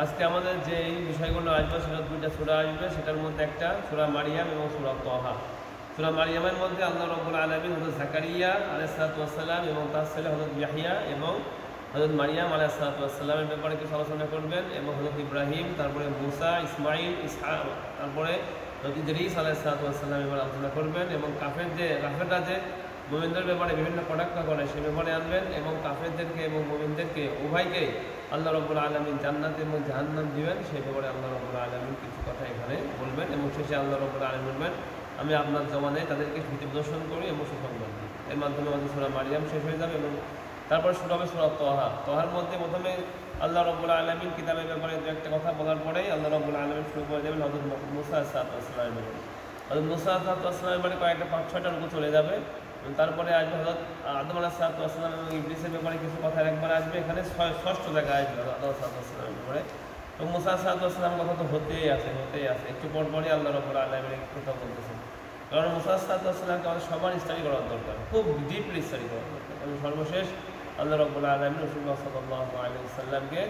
আজকে আমাদের যে এই বিষয়গুলো আসবে সেটা দুইটা সূরা আসবে, সেটার মধ্যে একটা সূরা মারিয়াম এবং সূরা তাহা। সূরা মারিয়ামের মধ্যে আল্লাহ রাব্বুল আলামিন হযরত জাকারিয়া আলাইহিস সালাতু ওয়াস সালাম এবং তার ছেলে হযরত ইয়াহইয়া এবং হযরত মারিয়াম আলাইহিস সালাতু ওয়াস সালামের ব্যাপারে কিছু আলোচনা করবেন, এবং হযরত ইব্রাহিম, তারপরে মুসা, ইসমাঈল, ইসহাক, তারপরে হযরত ইদ্রিস আলাইহিস সালাতু ওয়াস সালামের ব্যাপারে আলোচনা করবেন, এবং কাফেররা যে মুমিনদের ব্যাপারে বিভিন্ন কটাক্ষ করে সে ব্যাপারে আনবেন, এবং কাফেরদেরকে এবং মুমিনদেরকে উভয়কে আল্লাহ রাব্বুল আলামিন জান্নাত এবং জাহান্নাম দিবেন সেই ব্যাপারে আল্লাহ রাব্বুল আলামিন কিছু কথা এখানে বলবেন, এবং শেষে আল্লাহ রাব্বুল আলামিন বলবেন আমি আপনার জমানায় তাদেরকে ভীতি প্রদর্শন করি এবং সুসংবাদ দিই। এর মাধ্যমে আমাদের সূরা মারিয়াম শেষ হয়ে যাবে, এবং তারপরে শুরু হবে সূরা তাহা। তাহার মধ্যে প্রথমে আল্লাহ রাব্বুল আলামিন কিতাবের ব্যাপারে দু একটা কথা বলার পরেই আল্লাহ রাব্বুল আলামিন শুরু করে দেবেন হযরত মুসা আলাইহিস সালামের ব্যাপারে। হযরত মুসা আলাইহিস সালামের ব্যাপারে কয়েকটা 5-6টার উপর চলে যাবে, তারপরে আসবে হযরত আদম আলাইহিস সালাম এবং ইবলিসের ব্যাপারে কিছু কথা একবার আসবে, এখানে ষষ্ঠ জায়গায় আসবে আদম আলাইহিস সালামের ব্যাপারে। এবং মুসা আলাইহিস সালামের কথা তো হতেই আছে, একটু পরপরই আল্লাহ রাব্বুল আলামিন কথা বলতেছেন, কারণ মুসা আলাইহিস সালামকে আমাদের সবার স্টাডি করার দরকার, খুব ডিপলি স্টাডি করার দরকার। এবং সর্বশেষ আল্লাহ রাব্বুল আলামিন রাসূলুল্লাহ সাল্লাল্লাহু আলাইহি ওয়াসাল্লামকে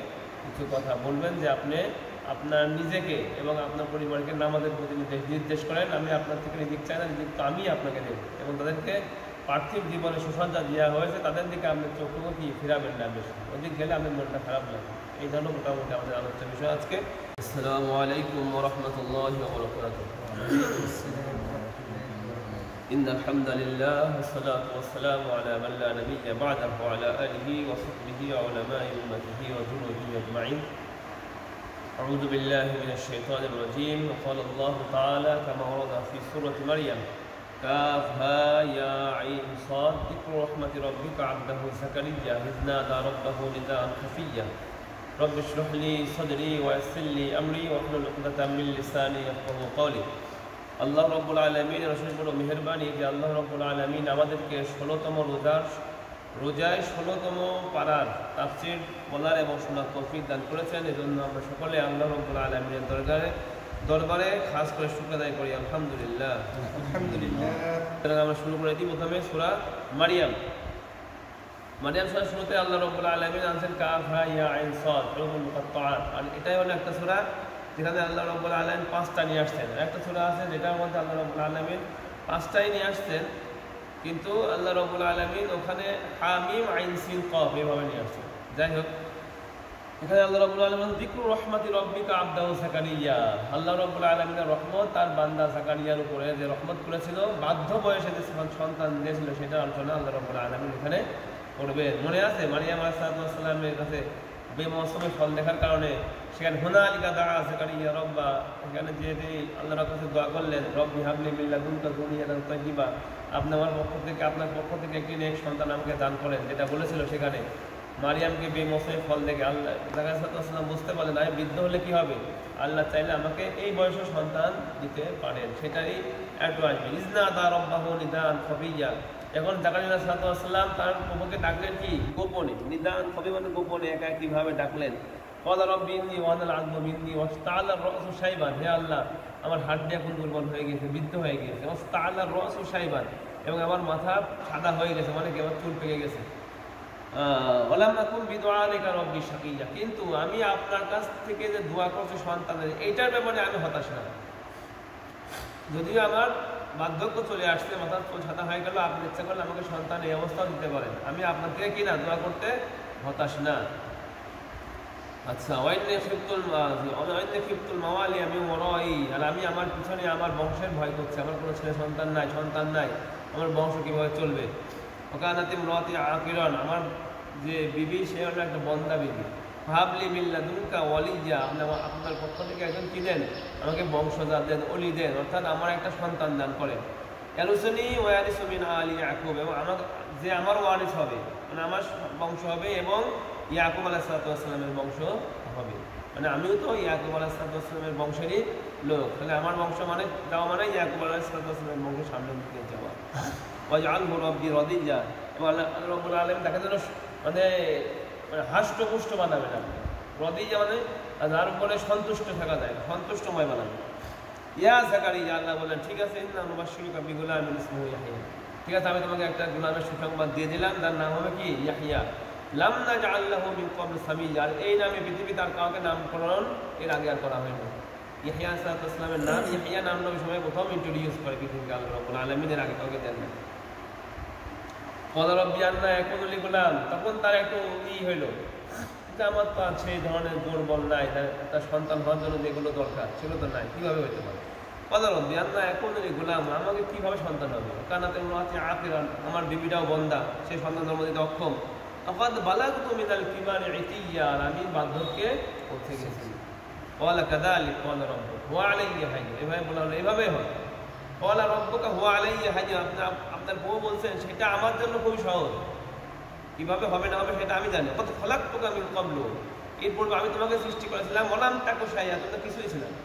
কিছু কথা বলবেন যে আপনি আপনার নিজেকে এবং আপনার পরিবারকে নামাজের প্রতি নির্দেশ করেন, আমি আপনার থেকে রিজিক চাই না, রিজিক তো আমি আপনাকে দেব, এবং তাদেরকে পার্থিব জীবনে সুসজ্জা দেওয়া হয়েছে তাদের দিকে আপনি চোখটুকু কি ফিরাবেন না, বেশি ওদিক গেলে আপনার মনটা খারাপ লাগে। এই ধরনের মোটামুটি আমাদের আলোচ্য বিষয় আজকে। আসসালামু আলাইকুম ওয়া রাহমাতুল্লাহি ওয়া বারাকাতুহু। إن الحمد لله والصلاة والسلام على من لا نبي بعده وعلى آله وصحبه وعلماء أمته وجنوده أجمعين. أعوذ بالله من الشيطان الرجيم. وقال الله تعالى كما ورد في سورة مريم كافها يا عين صاد ذكر رحمة ربك عبده زكريا إذ نادى ربه نداء خفيا رب اشرح لي صدري ويسر لي أمري واحلل عقدة من لساني يفقهوا قولي. আল্লাহ রাব্বুল আলামিন রসুল বড় মেহেরবানি যে আল্লাহ রাব্বুল আলামিন আমাদেরকে 16তম রোজায় 16তম পারার তাফসীর বলার এবং শোনার তৌফিক দান করেছেন। এজন্য আমরা সকলে আল্লাহ রাব্বুল আলামিনের দরবারে খাস করে শুকর আদায় করি আলহামদুলিল্লাহ। আমরা শুরু করে দিই প্রথমে সূরা মারিয়াম সূরা শুরুতে আল্লাহ রাব্বুল আলামিন আনছেন কাফ হা ইয়া আইন সাদ হুরুফুল মুকাত্তাআত, আর এটাই হলো একটা সূরা যেখানে আল্লাহ রাব্বুল আলামিন 5টা নিয়ে আসছেন। একটা সূরা আছে যেটার মধ্যে আল্লাহ রাব্বুল আলামিন 5টাই নিয়ে আসছেন, কিন্তু আল্লাহ রাব্বুল আলামিন ওখানে হামিম আইন সিন কফ এভাবে নিয়ে আসছেন। যাই হোক, এখানে আল্লাহ রাব্বুল আলামিন যিকরু রাহমাতি রাব্বিকা আবদাহু জাকারিয়া, আল্লাহ রাব্বুল আলামিনের রহমত তার বান্দা জাকারিয়ার উপরে যে রহমত করেছিল, বাধ্য বয়সে যে সন্তান দিয়েছিল সেটা আলোচনা আল্লাহ রাব্বুল আলামিন এখানে করবেন। মনে আছে মারিয়াম আলাইহিস সালামের কাছে বেমৌসুমে ফল দেখার কারণে সেখানে হুনালিকা দাআ জাকারিয়া রব্বা, এখানে যে আল্লাহর কাছে দোয়া করলেন রব্বি হাবলি মিন লাদুনকা যুররিয়াতান তাইয়্যিবা, আপনি আমার আপনার পক্ষ থেকে একটি নেক সন্তান আমাকে দান করেন, যেটা বলেছিল সেখানে মারিয়ামকে বেমৌসুমে ফল দেখে আল্লাহ জাকারিয়া বুঝতে পারলেন আমি বৃদ্ধ হলে কি হবে, আল্লাহ চাইলে আমাকে এই বয়সে সন্তান দিতে পারেন, সেটারই একটু আসবে। ইজনাদা রব্বাহু নিদান খাফিয়্যা, এখন জাকারিয়া আলাইহিস সালাম তার প্রভুকে ডাকলেন কি গোপনে, নিদান খবি মানে গোপনে একা একইভাবে ডাকলেন। ক্বালা রাব্বি ইন্নী ওয়ানাল আযমু মিন্নী ওয়াসতাআলা আর-রাসু শাইবান, হে আল্লাহ আমার হাড়টি এখন দুর্বল হয়ে গেছে, বৃদ্ধ হয়ে গেছে, ওয়াসতাআলা আর-রাসু শাইবান, এবং আমার মাথা সাদা হয়ে গেছে, মানে কি আমার চুল পেকে গেছে। ওয়ালাম নাকুন বিদুআলিকা রাব্বি শাকিয়্যা, কিন্তু আমি আপনার কাছ থেকে যে দোয়া করছি সন্তানের এইটার ব্যাপারে আমি হতাশ না, যদিও আমার বার্ধক্য চলে আসছে, মাথার চুল সাদা হয়ে গেল, আপনি ইচ্ছা করলে আমাকে সন্তান এই অবস্থাও দিতে পারেন, আমি আপনার থেকে কি না দোয়া করতে হতাশ না। আচ্ছা, ওয়াইন্নে খিফতুল মাওয়ালিয়া মিন ওয়ারাই, আর আমি আমার পিছনে আমার বংশের ভয় করছি, আমার কোনো ছেলে সন্তান নাই, আমার বংশ কীভাবে চলবে। ওকানাত ইমরাতি আকিরান, আমার যে বিবি সে হলো একটা বন্দা বিবি। হাবলি মিন লাদুনকা ওয়ালিয়্যা, আপনার পক্ষ থেকে একজন কি দেন আমাকে বংশধর দেন, ওলি দেন, অর্থাৎ আমার একটা সন্তান দান করেন। ইয়ারুসুনি ওয়া ইয়ারিসু মিন আলি ইয়াকুব, এবং যে আমার ওয়ারিস হবে, মানে আমার বংশ হবে এবং ইয়াকুব আলাইহিস সালামের বংশ হবে, মানে আমিও তো ইয়াকুব আলাইহিস সালামের বংশেরই লোক, তাহলে আমার বংশ মানে যাওয়া মানে ইয়াকুব আলাইহিস সালামের বংশের সামনের দিকে যাওয়া। ওয়াজআলহু রাব্বি রাদিয়্যা, এবং আল্লাহ রাব্বুল আলামিন দেখা যেন মানে হাষ্টপুষ্ট বানাবে না, রাদিয়্যা মানে যার উপরে সন্তুষ্ট থাকা যায়, সন্তুষ্টময় বানাবে। ইয়া জাকারিয়া, আল্লাহ বলেন ঠিক আছে, ইন্না নুবাশশিরুকা বিগুলামিন ইসমুহু ইয়াহইয়া, ঠিক আছে আমি তোমাকে একটা গোলামের সুসংবাদ দিয়ে দিলাম, তার নাম হবে কি ইয়াহইয়া। লাম নাজআল লাহু মিন ক্বাবল সামিয়্যা, আর এই নামে পৃথিবীতে আর কাউকে নামকরণ এর আগে আর করা হয়নি। ইয়াহইয়া আলাইহিস সালামের নাম, ইয়াহইয়া নাম নবী সময় প্রথম ইন্ট্রোডিউস করে পৃথিবীকে আল্লাহ রাব্বুল আলামিনের আগে কাউকে দেন না। ক্বালা রাব্বি আন্না ইয়াকুনু লি গুলাম, তখন তার একটু হইল যে আমার তো আর সেই ধরনের দুর্বল নাই, তার সন্তান হওয়ার জন্য যেগুলো দরকার সেগুলো তো নাই, কীভাবে হইতে পারে। ক্বালা রাব্বি আন্না ইয়াকুনু লি গুলাম, আমাকে কীভাবে সন্তান হবে। কানাত ইমরাতি আকিরান, আমার বিবিটাও বন্দা, সে সন্তান জন্ম দিতে অক্ষম। আকাদ বালাগতু মিনাল কিবারি ইতিয়া, আর আমি বার্ধক্যে পৌঁছে গেছি। ক্বালা কাযালিক ক্বালা রাব্বুকা হুয়া আলাইয়া হাইয়্যুন, এভাবে বলা হলো এভাবেই হয়। ক্বালা রাব্বুকা হুয়া আলাইয়া হাইয়্যুন, আপনার বউ বলছেন সেটা আমার জন্য খুবই সহজ, কিভাবে হবে না হবে সেটা আমি জানি। কত খলাকতুকা মিন ক্বাবলু, এর পূর্বে আমি তোমাকে সৃষ্টি করেছিলাম, ওয়ালাম তাকু শাইয়্যা, তুমি তো কিছুই ছিল না।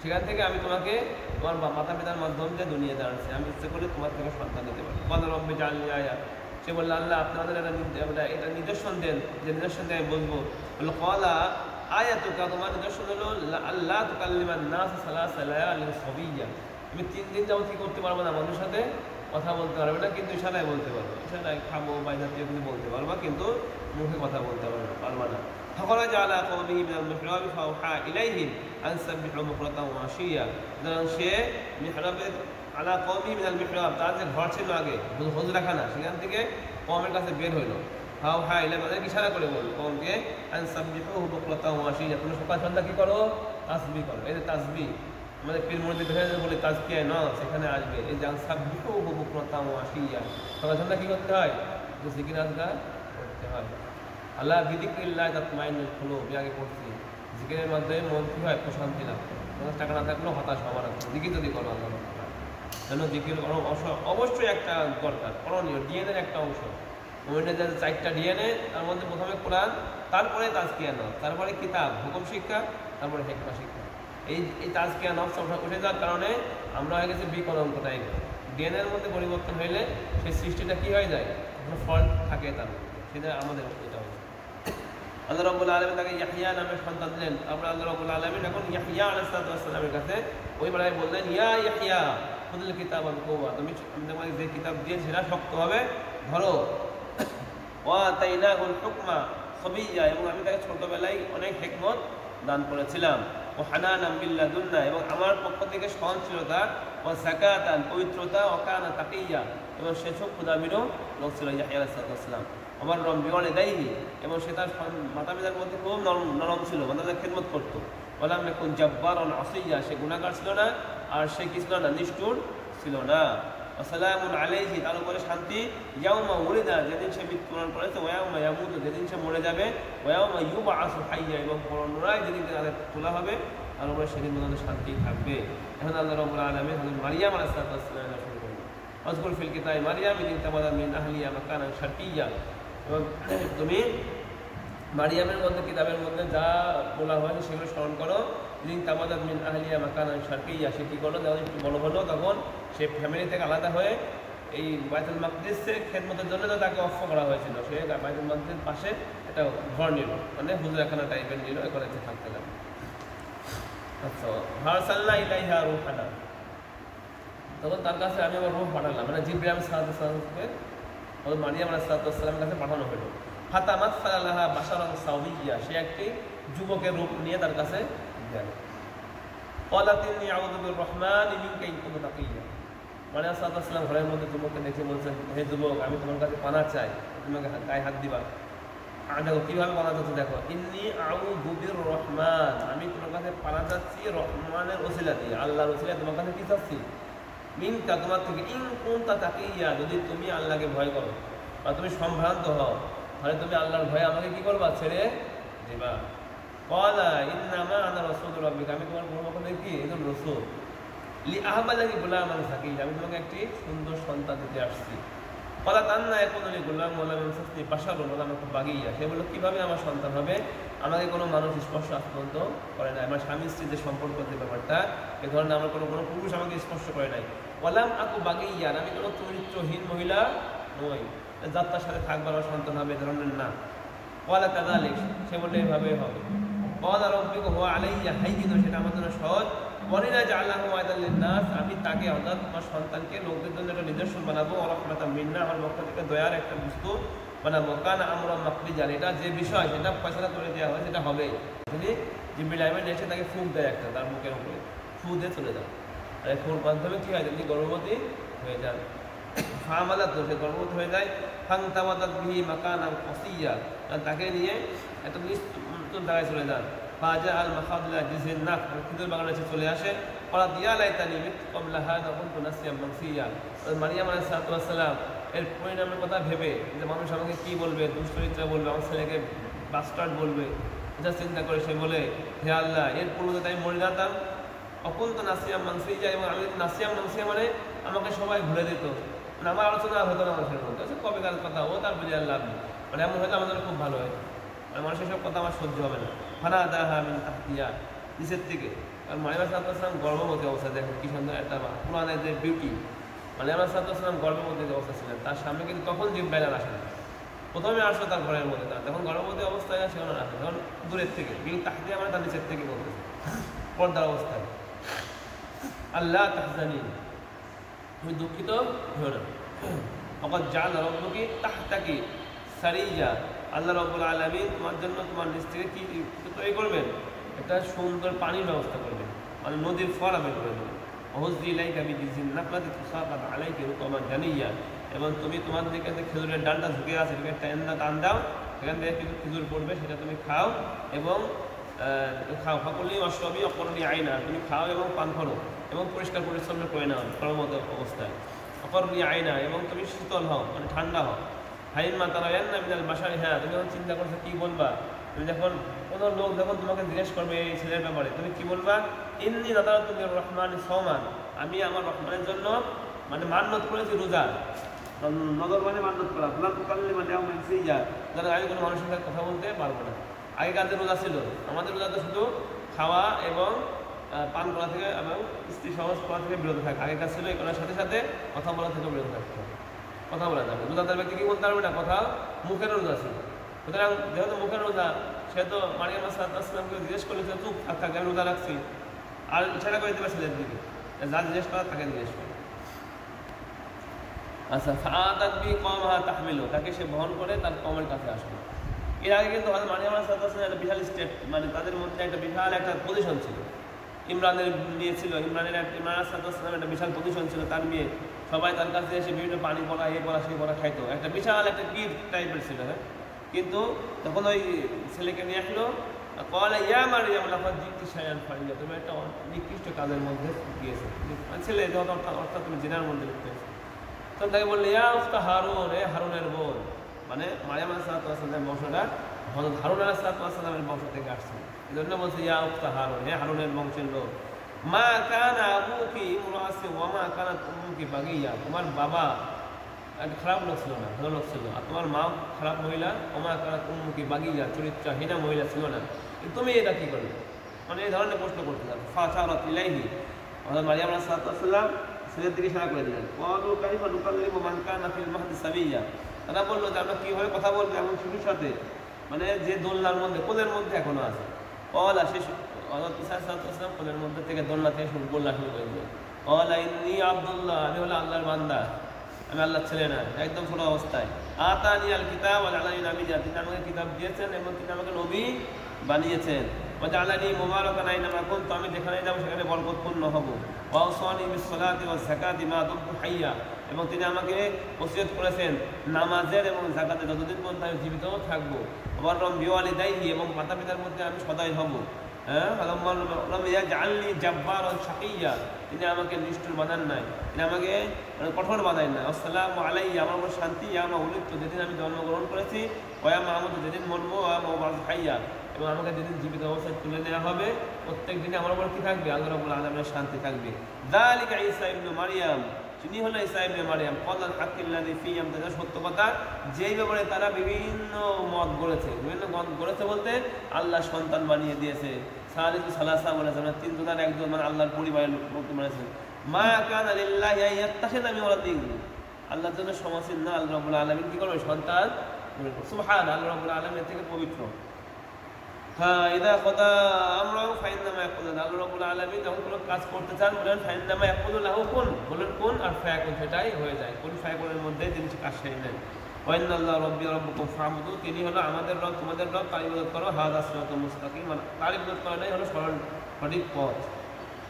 সেখান থেকে আমি তোমাকে তোমার মাতা পিতার মাধ্যমে দুনিয়া দাঁড়াচ্ছি, আমি ইচ্ছে করে তোমার থেকে সন্তান দিতে পারি। ক্বালা রাব্বি জাআলনি আয়া, সে বললো আল্লাহ আপনাদের এটা নিদর্শন দেন, যে নিদর্শন দিয়ে আমি বলবো। বললো ক্বালা আয়াতুকা, তোমার নিদর্শন হলো আল্লাহ তুকাল্লিমান নাস সালাসা লায়ালিন সাবিয়্যা, তুমি 3 দিন যাবত কি করতে পারবে না, মানুষের সাথে কথা বলতে পারবে না, কিন্তু ইশারায় বলতে পারবে, ইশারায় খাবো বা জাতীয় কিছু বলতে পারবা, কিন্তু মুখে কথা বলতে পারবে না। فخرج على قومه من المحراب فأوحى إليهم أن سبحوا بكرة وعشيا, সে মিহরাবের আলা কওমি মিনাল মিহরাব, তার যে ঘর ছিল আগে হুজরাখানা, সেখান থেকে কওমের কাছে বের হইল। ফাওহা ইলাইহিম, তাদেরকে ইশারা করে বলল কওমকে, আন সাববিহু বুকরাতাও ওয়া আশিয়া, তোমরা সকাল সন্ধ্যা কি করো, তাসবিহ করো। এই যে তাসবিহ আমাদের পীর মুরিদ দেখে বলে তাজকিয়া না, সেখানে আসবে এই যে আন সাববিহু বুকরাতাও ওয়া আশিয়া, সকাল সন্ধ্যা কি করতে হয়, যে জিকির আজকার করতে হয়। আল্লাহ বিযিকরিল্লাহ তাতমাইন্নুল কুলুব, আগে করছি, জিকিরের মাধ্যমে মন কি হয়, প্রশান্তি লাভ করে। তোমার টাকা না থাকলেও হতাশ হওয়ার আছে, জিকির যদি করো আল্লাহ যেন জিকির অবশ্যই একটা দরকার, করণীয়, ডিএনএর একটা অংশ। মোমেন্টের যে 4টা ডিএনএ, তার মধ্যে প্রথমে কোরআন, তারপরে তাজকিয়া নফস, তারপরে কিতাব হুকুম শিক্ষা, তারপরে হিকমা শিক্ষা। এই তাজকিয়া নফস উঠে যাওয়ার কারণে আমরা হয়ে গেছি বিকলঙ্ক টাইপের। ডিএনএর মধ্যে পরিবর্তন হইলে সেই সৃষ্টিটা কি হয়ে যায়, ফল্ট থাকে তার মধ্যে, সেটা আমাদের এটা হয়েছে। আল্লাহ রাব্বুল আলামিন তাকে ইয়াহইয়া নামের সন্তান দিলেন। তারপরে আল্লাহ রাব্বুল আলামিন এখন ইয়াহইয়া আলাইহিস সালামের কাছে ওই বেলায় বললেন, ইয়া ইয়াহইয়া খুযুল কিতাবা বিকুওয়া, তুমি তোমাকে যে কিতাব দিয়েছি সেটা শক্তভাবে ধরো। ওয়া আতাইনাহুল হুকমা সাবিয়্যা, এবং আমি তাকে ছোটবেলায় অনেক হিকমত দান করেছিলাম। ও হানানাম মিন লাদুন্না, এবং আমার পক্ষ থেকে সহনশীলতা, ও যাকাতান, পবিত্রতা, ও কানা তাকিয়্যা, এবং সে খুব ক্ষুধাবিরও লোক ছিল ইয়াহইয়া আলাইহিস সালাম। আমার রম্বিওয়ানে দেয়নি, এবং সে তার মাতা পিতার মধ্যে খুব নরম ছিল, তাদের খেদমত করতো। ওয়ালাম ইয়াকুন জাব্বারান আসিয়্যা, সে গুনাহগার ছিল না, আর সে কি ছিল না, নিষ্ঠুর ছিল না। ওয়াসালামুন আলাইহি, তার উপরে শান্তি, ইয়াউমা উলিদা, যেদিন সে মৃত্যুবরণ করেছে, ওয়াউমা ইয়ামুতু, যেদিন সে মরে যাবে, ওয়াউমা ইউবআসু হাইয়্যা, এবং পুনরায় যেদিন তাদের তোলা হবে, তার উপরে সেদিন মধ্যে শান্তি থাকবে। এখন আল্লাহ রাব্বুল আলামিন হযরত মারইয়াম আলাইহিস সালাম শুরু করলেন, আযকুর ফিল কিতাবি মারইয়াম ইয তাবাদা মিন আহলিয়া মাকানান শারকিয়্যা, এবং তুমি মারিয়ামের মধ্যে কিতাবের মধ্যে যা বলা হয়েছে সেগুলো স্মরণ করো। যিনি তামাদাত মিন আহলিয়া মাকানান শারকিয়্যা, সে কী করলো, যখন একটু বড় হলো তখন সে ফ্যামিলি থেকে আলাদা হয়ে এই বাইতুল মাকদিসের খেদমতের জন্য তাকে অফ করা হয়েছিল, সে বাইতুল মাকদিসের পাশে একটা ঘর নিল, মানে হুজরাখানা টাইপের নিল, এখানে থাকতে লাগলো। আচ্ছা, ফারসালনা ইলাইহা রূহানা, তখন তার কাছে আমি আমার রূহ পাঠালাম, মানে জিবরাইল সাল্লাল্লাহু আলাইহি ওয়াসাল্লামকে মারিয়াম আলাইহিস সালামের কাছে পাঠানো হলো। ফাতামাসসালা লাহা বাশারান সাওয়িয়্যা, সে একটি যুবকের রূপ নিয়ে তার কাছে গেল। ক্বালাত ইন্নী আউযু বির-রহমানি মিনকা ইন কুনতা তাকিয়্যা, মারিয়াম সাল্লাল্লাহু আলাইহি ওয়াসাল্লাম ঘরের মধ্যে যুবককে দেখে বলছেন, হে যুবক, আমি তোমার কাছে পানা চাই, তোমাকে গায়ে হাত দিবা। দেখো কীভাবে পানা চাচ্ছে, দেখো, ইন্নী আউযু বির-রহমান, আমি তোমার কাছে পানা চাচ্ছি রহমানের ওসিলা দিয়ে, আল্লাহর ওসিলায় তোমার কাছে কি চাচ্ছি, মিনকা, তোমার থেকে, ইন কুনতা তাকিয়্যা, যদি তুমি আল্লাহকে ভয় করো বা তুমি সম্ভ্রান্ত হও, তাহলে তুমি আল্লাহর ভয়ে আমাকে কি করবা, ছেড়ে দেবা। ক্বালা ইন্নামা আনা রাসূলু রাব্বিকা, আমি তোমার পক্ষ থেকে কি একজন রাসূল, লিআহবা লাকি গুলামান যাকিয়্যা, আমি তোমাকে একটি সুন্দর সন্তান দিতে আসছি। ক্বালা আন্না ইয়াকুনু লি গুলাম ওয়া লাম ইয়ামসাসনি বাশারুন ওয়া লাম আকু বাগিয়্যা, সে বলল কিভাবে আমার সন্তান হবে, আমাকে কোনো মানুষ স্পর্শ পর্যন্ত করে নাই, আমার স্বামী স্ত্রীর যে সম্পর্ক, যে ব্যাপারটা, এ ধরনের আমার কোনো পুরুষ আমাকে স্পর্শ করে নাই। ওয়া লাম আকু বাগিয়্যা, আমি কোনো চরিত্রহীন মহিলা নই, যাত্রার সাথে থাকবার আমার সন্তান হবে এ ধরনের না। ক্বালা কাযালিক, সে বললে এভাবে হবে। ক্বালা রাব্বুকা হুয়া আলাইয়া হাইয়্যুন, সেটা আমার জন্য সহজ। ওয়ালিনা জাআলনাহু আয়াতাল লিন-নাস, আমি তাকে, অর্থাৎ তোমার সন্তানকে লোকদের জন্য একটা নিদর্শন বানাবো। ওয়া রাহমাতাম মিন্না, আমার পক্ষ থেকে দয়ার একটা বস্তু। মানে মকান আমরা মাকরিজান, এটা যে বিষয় সেটা ফয়সালা করে দেওয়া হয়, সেটা হবে। তিনি জিবরিল আমিন এসে তাকে ফুঁক দেয় একটা, তার মুখের উপরে ফু দিয়ে চলে যান। আর এই ফুর মাধ্যমে কী হয়, তিনি গর্ভবতী হয়ে যান। ফামাদাত, সে গর্ভবতী হয়ে যায়। ফাংতামাদাত বিহি মাকানান কসিয়া, তাকে নিয়ে একটা নতুন জায়গায় চলে যান। ফাজা আল মাখাদুল্লাহ জিসিন নাক, খিজুর বাগানে এসে চলে আসে। ওরা দিয়া লাইতানি মিত কবলা হাদা কুনতু নাসিয়াম মানসিয়া। মারিয়াম আলাইহিস সালাম এর পরিণামের কথা ভেবে যে মানুষ আমাকে কী বলবে, দুশ্চরিত্রা বলবে, আমার ছেলেকে বাস্টার্ড বলবে, এটা চিন্তা করে সে বলে, হে আল্লাহ, এর পূর্বে তাই মরে যেতাম। অকুন্ত নাসিয়াম মানসিয়া, এবং আমি নাসিয়াম মানসিয়া মানে আমাকে সবাই ভুলে দিত, মানে আমার আলোচনা হতো না মানুষের মধ্যে। কবেকার কথা, ও তার বুঝে আল্লাহ, মানে এমন হয়তো আমাদের খুব ভালো হয়, মানে মানুষের সব কথা আমার সহ্য হবে না। ফানা দাহা মিন তাহতিয়া, নিচের থেকে। কারণ মারিয়াম সাল্লাল্লাহু গর্ভবতী অবস্থা, দেখেন কি সুন্দর একটা কোরআনের যে বিউটি। মারিয়াম সাল্লাল্লাহু গর্ভবতী অবস্থা ছিলেন, তার সামনে কিন্তু তখন জিব্রাইল আসেন। প্রথমে আসলো তার ঘরের মধ্যে, তার যখন গর্ভবতী অবস্থায় সেখানে আসে, তখন দূরের থেকে, কিন্তু তাহতিয়া মানে তার নিচের থেকে বলতেছে, পর্দার অবস্থায়। আল্লাহ তাহজানি, তুমি দুঃখিত হও না। অকদ জাল রব্বুকি তাহতাকি সারিয়া, আল্লাহ রাব্বুল আলামিন তোমার জন্য তোমার নিচ থেকে কি তৈরি করবেন, একটা সুন্দর পানির ব্যবস্থা করবেন, মানে নদীর ফোয়ারা বের করে দেবেন। অহজ্জি ইলাইকা বিজিজিন নাকলাতি তুসাকাত আলাইকা রুতামান জানিয়া, এবং তুমি তোমার দিকে যে খেজুরের ডালটা ঝুঁকে আছে সেটাকে টান দাও, সেখান থেকে কিছু খেজুর পড়বে, সেটা তুমি খাও এবং ফাকুলি অশ্ববি অকরণী আইনা, তুমি খাও এবং পান করো এবং পরিষ্কার পরিচ্ছন্ন করে নাও কর্মরত অবস্থায়। অকরণী আইনা, এবং তুমি শীতল হও, মানে ঠান্ডা হও। হাইমা তারা না মিনাল বাসারি, হ্যাঁ তুমি যখন চিন্তা করছো কী বলবা, তুমি যখন কোনো লোক যখন তোমাকে জিজ্ঞেস করবে এই ছেলের ব্যাপারে, তুমি কী বলবা, ইন্নি নাদারাতু লির-রহমানি সাওমান, আমি আমার রহমানের জন্য মানে মান্নত করেছি রোজা। নজর মানে মান্নত করা, ফালাম তুকাল্লিমা ইয়াওমান ইনসিয়া, যারা আমি কোনো মানুষের সাথে কথা বলতে পারবো না। আগেকার যে রোজা ছিল, আমাদের রোজা তো শুধু খাওয়া এবং পান করা থেকে এবং স্ত্রী সহজ করা থেকে বিরত থাকে। আগেকার ছিল এগুলোর সাথে সাথে কথা বলা থেকে বিরত থাকতে হবে, কথা বলা যাবে। রোজাদার ব্যক্তি কি বলতে পারবে না, কথা মুখের রোজা ছিল। সুতরাং যেহেতু মুখের রোজা, সে তো মারিয়াম সাল্লাল্লাহু জিজ্ঞেস করলে চুপ থাকতে, আমি রোজা রাখছি, আর ইশারা করে দেবে ছেলের দিকে, যা জিজ্ঞেস করা তাকে জিজ্ঞেস করে। আচ্ছা, ফাআতাত বি কওমাহা তাহমিলু, তাকে সে বহন করে তার কওমের কাছে আসলো। এর আগে কিন্তু হযরত মারিয়াম সাল্লাল্লাহু একটা বিশাল স্টেট, মানে তাদের মধ্যে একটা বিশাল একটা পজিশন ছিল। ইমরানের মেয়ে ছিল, ইমরান সাল্লাল্লাহু একটা বিশাল পজিশন ছিল, তার মেয়ে, সবাই তার কাছে এসে বিভিন্ন পানি পড়া, এ পড়া, সে পড়া খাইতো, একটা বিশাল একটা গিফট টাইপের ছিল। হ্যাঁ, কিন্তু তখন ওই ছেলেকে নিয়ে আসলো, কওয়ালা ইয়া মারিয়াম লাকাদ জি'তি শাইআন ফারিয়া, তুমি একটা নিকৃষ্ট কাজের মধ্যে গিয়েছো, মানে ছেলে যত অর্থাৎ তুমি জিনার মধ্যে লিপ্ত। তখন তাকে বললে ইয়া উখতা হারুন, এ হারুনের বোন, মানে মারিয়াম সাল্লাল্লাহু আলাইহি ওয়াসাল্লামের বংশটা হযরত হারুন সাল্লাল্লাহু আলাইহি ওয়াসাল্লামের বংশ থেকে আসছে। এই জন্য বলছে ইয়া উখতা হারুন, হে হারুনের বংশের লোক। মা কানা আবুকি ইমরাসি ওয়া মা কানাত উম্মুকি বাগিয়া, তোমার বাবা একটা খারাপ লোক ছিল না, ভালো লোক ছিল, আর তোমার মা খারাপ মহিলা। ওয়া মা কানাত উম্মুকি বাগিয়া, চরিত্রহীনা মহিলা ছিল না, তুমি এটা কী করবে, মানে এই ধরনের প্রশ্ন করতে চান। ফাশারাত ইলাইহি, হযরত মারিয়াম সাল্লাল্লাহু আলাইহি ওয়াসাল্লাম ছেলের দিকে ইশারা করে দিলেন। ক্বালু কাইফা নুকাল্লিমু মান কানা ফিল মাহদি সাবিয়্যা, তারা বললো যে আমরা কীভাবে কথা বলবো এমন শিশুর সাথে, মানে যে দোলনার মধ্যে, কোলের মধ্যে এখনো আছে। ক্বালা, সে হযরত ঈসা সাল্লাল্লাহু আলাইহি ওয়াসাল্লাম কোলের মধ্যে থেকে দোলনা থেকে বলা শুরু করে দিলেন। ক্বালা ইন্নী আব্দুল্লাহ, আমি হলো আল্লাহর বান্দা, আমি আল্লাহর ছেলে না, একদম ছোট অবস্থায়। আতানি আল কিতাব ওয়া জাআলানি নাবিয়্যা, তিনি আমাকে কিতাব দিয়েছেন এবং তিনি আমাকে নবী বানিয়েছেন। ওয়া জাআলানি মুবারাকান আইনামা কুনতু, আমি যেখানে যাবো সেখানে বরকতপূর্ণ হব। ওয়া আওসানি বিস-সালাতি ওয়াজ-যাকাতি মা দুমতু হাইয়্যা, এবং তিনি আমাকে ওসিয়ত করেছেন নামাজের এবং যাকাতে যতদিন পর্যন্ত আমি জীবিত থাকবো। ওয়াররাম বিওয়ালিদাইহি, এবং মাতা পিতার মধ্যে আমি সদাই হব। হ্যাঁ, লাম ইয়াজআলনি জাব্বারান শাকিয়্যা, তিনি আমাকে নিষ্ঠুর বানান নাই, তিনি আমাকে কঠোর বানাই না। আসসালামু আলাইয়া, আমার উপর শান্তি, ইয়া মা উলিদতু, যেদিন আমি জন্মগ্রহণ করেছি, ওয়া ইয়া মা আমুতু, যেদিন মরবো, ওয়া মা উবা'আস হাইয়্যা, এবং আমাকে যেদিন জীবিত অবস্থায় তুলে নেওয়া হবে, প্রত্যেক দিনে আমার উপর কী থাকবে, আল্লাহ রাব্বুল আলামিনের শান্তি থাকবে। যালিকা ঈসা ইবনে মারইয়াম, তিনি হলো ঈসা ইবনে মারইয়াম। ক্বালাল হাক্কিল্লাযী ফীহি ইয়ামতারুন, সত্য কথা যেই ব্যাপারে তারা বিভিন্ন মত গড়েছে, বিভিন্ন মত গড়েছে বলতে আল্লাহ সন্তান বানিয়ে দিয়েছে। সালিসু সালাসা বলেছে, মানে তিনজনের একজন, মানে আল্লাহর পরিবারের লোক বলেছে। মা কানা লিল্লাহি আন ইয়াত্তাখিযা মিন ওয়ালাদিন, আল্লাহর জন্য সমাসীন না, আল্লাহ রাব্বুল আলামিন কি করবে, সন্তান। সুবহান, আল্লাহ রাব্বুল আলামিন থেকে পবিত্র। হ্যাঁ, ইদা কদা আমরাও ফাইন্নামা ইয়াকুলু, আল্লাহ রাব্বুল আলামিন যখন কোনো কাজ করতে চান বলেন ফাইন্নামা ইয়াকুলু লাহু কুন, বলেন কুন আর ফায়াকুন, সেটাই হয়ে যায়। কুন ফায়াকুনের মধ্যে তিনি কাজ সেরে নেন। ওয়াইনাল্লাহ রাব্বি ওয়া রাব্বুকুম ফা'বুদু, তিনি হলো আমাদের রব তোমাদের রব, তার ইবাদত করো। হাযা সিরাতুল মুস্তাকিম, মানে তার ইবাদত করাটাই হলো সঠিক পথ।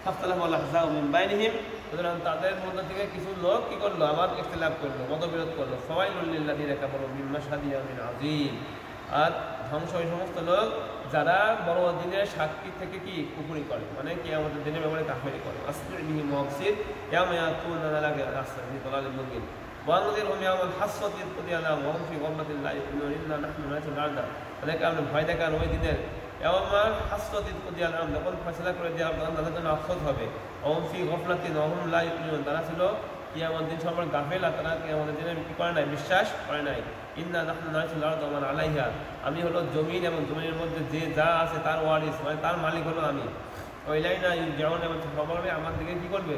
ফাখতালাফা আল আহজাবু মিন বাইনিহিম, সুতরাং তাদের মধ্যে থেকে কিছু লোক কি করলো, আবার ইখতিলাফ করলো, মতবিরোধ করলো। ফাওয়াইলুল লিল্লাযিনা কাফারু মিন মাশহাদি ইয়াউমিন আযীম, আর ধ্বংস ওই সমস্ত লোক যারা বড় দিনের সাক্ষী থেকে কি কুফরি করে, মানে কিয়ামতের দিনের ব্যাপারে কাফিরি করে। আসমি বিহি মুফসিদ ইয়াউমা ইয়াকুনা লাকা আসরি দালালিল মুবিন ওয়ানযিরহুম ইয়াওমাল হাসরাতি কুদিয়ালা ওয়া হুম ফি গফলাতিন লা ইউমিনুন ইন্না নাহনু নাসিল আরদা, তাদেরকে আপনি ভয় দেখান ওই দিনের ইয়াওমাল হাসরাতি কুদিয়ালা, যখন ফয়সালা করে দেওয়া হবে তাদের জন্য আফসোস হবে। ওয়া হুম ফি গফলাতিন ওয়া হুম লা ইউমিনুন, তারা ছিল কিয়ামত দিন সম্পর্কে গাফেল, আর তারা কিয়ামতের দিনে কি করে নাই, বিশ্বাস করে নাই। ইন্না নাহনু নাসিল আরদা ওয়া মান আলাইহা, আমি হলো জমিন এবং জমিনের মধ্যে যে যা আছে তার ওয়ারিস, মানে তার মালিক হলো আমি। ওয়াইলাইনা ইরজাউন, এবং সবাই আমার দিকে কি করবে,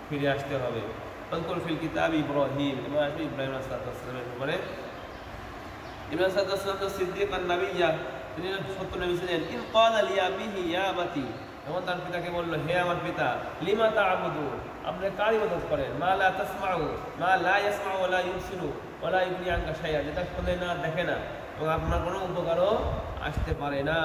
ফিরে আসতে হবে। আযকুর ফিল কিতাব ইব্রাহিম, এবং আসবে ইব্রাহিম আলাইহিস সালামের ব্যাপারে। ইব্রাহিম আলাইহিস সালাম তো সিদ্দিকান নাবিয়্যা, তিনি সত্য নবী ছিলেন। ইন ক্বালা লিআবিহি ইয়া আবাতি, এবং তার পিতাকে বলল, হে আমার পিতা, লিমা তা'বুদু, আপনি কার ইবাদত করেন, মা লা তাসমাউ, মা লা ইয়াসমাউ ওয়া লা ইউবসিরু ওয়া লা ইউগনি আনকা শাইআ, যেটা শোনে না, দেখে না, এবং আপনার কোনো উপকারও আসতে পারে না।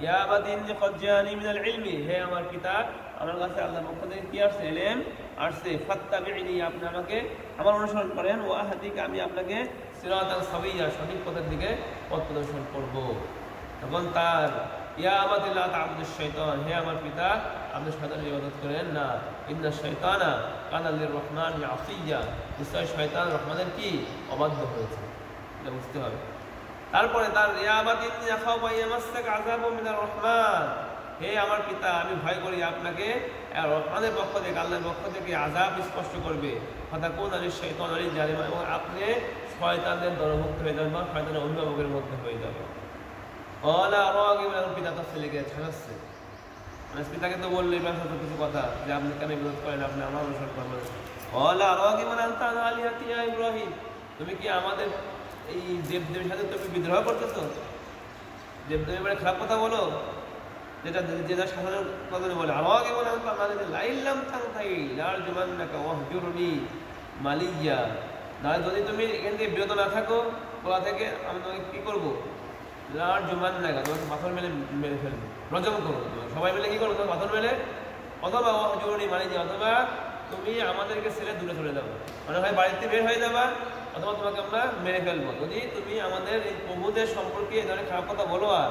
ইয়া আবাতি ইন্নী ক্বাদ জাআনি মিনাল ইলমি, হে আমার পিতা, আমার কাছে আল্লাহর পক্ষ থেকে কি আসছে, ইলম আসছে। ফাত্তাবি'নি, আপনি আমাকে আমার অনুসরণ করেন। ওয়া আহদিকা, আমি আপনাকে সিরাতান সাবিয়্যা, সঠিক পথের দিকে পথ প্রদর্শন করব। তখন তার ইয়া আবাতি লা তা'বুদুশ শাইতান, হে আমার পিতা, আপনি শয়তানের ইবাদত করেন না। ইন্না শাইতানা কানা লির-রহমানি আসিয়্যা, নিশ্চয় শয়তান রহমানের কি অবাধ্য হয়েছে, এটা বুঝতে হবে। তারপরে তার ইয়া আবাতি ইন্নী আখাফু ইয়ামাসসাকা আযাবুম মিনার রহমান, হে আমার পিতা, আমি ভয় করি আপনাকে রহমানের পক্ষ থেকে, আল্লাহর পক্ষ থেকে আযাব স্পষ্ট করবে। ফাতাকুনা লিশ-শাইতানি জালিমা, এবং আপনি শয়তানের দলভুক্ত হয়ে যাবেন বা শয়তানের অভিভাবকের মধ্যে হয়ে যাবেন। ওয়ালা রাগিবুন, পিতা তার ছেলেকে ছাড়াচ্ছে, মানে পিতাকে তো বললো ইব্রাহিম সাথে কিছু কথা যে আপনি কেন বিরোধ করেন, আপনি আমার অনুসরণ করবেন। ওয়ালা রাগিবুন আনতা আন আলিহাতি ইয়া ইব্রাহিম, তুমি কি আমাদের এই দেবদেবীর সাথে তুমি বিদ্রোহ করতেছো, দেবদেবীর মানে খারাপ কথা বলো, যেটা যেটা সাধারণ কথা বলে। রাগিবুন আনতা আন আলিহাতি লাইল্লাম তানতাহি লারজুমান্নাকা ওয়াহজুরনি মালিয়্যা, না যদি তুমি এখান থেকে বিরত না থাকো বলা থেকে, আমি তোমাকে কি করবো, লারজুমান্নাকা, তোমাকে পাথর মেরে ফেলবো, রজম করবো, সবাই মিলে কি করবো, তোমাকে পাথর মেলে, অথবা ওয়াহজুরনি মালিয়্যা, অথবা তুমি আমাদেরকে ছেড়ে দূরে চলে যাবো, মানে হয় বাড়িতে বের হয়ে যাবা, অথবা তোমাকে আমরা মেরে ফেলবো। যদি তুমি আমাদের এই প্রভুদের সম্পর্কে এই ধরনের খারাপ কথা বলো, আর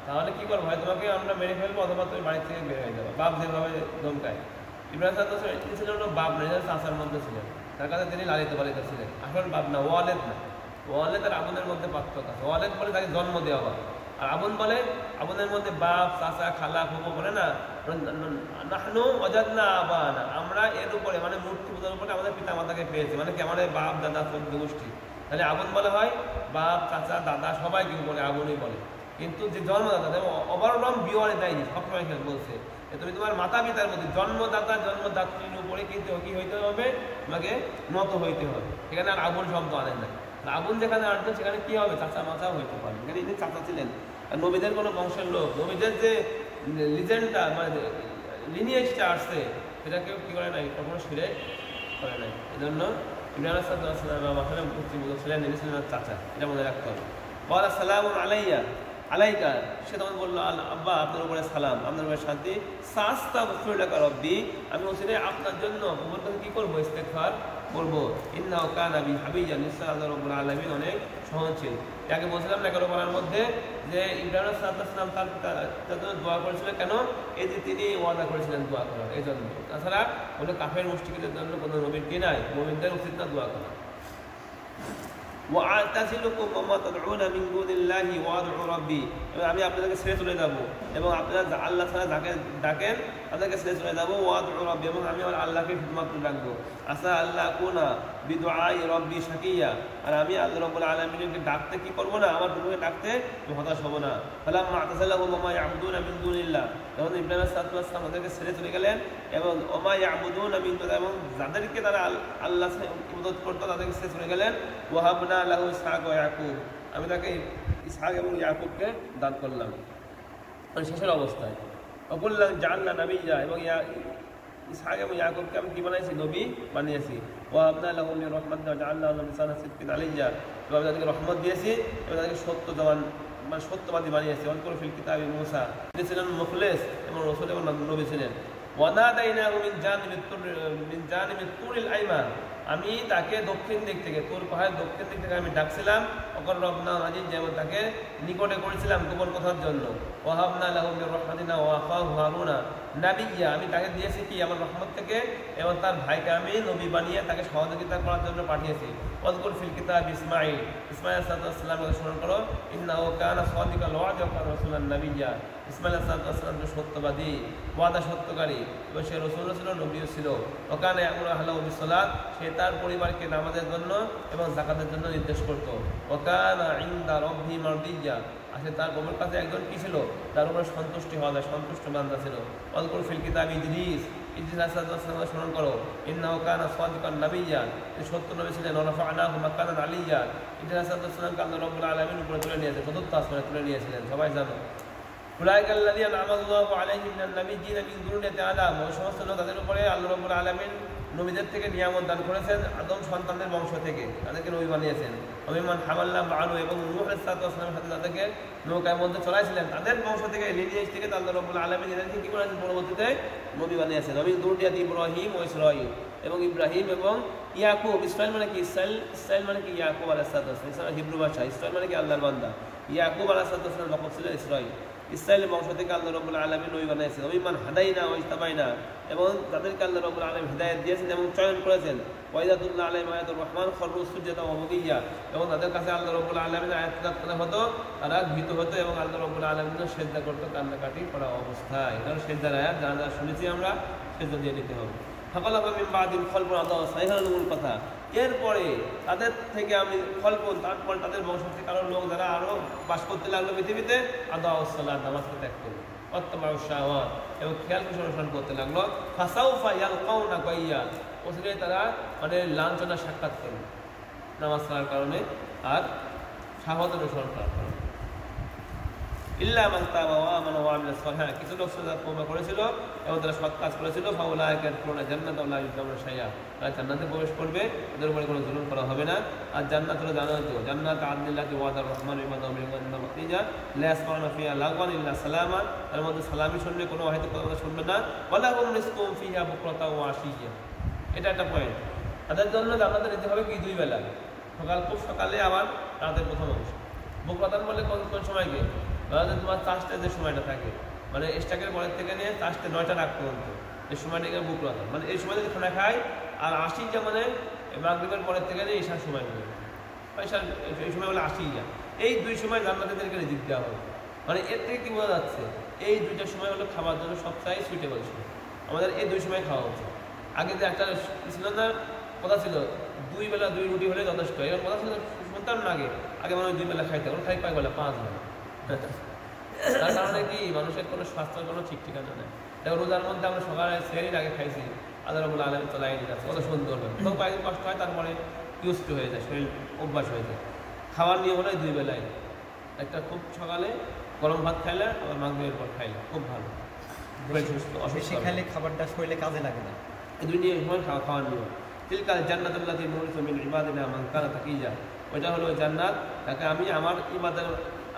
তাহলে কি করবো, হয় তোমাকে আমরা মেরে ফেলবো, অথবা তুমি বাড়ি থেকে বের হয়ে যাবো। বাপ যেভাবে ধমকায়, ইব্রাহিম তিনি ছিলেন বাপ না, চাচার মধ্যে ছিলেন, তার কাছে তিনি লালিত পালিত ছিলেন, আসল বাপ না, ওয়ালেদ না। ওয়ালেদ আর আবুনের মধ্যে পার্থক্য আছে। ওয়ালেদ বলে তাকে জন্ম দেওয়া হয়, আর আবুন বলে আবুনের মধ্যে বাপ, চাচা, খালা, ফুফু বলে না, নাহনু ওয়াজাদনা আবানা, আমরা এর উপরে, মানে মূর্তি পূজার উপরে আমাদের পিতা মাতাকে পেয়েছি, মানে কি আমাদের বাপ দাদা চোদ্দ গোষ্ঠী, তাহলে আবুন বলা হয়। বাপ, চাচা, দাদা সবাইকে বলে আবুনই বলে, কিন্তু যে জন্মদাতা ওভারঅল বিওয়ারে দেয়নি, সবসময় বলছে তুমি তোমার মাতা পিতার মধ্যে জন্মদাতা জন্মদাত্রীর উপরে কিন্তু কি হইতে হবে, তোমাকে নত হইতে হবে। এখানে আর আবুল শব্দ আনেন না, আবুল যেখানে আসবেন সেখানে কি হবে, চাচা মাচাও হইতে পারে। এখানে ইনি চাচা ছিলেন, আর নবীদের কোনো বংশের লোক, নবীদের যে লিজেন্ডটা মানে লিনিয়েজটা আসছে সেটা কেউ কী করে নাই, কখনো শিরক করে নাই। এই জন্য ইব্রাহিম সাল্লাল্লাহু ছিলেন, তিনি ছিলেন চাচা, এটা মনে রাখতে হবে। ওয়া সালামুন আলাইয়া আলাইকা, সে তখন বললো, আব্বা আপনার উপরে সালাম, আপনার উপরে শান্তি। সাস্তাগফিরুলাকা রব্বি, আমি ওখানে আপনার জন্য প্রভুর কাছে কি করবো, ইস্তেগফার করবো। ইন্নাহু কানা বি হাবিয়্যান, নিশ্চয় আল্লাহ রাব্বুল আলামিন অনেক সহনশীল। যাকে বলছিলাম না 11 পারার মধ্যে যে ইব্রাহিম সাল্লাম তার জন্য দোয়া করেছিলেন, কেন, এই যে তিনি ওয়াদা করেছিলেন দোয়া করার, এই জন্য। তাছাড়া কোনো কাফের মুশরিকদের জন্য কোনো নবীর কি নাই, মুমিনদের উচিত না দোয়া করা। ওয়া'তাযিলুকুম ওয়া তাদউনা মিন দুনিল্লাহি ওয়াদউ রাব্বি, আমি আপনাদেরকে ছেড়ে চলে যাব, এবং আপনারা আল্লাহ ছাড়া যাকে ডাকেন তাদেরকে ছেড়ে চলে যাব। ওয়াদউ রাব্বি, এবং আমি আমার আল্লাহকে শুধুমাত্র ডাকবো। আসা আল্লাহ কুনা বিদুআই রাব্বি শাকিয়া, আর আমি আল্লাহ রাব্বুল আলামিনকে ডাকতে কি করবো না, আমার প্রভুকে ডাকতে হতাশ হব না। ফালাম্মা আ'তাযালাহুম ওয়া মা ইয়া'বুদুনা মিন দুনিল্লাহ, যখন ইব্রাহিম সাল্লাল্লাহু আলাইহি তাদেরকে ছেড়ে চলে গেলেন, এবং ওয়া মা ইয়া'বুদুনা মিন দুনিল্লাহ, এবং যাদেরকে তারা আল্লাহ ইবাদত করতো তাদেরকে ছেড়ে চলে গেলেন। ওয়াহাবনা লাহু ইসহাক ওয়া ইয়াকুব, আমি তাকে ইসহাক এবং ইয়াকুবকে দান করলাম, মানে শেষের অবস্থায়। অকুল্লাহ জাআলনা নাবিয়্যা, এবং ইসহাক এবং ইয়াকুবকে আমি কি বানাইছি? নবী বানিয়েছি। ওয়াহাবনা লাহুম মির রাহমাতিনা ওয়াজআলনা লাহুম লিসানা সিদকিন আলিয়্যা, এবং তাদেরকে রহমত দিয়েছি এবং তাদেরকে সত্যবাদী বানিয়েছি। ওয়াজকুর ফিল কিতাবি মূসা, তিনি ছিলেন মুখলেস এবং রাসূল এবং নবী ছিলেন। ওয়ানাদাইনাহু মিন জানিবিত তুরিল আইমান, আমি তাকে দক্ষিণ দিক থেকে, তুর পাহাড়ের দক্ষিণ দিক থেকে আমি ডাকছিলাম। ওকর রবনা আজিজ, যেমন তাকে নিকটে করেছিলাম গোপন কথার জন্য। ওয়াহাবনা লাহু মির রাহমাতিনা ওয়া আখাহু হারুনা নাবিয়্যা, আমি তাকে দিয়েছি কি আমার রহমত থেকে, এবং তার ভাইকে আমি নবী বানিয়ে তাকে সহযোগিতা করার জন্য পাঠিয়েছি। ওয়াজকুর ফিল কিতাব ইসমাঈল, ইসমাঈল আলাইহিস সালামকে স্মরণ করো। ইন্নাহু কানা সাদিকাল ওয়া'দ ওয়া কানা রাসূলান নাবিয়্যা, ইসমাঈল আলাইহিস সালাম সত্যবাদী, ওয়াদা সত্যকারী, এবং সে রাসূল ছিল, নবীও ছিল। ওয়া কানা ইয়ামুরু আহলাহু বিসসালাত, সে তার পরিবারকে নামাজের জন্য এবং যাকাতের জন্য নির্দেশ করত। ওয়া কানা ইনদা রাব্বিহি মারদিয়্যা, আসলে তার প্রভুর কাছে একজন কি ছিল? তার উপরে সন্তুষ্টি হওয়া যায়, সন্তুষ্ট বান্দা ছিল। ওয়াজকুর ফিল কিতাব ইদ্রিস, ইদ্রিস আলাইহিস সালামকে স্মরণ করো। ইন্নাহু কানা সাদিকান নাবিয়্যা, তিনি সত্য নবী ছিলেন। ওয়া রাফা'নাহু মাকানান আলিয়্যা, ইদ্রিস আলাইহিস সালামকে আল্লাহ রাব্বুল আলামিন উপরে তুলে নিয়েছেন, চতুর্থ আসমানে তুলে নিয়েছিলেন, সবাই জানো। উলাইকা আল্লাযীনা আন'আমা আল্লাহু আলাইহিম মিনান নাবিয়্যিনা মিন যুররিয়াতি আদম, ওই সমস্ত লোক তাদের উপরে আল্লাহ রাব্বুল আলামিন নবীদের থেকে নিয়ামত দান করেছেন, আদম সন্তানদের বংশ থেকে তাদেরকে নবী বানিয়েছেন। ওমিমান হামাল্না মা'আহু, এবং নূহ আলাইহিস সালামের সাথে তাদেরকে নৌকার মধ্যে চলাইছিলেন, তাদের বংশ থেকে, লিনিয়েজ থেকে আল্লাহ রাব্বুল আলামিন এদেরকে কি করেছেন? পরবর্তীতে নবী বানিয়েছেন। মিন যুররিয়াতি ইব্রাহিম ওয়া ইসরাঈল, এবং ইব্রাহিম এবং ইয়াকুব। ইসরাঈল মানে কি? ইসরাঈল মানে কি? ইয়াকুব আলাইহিস সালাম, ইসরাঈল হিব্রু ভাষা। ইসরাঈল মানে কি? আল্লাহর বান্দা। ইয়াকুব আলাইহিস সালাম লকব ছিল ইসরাঈল। ইসরাঈলের বংশ থেকে আল্লাহ রাব্বুল আলামিন নবী বানিয়েছেন। ওমিমান হাদাইনা ওয়া ইজতাবাইনা, এবং তাদেরকে আল্লাহ রাব্বুল আলামিন হিদায়াত দিয়েছেন এবং চয়ন করেছেন। ওয়াইদাতুল্লাহ আলাইহিম আয়াতুর রহমান খররু সুজদাতান ওয়া বুকিয়্যা, এবং তাদের কাছে আল্লাহ রাব্বুল আলামিনের আয়াত তেলাওয়াত হতো, তারা ভীত হতো এবং আল্লাহ রাব্বুল আলামিনের সিজদা করতো কান্নাকাটি করা অবস্থায়। এটা সিজদার আয়াত, যারা শুনেছি আমরা সিজদা দিয়ে নিতে হবে। ফাকালাফা মিন বাদিল খলফুন আদাউ সাইহাল মূল কথা। এরপরে তাদের থেকে আমি খলফুন, তারপর তাদের বংশ থেকে আরো লোক যারা আরো বাস করতে লাগলো পৃথিবীতে, আদাউ সালাত, নামাজকে ত্যাগ করলো, ওয়াত্তাবাউ শাহাওয়াত, এবং খেয়াল অনুসরণ করতে লাগলো। ফাসাউফা ইয়ালকাউনা গাইয়্যা, ওখানে তারা মানে লাঞ্ছনা সাক্ষাৎ করলো নামাজ পড়ার কারণে আর শাহাওয়াত অনুসরণ করার কারণে। ইল্লা মান তাবা ওয়া আমানা ওয়া আমিলা সালিহান, কিছু লোক তওবা করেছিল এবং তারা সৎ কাজ করেছিল। ফাউলাইকা ইয়াদখুলুনা জান্নাতা ওয়া লা ইউযলামুনা শাইআ, তারা জান্নাতে প্রবেশ করবে, তাদের উপরে কোনো জুলুম করা হবে না। আর জান্নাত হলো, জানো তো, জান্নাত আদনিল্লাহি ওয়াদার রহমান ইবাদাহু বিল মাতিজা লা ইয়াসমাউনা ফিহা লাগওয়ান ইল্লা সালামা, তার মধ্যে সালামি শুনবে, কোনো অহেতুক কথা শুনবে না। ওয়া লাহুম রিজকুম ফিহা বুকরাতাও ওয়া আশিয়্যা, এটা একটা পয়েন্ট। তাদের জন্য জান্নাতে নিতে হবে কি? দুই বেলা, খুব সকালে, আবার রাতের প্রথম অংশ। বুকরাতান বলে কোন সময়কে? তোমার চাষটা যে সময়টা থাকে, মানে স্টাকের পরের থেকে নিয়ে চাষটা 9টা রাখ পর্যন্ত, এই সময়টাকে বুকরাতান, মানে এই সময় যদি খানা খায়। আর আশিয়া মানে মাগরিবের পরের থেকে নিয়ে ঈশার সময় হবে, এই সময় বলে আশিয়া। এই দুই সময় জান্নাতীদেরকে রিজিক দেওয়া হবে। মানে এর থেকে কি বোঝা যাচ্ছে? এই দুইটা সময় হলো খাবার জন্য সবচেয়ে সুইটেবল সময়। আমাদের এই দুই সময় খাওয়া উচিত। আগে যে একটা ছিল না, কথা ছিল 2 বেলা 2 রুটি হলে যথেষ্ট, এবার কথা ছিল শুনতাম না আগে মানুষ 2 বেলা খাইতে, এখন খাই কয় বেলা? 5 বেলা। তার কারণে কি মানুষের কোনো স্বাস্থ্যের কোনো ঠিক ঠিকানা নেই। দেখো রোজার মধ্যে আমরা সকালে সেহরির আগে খাইছি, আল্লাহ রাব্বুল আলামিন তো লাইন দিয়েছে, কত সুন্দর হয়। তো কয়েকদিন কষ্ট হয়, তারপরে ইউজ টু হয়ে যায়, শরীর অভ্যাস হয়ে যায়। খাওয়ার নিয়ম হলো 2 বেলায়, একটা খুব সকালে গরম ভাত খাইলে, আবার মাগরিবের পর খাইলে খুব ভালো। বেশি খাইলে খাবারটা শরীরে কাজে লাগে না। এই দুই নিয়ম খাওয়ার নিয়ম। তিলকাল জান্নাতুল্লাতী নুরিসু মিন ইবাদিনা মান কানা তাকিয়া, ওইটা হলো জান্নাত, তাকে আমি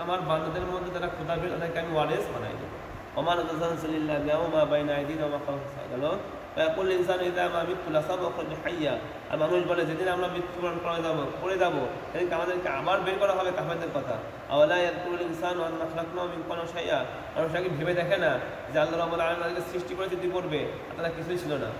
আমার বান্দাদের মধ্যে যারা খোদাবের, তাদেরকে আমি ওয়ারিস বানাই দেবো। ওমান তাযানসালিল্লাহ বিয়াউমা বাইনা আইদিনা ওয়া খালফা গেল। ফায়াকুল ইনসানু ইযা মা মিতু লাসাবখুজ হাইয়া, আর মানুষ বলে যেদিন আমরা মৃত্যুবরণ করে যাব সেদিন আমাদেরকে আবার বের করা হবে, কাফেরদের কথা। আওয়ালা ইয়াকুল ইনসানু আন্না খালাকনাহু মিন কুল্লি শাইআ, মানুষ কি ভেবে দেখে না যে আল্লাহ রাব্বুল আলামিন তাদেরকে সৃষ্টি করেছে দুই পর্বে, আর তারা কিছুই ছিল না।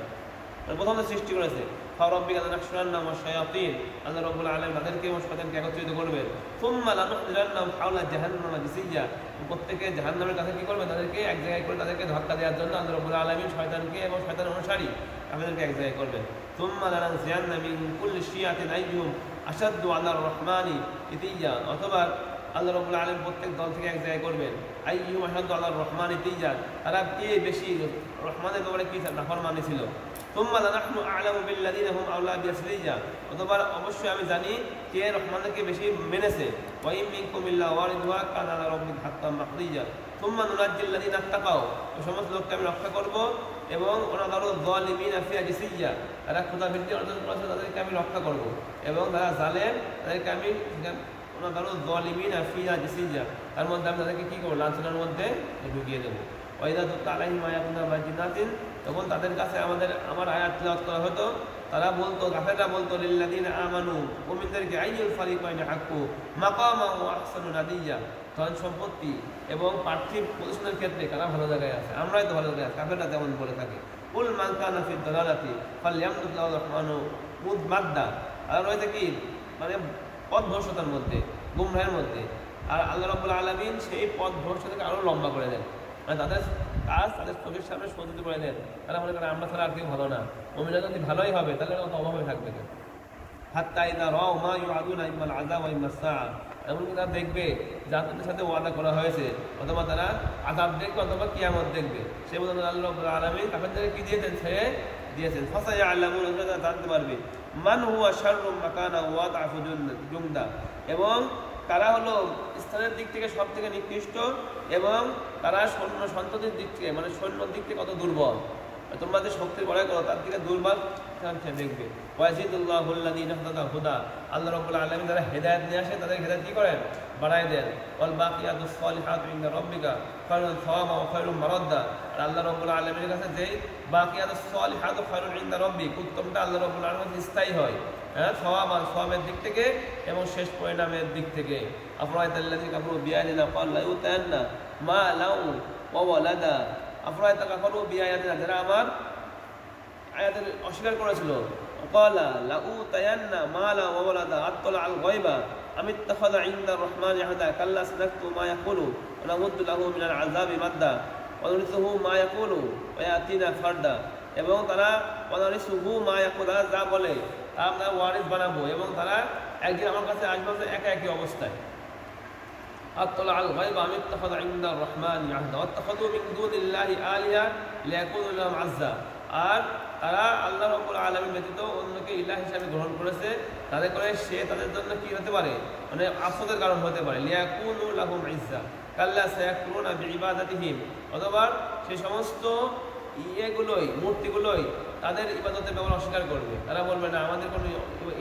প্রথমে সৃষ্টি করেছে, ফারাব্বিকা লানাহশুরান্নাহুম ওয়া শায়াতিন, আল্লাহ রাব্বুল আলামিন তাদেরকে এবং শয়তানকে একত্রিত করবেন। সুম্মা লানুহদিরান্নাহুম হাওলা জাহান্নামা জিসিয়্যা, প্রত্যেকে জাহান্নামের কাছে কি করবে? তাদেরকে এক জায়গায় করে তাদেরকে ধাক্কা দেওয়ার জন্য আল্লাহ রাব্বুল আলামিন শয়তানকে এবং শয়তানের অনুসারী তাদেরকে এক জায়গায় করবেন। সুম্মা লানানজিয়ান্না মিন কুল্লি শিয়াতিন আইয়ুহুম আশাদ্দু আলার রহমানি ইতিয়া, অথবা আল্লাহ রাব্বুল আলামিন প্রত্যেক দল থেকে এক জায়গায় করবেন। আইয়ুহুম আশাদ্দু আলার রহমানি ইতিয়া, তারা কে বেশি রহমানের ব্যাপারে কি নাফরমানি ছিল। তুম্মা লানাহনু আ'লামু বিল্লাযীনা হুম আওলা বিয়াসরিয়া, অতঃপর অবশ্যই আমি জানি কে রহমানকে বেশি মেনেছে। ওয়া ইন মিনকুম ইল্লা ওয়ারিদুহা কানা আলা রাব্বিকা হাক্কান মাকদিয়া। তুম্মা নুনাজ্জিল লাযীনা তাকাও, ওই সমস্ত লোককে আমি রক্ষা করব এবং ওনাদারু যালিমিনা ফি জিসিয়া, তারা খোদা ভিত্তি অর্জন করেছে তাদেরকে আমি রক্ষা করব, এবং যারা জালেম তাদেরকে আমি ওনাদারু যালিমিনা ফি জিসিয়া, তার মধ্যে আমি তাদেরকে কী করবো, লাঞ্ছনার মধ্যে ঢুকিয়ে দেবো। ওয়াইদা তুতলা আলাইহিম আয়াতুনা বায়িনাতিন, তখন তাদের কাছে আমার আয়াত তিলাওয়াত করা হতো, তারা বলতো, কাফেররা বলতো, লিল্লাযিনা আমানু, মুমিনদেরকে, আইয়ুল ফারিকাইনি হাক্কু মাকামা ওয়া আহসানু নাদিয়া, ধন সম্পত্তি এবং পার্থিব পজিশনের ক্ষেত্রে কারা ভালো জায়গায় আছে, আমরাই তো ভালো জায়গায় আছি, কাফেররা তেমন বলে থাকে। কুল মান কানা ফি দালালাতি ফালইয়ামদুদ লাহু রাহমানু মুদমাদ্দা, আর রয়েছে কি মানে পথভ্রষ্টতার মধ্যে, গুমরাহের মধ্যে, আর আল্লাহ রাব্বুল আলামিন সেই পথভ্রষ্টতাকে আরও লম্বা করে দেন, মানে তাদের কাজ তাদের চোখের সামনে সজ্জিত করে দেন। তারা মনে করে আমরা ছাড়া আর কেউ ভালো না, মুমিনরা যদি ভালোই হবে তাহলে কত অভাবে থাকবে কেন। হাত্তা ইযা রাউ মা ইউআদুনা ইম্মাল আযাব ওয়া ইম্মাস সাআ, এমনকি তারা দেখবে যা তাদের সাথে ওয়াদা করা হয়েছে, অথবা তারা আযাব দেখবে অথবা কিয়ামত দেখবে, সেই মতো আল্লাহ রাব্বুল আলামিন কাফেরদেরকে কি দিয়েছেন, ছেড়ে দিয়েছেন। ফাসায়ালামুন, তারা জানতে পারবে, মান হুয়া শাররুম মাকানা ওয়া আযআফু জুনদা, এবং তারা হলো স্থানের দিক থেকে সব থেকে নিকৃষ্ট, এবং তারা সৈন্য সন্ততির দিক থেকে মানে সৈন্যর দিক থেকে কত দুর্বল, তোমরা যে শক্তির বড়াই করো তার দিকে দুর্বল দেখবে। ওয়াজিদুল্লাহুল্লাযীনা ইহতাদা হুদা, আল্লাহ রাব্বুল আলামিন যারা হেদায়েত নিয়ে আসে তাদের হেদায়েত কি করেন, বাড়ায় দেন। ওয়াল বাকিয়াতুস সালিহাতু ইনদা রাব্বিকা খায়রুন সাওয়াবা ওয়া খায়রুন মারাদ্দা, আর আল্লাহ রাব্বুল আলামিনের কাছে যেই বাকিয়াতুস সালিহাতু খায়রুন ইনদা রাব্বিক, উত্তমটা আল্লাহ রাব্বুল আলামিনের স্থায়ী হয়, হ্যাঁ, সওয়াবের দিক থেকে এবং শেষ পরিণামের দিক থেকে। আফরাইতাল্লাযী কাফারু বিআয়াতিনা ক্বাল লা ইউতায়ান্না মা লাউ ওয়া ওয়ালাদা, আফরাইতা কাফারু বিআয়াতিনা, যারা আমার আয়াতের অস্বীকার করেছিল, ক্বালা লা ইউতায়ান্না মা লাউ ওয়া ওয়ালাদা আত্তালা আল গায়বা আম ইত্তাখাযা ইনদা রাহমানি আহাদা কাল্লা সানাকতু মা ইয়াকুলু ওয়া নামুদ্দু লাহু মিনাল আযাবি মাদ্দা ওয়া নুরিসুহু মা ইয়াকুলু ওয়া ইয়াতিনা ফারদা, এবং তারা ওয়া নুরিসুহু মা ইয়াকুলু, যা বলে আমরা ওয়ারিস বানাবো, এবং তারা একদিন আমার কাছে আসবে একা একই অবস্থায়। আত্তালা আল গায়বা আম ইত্তাখাযা ইনদা রাহমানি আহাদা ওয়াত্তাখাযু মিন দুনিল্লাহি আলিহা লিয়াকুনু লাহুম আযযা, আর তারা আল্লাহ রাব্বুল আলামিন ব্যতীত অন্যকে ইলাহ হিসাবে গ্রহণ করেছে, তাদের করে সে তাদের জন্য কি হতে পারে, মানে আফসোসের কারণ হতে পারে। লিয়াকুনু লাহুম ইজ্জা কাল্লা সায়াকুরুনা বিইবাদাতিহিম, অথবা সেই সমস্ত ইয়েগুলোই মূর্তিগুলোই তাদের ইবাদতের ব্যাপারে অস্বীকার করবে, তারা বলবে না আমাদের কোনো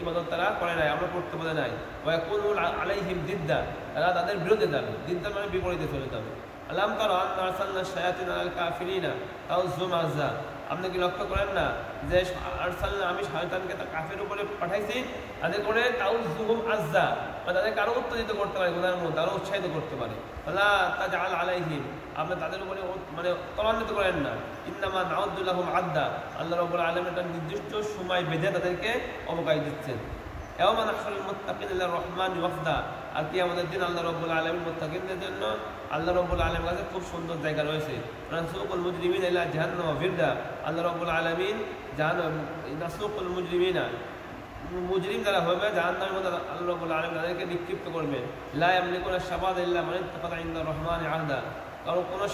ইবাদত তারা করে নাই, আমরা করতে বলে নাই। ওয়াকুনু আলাইহিম দিদ্দা, তারা তাদের বিরুদ্ধে যাবে, দিদ্দা মানে বিপরীতে চলে যাবে। আলাম তারা আন্না আরসালনা শায়াতিন আলাল কাফিরিনা তাউযুম আযা, আপনি কি লক্ষ্য করেন না যে আরসালনা, আমি শয়তানকে তা কাফের উপরে পাঠাইছি, তাদের করে তাউযুহুম আযা, মানে তাদেরকে আরো উত্তেজিত করতে পারে, গুনাহের মধ্যে আরো উৎসাহিত করতে পারে। লা তাজআল আলাইহিম, আপনি তাদের উপরে মানে ত্বরান্বিত করেন না। ইন্নামা নাউদ্দু লাহুম আদ্দা, আল্লাহ রাব্বুল আলামিন একটা নির্দিষ্ট সময় বেঁধে তাদেরকে অবকাশ দিচ্ছেন। ইয়াওমা নাহশুরুল মুত্তাকিনা ইলা রহমানি ওয়াফদা, আর কিয়ামতের দিন আল্লাহ রাব্বুল আলামিন মুত্তাকিনদের জন্য আল্লাহ রাব্বুল আলামিনের কাছে খুব সুন্দর জায়গা রয়েছে। নাসুকুল মুজরিমিনা ইলা জাহান্নাম ওয়িরদা, আল্লাহ রাব্বুল আলামিন নাসুকুল মুজরিমিনা, মুজরিম যারা হবে জাহান্নামের মধ্যে আল্লাহ রাব্বুল আলামিন তাদেরকে নিক্ষিপ্ত করবেন। লা ইয়ামলিকুনা শাফাআতা ইল্লা মান ইত্তাখাযা ইনদা রহমানি আহদা, কারণ কোনো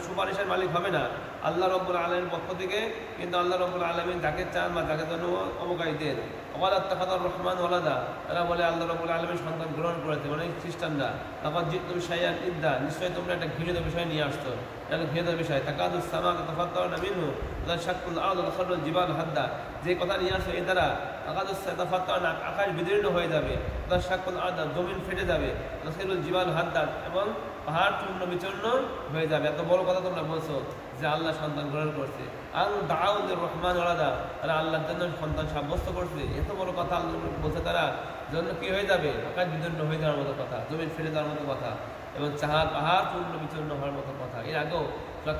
সুপারিশের মালিক হবে না আল্লাহ রাব্বুল আলামিনের পক্ষ থেকে, কিন্তু আল্লাহ রাব্বুল আলামিন যাকে চান বা যাকে জন্য অবকাশ দেন। ওয়ালা ইত্তাখাযা রহমান ওয়ালাদা, তারা বলে আল্লাহ রাব্বুল আলামিন সন্তান গ্রহণ করেছে, মানে খ্রিস্টানরা। লাকাদ জিতুম শাইআন ইদ্দা, নিশ্চয়ই তোমরা একটা ঘৃণিত বিষয় নিয়ে আসছো, এটা ঘৃণিত বিষয়। তাকাদুস সামাওয়াতু তাতাফাত্তারনা মিনহু ওয়া তাশাক্কুল আরদু ওয়া তাখরুল জিবালু হাদ্দা, যে কথা নিয়ে আসো এর দ্বারা তাকাদুস তাতাফাত্তারনা, আকাশ বিদীর্ণ হয়ে যাবে, ওয়া তাশাক্কুল আরদু, জমিন ফেটে যাবে, ওয়া তাখরুল জিবালু হাদ্দা, এবং পাহাড় চূর্ণ বিচূর্ণ হয়ে যাবে। এত বড় কথা তোমরা বলছো যে আল্লাহ সন্তান গ্রহণ করছে। আন দাউলির রহমান ওয়ালাদা, তারা আল্লাহর জন্য সন্তান সাব্যস্ত করছে, এত বড় কথা আল্লাহ বলছে, তারা জন্য কি হয়ে যাবে, আকাশ বিদীর্ণ হয়ে যাওয়ার মতো কথা, জমিন ফেটে যাওয়ার মতো কথা, এবং পাহাড় চূর্ণ বিচূর্ণ হওয়ার মতো কথা। এর আগেও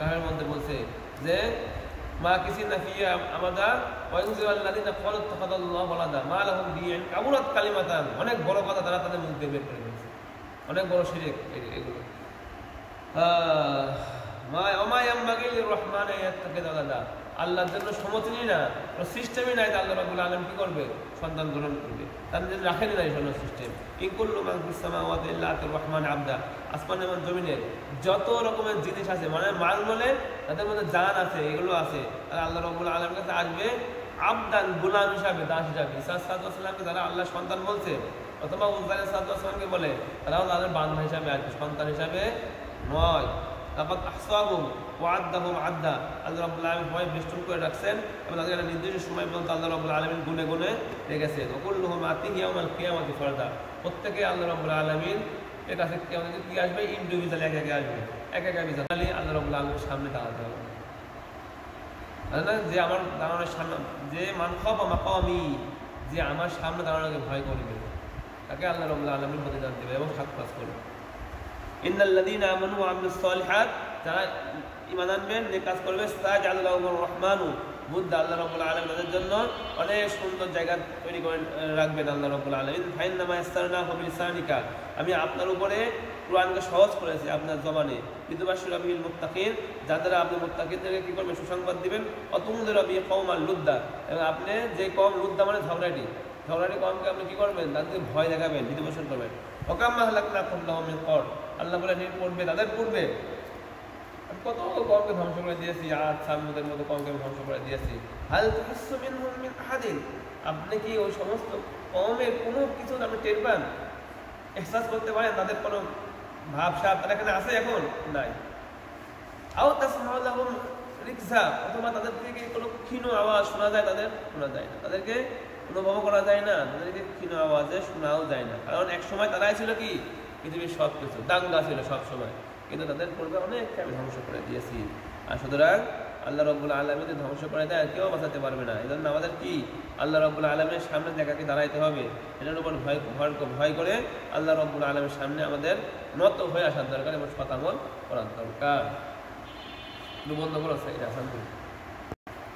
কাহের মধ্যে বলছে যে মা কিসি নাফিয়া আমাদা ওয়াইউযিলাল্লাযিনা ক্বালু ইত্তাখাযাল্লাহু ওয়ালাদা মা লাহুম বিহি কাবুরাত কালিমাতান, অনেক বড় কথা তারা তাদের মুখ দিয়ে বের করে ফেলছে, অনেক বড় শিরক এগুলো। আল্লাহর জন্য সমতিনি না, সিস্টেমই নাই, আল্লাহ রাব্বুল আলামিন কি করবে, সন্তান গ্রহণ করবে, তার জন্য রাখেনি নাই কোনো সিস্টেম। ইনকুল্লু মান ফিস সামাওয়াতি ইল্লা আতির রহমান আবদা, আসমান এবং জমিনে যত রকমের জিনিস আছে, মানে মাল বলে তাদের মধ্যে জান আছে, এগুলো আছে, আর আল্লাহ রাব্বুল আলামিনের কাছে আসবে আবদান, গোলাম হিসাবে, দাস হিসাবে। ঈসা সাল্লাল্লাহু আলাইহি ওয়াসাল্লামকে যারা আল্লাহ সন্তান বলছে, অথবা উযাইর সাল্লাল্লাহু আলাইহি ওয়াসাল্লামকে বলে, তারাও তাদের বান্দা হিসাবে আসবে, সন্তান হিসাবে নয়। লাকাদ আহসাহুম ওয়াদ্দাহুম আদ্দা, আল্লাহ রাব্বুল আলামিন ভয় বেষ্টন করে রাখছেন এবং তাদের একটা নির্দিষ্ট সময় পর্যন্ত আল্লাহ রাব্বুল আলামিন গুনে গুনে রেখেছেন। ওয়াকুল্লুহুম আতিহি ইয়াওমাল কিয়ামাতি ফারদা, প্রত্যেকে আল্লাহ রাব্বুল আলামিন এর কাছে কি আসবে, ইন্ডিভিজুয়াল এক একে আসবে, এক একে বিজালি আল্লাহ রাব্বুল আলামিনের সামনে দাঁড়াতে হবে। যে আমার দাঁড়ানোর সামনে, যে মান খাফা মাকামি, যে আমার সামনে দাঁড়ানোকে ভয় করবে, তাকে আল্লাহ রাব্বুল আলামিন প্রতিদান দেবে এবং সাত কাজ করবে। ইন্নাল্লাযীনা আমানু ওয়া আমিলুস সালিহাত, যারা ঈমান আনবেন, নেক কাজ করবে, সায়াজআলু লাহুমুর রাহমানু বুদ্ধ, আল্লাহ রাব্বুল আলামিন তাদের জন্য অনেক সুন্দর জায়গা তৈরি করে রাখবেন আল্লাহ রাব্বুল আলামিন। ফাইন্নামা ইয়াসসারনাহু বিলিসানিকা, আমি আপনার উপরে কোরআনকে সহজ করেছি আপনার জবানে। লিতুবাশশিরা বিহিল মুত্তাকিন, যাদের আপনি মুত্তাকিনদেরকে কি করবেন, সুসংবাদ দিবেন। অতুনযিরা বিহি কওমান লুদ্দা, এবং আপনি যে কওম, লুদ্দা মানে ঝগড়াটি কওমকে আপনি কি করবেন, তাদেরকে ভয় দেখাবেন, ভীতি পোষণ করবেন। ওয়াকাম্মা হালাকনা কুল্লাহুম মিন কর, আল্লাহ বলে পূর্বে, তাদের পূর্বে কত কওমকে ধ্বংস করে দিয়েছি, আদ সামুদের মতো কওমকে ধ্বংস করে দিয়েছি। হাল তুহাসসু মিনহুম মিন আহাদিন, আপনি কি ওই সমস্ত কওমের কোনো কিছু আপনি টের পান, এহসাস করতে পারেন, তাদের কোনো ভাবসাব তারা এখানে আছে এখন নাই। আও তাসমাউ লাহুম রিকজা, অথবা তাদের থেকে কোনো ক্ষীণ আওয়াজ শোনা যায়, তাদের শোনা যায় না, তাদেরকে অনুভব করা যায় না, তাদেরকে ক্ষীণ আওয়াজে শোনাও যায় না। কারণ এক সময় তারাই ছিল কি পৃথিবীর সব কিছু, দাঙ্গা ছিল সব সময়, কিন্তু তাদের পূর্বে অনেককে আমি ধ্বংস করে দিয়েছি। আর সুতরাং আল্লাহ রাব্বুল আলামিন ধ্বংস করে দেয়, কেউ বাঁচাতে পারবে না। এই জন্য আমাদের কি আল্লাহ রাব্বুল আলামিনের সামনে দেখাকে দাঁড়াইতে হবে, এটার উপর ভয় করে আল্লাহ রাব্বুল আলামিনের সামনে আমাদের নত হয়ে আসার দরকার এবং সৎ আমল করার দরকার। বন্ধ করো এটা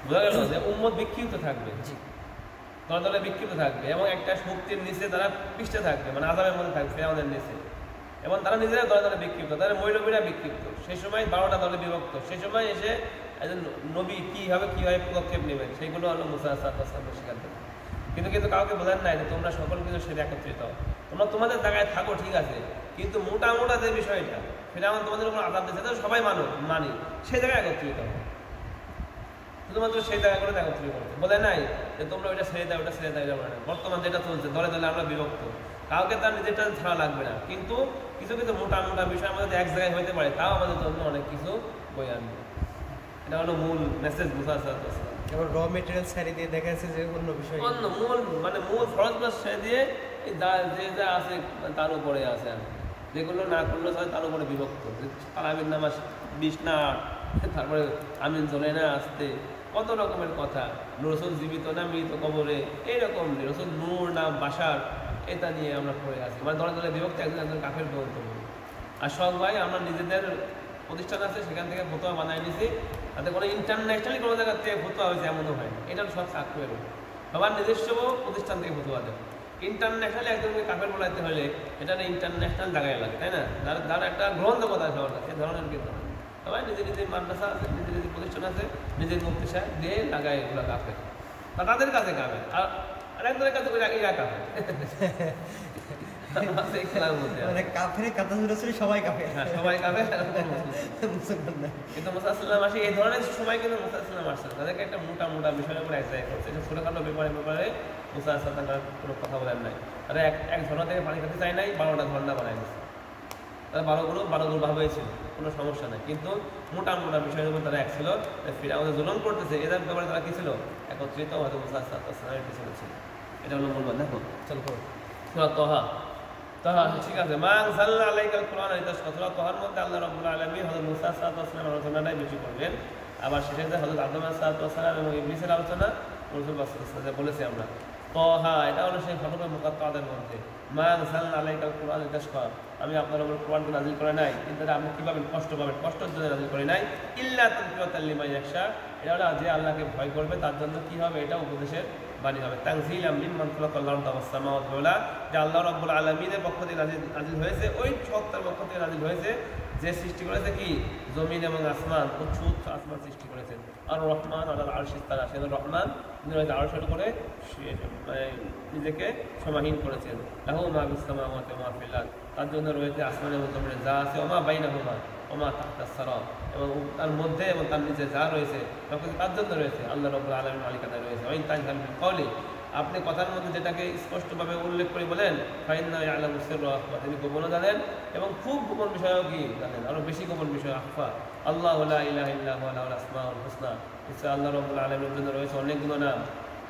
বোঝা গেল যে উম্মত বিক্ষিপ্ত থাকবে, দলে দলে বিক্ষিপ্ত থাকবে এবং একটা শক্তির নিচে তারা পৃষ্ঠে থাকবে, মানে আযাবের মধ্যে থাকবে আমাদের নিচে, এবং তারা নিজেরা দলে দলে বিক্ষিপ্ত, তাদের মৌলবীরা বিক্ষিপ্ত। সেই সময় 12টা দলে বিভক্ত। সেই সময় এসে একজন নবী কীভাবে পদক্ষেপ নেবেন সেইগুলো আল্লাহ মুসা আলাইহিস শিখার দেবেন। কিন্তু কাউকে বলেন নাই যে তোমরা সকল কিছু সেটা একত্রিত হও, তোমরা তোমাদের জায়গায় থাকো, ঠিক আছে, কিন্তু মোটা যে বিষয়টা সেটা আমার তোমাদের উপর আযাব দিচ্ছে, সবাই মানি, সেই জায়গায় একত্রিত হও, শুধুমাত্র সেই জায়গাগুলোতে একত্রিত করতে বলে নাই যে তোমরা ওইটা ছেড়ে দাও, ওটা ছেড়ে দাও, এটা বলে না। বর্তমান যেটা চলছে দলে দলে আমরা বিভক্ত, কাউকে তার নিজেরটা ছাড়া লাগবে না, কিন্তু কিছু কিছু মোটা বিষয় আমাদের এক জায়গায় হইতে পারে, তাও আমাদের জন্য অনেক কিছু বই আনবে। এটা হলো মূল মেসেজ বুঝা যাচ্ছে। এবার র মেটেরিয়াল ছেড়ে দিয়ে দেখা যাচ্ছে যে অন্য বিষয়, অন্য মূল ফরজগুলো ছেড়ে দিয়ে যে যা আছে তার উপরে আছে, যেগুলো না করলে তার উপরে বিভক্ত। তারাবির নামাজ 20 না 8, তারপরে আমিন চলে না আসতে, কত রকমের কথা, রসুল জীবিত না মৃত কবরে, এইরকম রসুল নূর না বাসার, এটা নিয়ে আমরা পড়ে আছি, মানে দলে দলে বিভক্ত, একজন কাফের পর্যন্ত। আর সবাই আমরা নিজেদের প্রতিষ্ঠান আছে সেখান থেকে ফতোয়া বানাই নিয়েছি, তাতে কোনো ইন্টারন্যাশনালি কোনো জায়গার থেকে ফতোয়া হয়েছে এমনও হয় না। এটা সব কাফের, সবার নিজস্ব প্রতিষ্ঠান থেকে ফতোয়া দেয়। ইন্টারন্যাশনালি একজনকে কাফের বলাইতে হলে এটা ইন্টারন্যাশনাল জায়গায় লাগে, তাই না? যার একটা গ্রহণযোগ্যতা আছে সবার, সে ধরনের কিন্তু সবাই নিজের মাদ্রাসা আছে, নিজের প্রতিষ্ঠান আছে, নিজের মুক্তি সাহেব দিয়ে লাগায় এগুলো কাফের, বা তাদের কাছে কাফের, আর একজনের কাছে এরা কাফের। খেলার মধ্যে সবাই কাফের, সবাই কাফের, কিন্তু মুসা সাল্লাম আসে এই ধরনের সময়, কিন্তু মুসা সাল্লাম আসছে তাদেরকে একটা মোটা বিষয়ের উপর এক জায়গায় করছে। ছোটখাটো ব্যাপারে মুসা সাল্লাম কোনো কথা বলেন নাই, তারা এক ঝর্ণা থেকে পানি খেতে চায় নাই, 12টা ঝর্ণা বানাই দিচ্ছে। তারা 12 ভাবেই ছিল, কোনো সমস্যা নেই, কিন্তু মোটা বিষয়ের উপর তারা এক ছিল। ফিরআউন জুলুম করতেছে, এদের ব্যাপারে তারা কি ছিল, একত্রিত, হয়তো মুসা সাল্লামের পিছনে ছিল। এটা হলো মূল। দেখো চলো সূরা তাহা, ঠিক আছে। মা আনজালনা আলাইকাল কুরআনা লিতাশকা, সূরা তাহার মধ্যে আল্লাহ রাব্বুল আলামিন হযরত মুসা সাল্লাল্লাহু আলাইহি ওয়াসাল্লামের আলোচনাটাই বেশি করবেন। আবার শেষে যে হযরত আদম সাল্লাল্লাহু আলাইহি ওয়াসাল্লাম এবং ইবলীসের আলোচনা রাসূল সাল্লাল্লাহু আলাইহি বলেছি আমরা। তাহা এটা হলো সেই হরফে মুকাত্তাদের মধ্যে। মা আনজালনা আলাইকাল কুরআনা লিতাশকা, আমি আপনার উপর কোরআনকে নাযিল করে নাই, কিন্তু আপনি কি পাবেন, কষ্ট পাবেন, কষ্টের জন্য নাযিল করে নাই। ইল্লা তাযকিরাতাল লিমান ইয়াখশা, এটা হলো যে আল্লাহকে ভয় করবে তার জন্য কি হবে, এটা উপদেশের বাণী হবে। তানজিলাম মিম্মান খালাকাল আরদা ওয়াস সামাওয়াতি ওয়াল আরদ, যে আল্লাহ রাব্বুল আলামিনের পক্ষ থেকে নাযিল হয়েছে, ওই সত্তার পক্ষ থেকে নাযিল হয়েছে যে সৃষ্টি করেছে কি জমিন এবং আসমান, উচ্চ আসমান সৃষ্টি করেছেন। আর রহমান আলাল আরশি ইস্তাওয়া, সে রহমান আরশের উপরে নিজেকে সমাহীন করেছেন। লাহু মা ফিস সামাওয়াতি ওয়া মা ফিল আরদ, তার জন্য রয়েছে আসমান এবং জমিনে যা আছে, ওয়া মা বাইনাহুমা ওয়া মা তাহতাস সারা, এবং তার মধ্যে এবং তার নিচে যা রয়েছে সবকিছু তার জন্য রয়েছে, আল্লাহ রাব্বুল আলামিনের মালিকানায় রয়েছে। ওয়াইন তাজহাল বিল কওলি, আপনি কথার মধ্যে যেটাকে স্পষ্টভাবে উল্লেখ করে বলেন ফাইন্না ইয়ালামু সিররা ওয়া আখফা, তিনি গোপনও জানেন এবং খুব গোপন বিষয়ও কি জানেন, আরো বেশি গোপন বিষয় আখফা। আল্লাহু লা ইলাহা ইল্লা হুয়া লাহুল আসমাউল হুসনা, নিশ্চয় আল্লাহ রাব্বুল আলামিনের জন্য রয়েছে অনেকগুলো নাম।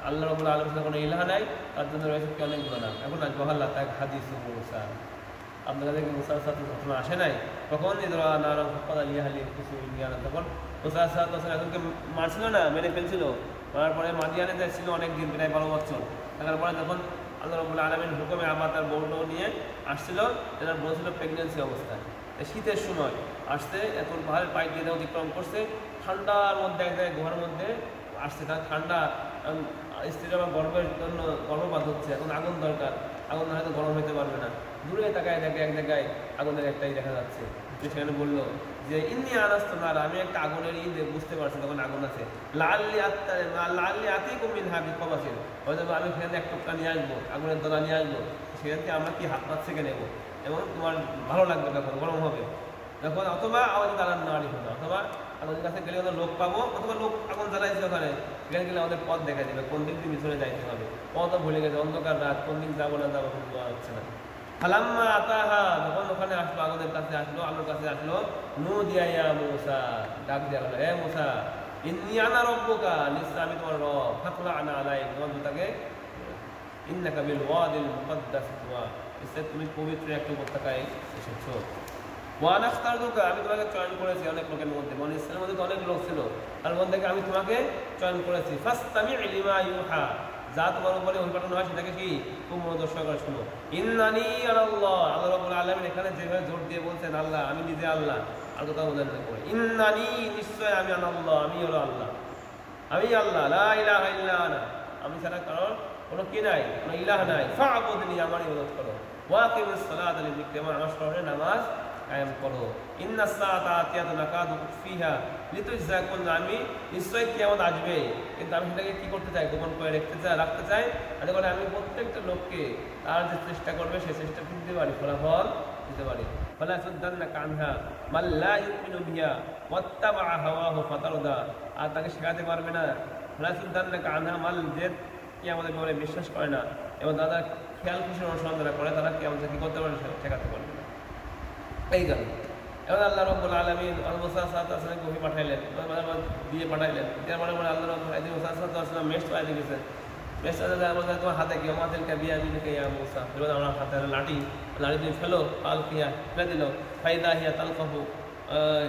আল্লাহ রাব্বুল আলামিনের কোনো ইলাহা নাই, তার জন্য রয়েছে কি অনেকগুলো নাম। এখন আসবো আল্লাহ তাক হাদিস মুসা, আপনার কাছে মুসার সাথে ঘটনা আসে নাই? তখন তখন মুসার সাথে একজনকে মারছিল না, মেরে ফেলছিল। মারার পরে মাদিয়ানে যাচ্ছিল অনেক দিন, প্রায় 12 বছর থাকার পরে যখন আল্লাহ রাব্বুল আলামিনের হুকুমে আবার তার বউটাও নিয়ে আসছিল, তার বউ ছিল প্রেগনেন্সি অবস্থায়, শীতের সময় আসছে, এখন পাহাড়ের পাইপ দিয়ে অতিক্রম করছে, ঠান্ডার মধ্যে এক জায়গায় গুহার মধ্যে আসছে, তার ঠান্ডা, স্ত্রীর আবার গর্ভের জন্য গর্ভপাত হচ্ছে, এখন আগুন দরকার, আগুন না হয়তো গরম হতে পারবে না। দূরে তাকায় দেখে এক জায়গায় আগুনের একটাই দেখা যাচ্ছে, সেখানে বললো যে ইন্নি আনাস্ত নারা, আমি একটা আগুনের বুঝতে পারছি তখন আগুন আছে, লাল্লি আতি কুমিন হাবি কবাসের, হয়তো আমি সেখানে এক টুকরা নিয়ে আসবো, আগুনের দলা নিয়ে আসবো, সেখান থেকে আমরা কি হাত পাত থেকে নেবো এবং তোমার ভালো লাগবে, তখন গরম হবে যখন, অথবা আওয়াজ দাঁড়ান নাড়ি হলো, অথবা আগুনের কাছে গেলে লোক পাবো, অথবা লোক আগুন জ্বালাইছে ওখানে, সেখানে গেলে আমাদের পথ দেখা যাবে কোন দিক দিয়ে পিছনে যাইতে হবে, পথও ভুলে গেছে, অন্ধকার রাত, কোন দিক যাবো না যাবো দেওয়া হচ্ছে না। ফালাম্মা আতাহা, যখন ওখানে আসলো, আগুনের কাছে আসলো, আলোর কাছে আসলো, নুদিয়া ইয়া মুসা, ডাক দেওয়া হলো, হে মুসা ইন্নী আনা রব্বুকা, নিশ্চয় আমি তোমার রব, ফাতলা আনা আলাইক, তোমার জুতাকে, ইন্নাকা বিল ওয়াদিল মুকদ্দাস তুয়া, নিশ্চয় তুমি পবিত্র একটা উপত্যকায় এসেছো, ওয়ান আখতারতুকা, আমি তোমাকে চয়ন করেছি অনেক লোকের মধ্যে, মানে ইসলামের মধ্যে তো অনেক লোক ছিল, তার মধ্যে আমি তোমাকে চয়ন করেছি, ফাসতামি লিমা ইউহা, যা তোমার উপরে ওই পাঠানো হয় সেটাকে কি খুব মনোদর্শ করে শোনো। ইন্নানি আল্লাহ, আল্লাহ রাব্বুল আলামিন এখানে যেভাবে জোর দিয়ে বলছেন আল্লাহ, আমি নিজে আল্লাহ, আর কথা বলেন ইন্নানি, নিশ্চয় আমি আল্লাহ, আমি হলো আল্লাহ, আমি আল্লাহ, লা ইলাহা ইল্লা আনা, আমি ছাড়া কারণ কোনো কি নাই, কোনো ইলাহ নাই, ফা'বুদনি, আমার ইবাদত করো, ওয়াকিমিস সালাতা লিযিকরি, আমার স্মরণে নামাজ কায়েম করো, ইন্নাস সাআতা আতিয়াতুন আকাদু উখফিহা লিতুজজা কুল্লু, আমি নিশ্চয়ই কিয়ামত আসবে, কিন্তু আমি সেটাকে কি করতে চাই, গোপন করে রাখতে চাই, আর করে আমি প্রত্যেকটা লোককে তার যে চেষ্টা করবে সেই চেষ্টা দিতে পারি, ফলাফল দিতে পারি। ফালা সুদ্দান্নাকা আনহা মান লা ইউমিনু বিহা ওয়াত্তাবা হাওয়াহু ফাতারদা, আর তাকে শেখাতে পারবে না, ফালা সুদ্দান্নাকা আনহা মাল, যে কিয়ামতের ব্যাপারে বিশ্বাস করে না এবং তারা খেয়াল খুশির অনুসরণ যারা করে, তারা কিয়ামতে কি করতে পারবে, শেখাতে পারবে না। এই গেল। এবার আল্লাহ রাব্বুল আলামিন মুসা সাল্লাল্লাহু আলাইহি ওয়াসাল্লাম পাঠাইলেন, দিয়ে পাঠাইলেন, তারপরে আল্লাহ রাব্বুল আলামিন মুসা সাল্লাল্লাহু আলাইহি ওয়াসাল্লাম মেষ পাইতে গেছেন, মেষ আমাদের তোমার হাতে কি, আমাদের কাবিয়া মিনকা ইয়া মুসা, এবার আমার হাতে লাঠি দিয়ে ফেলো, পাল কিয়া ফেলে দিল, ফাইদা হিয়া তালকাফু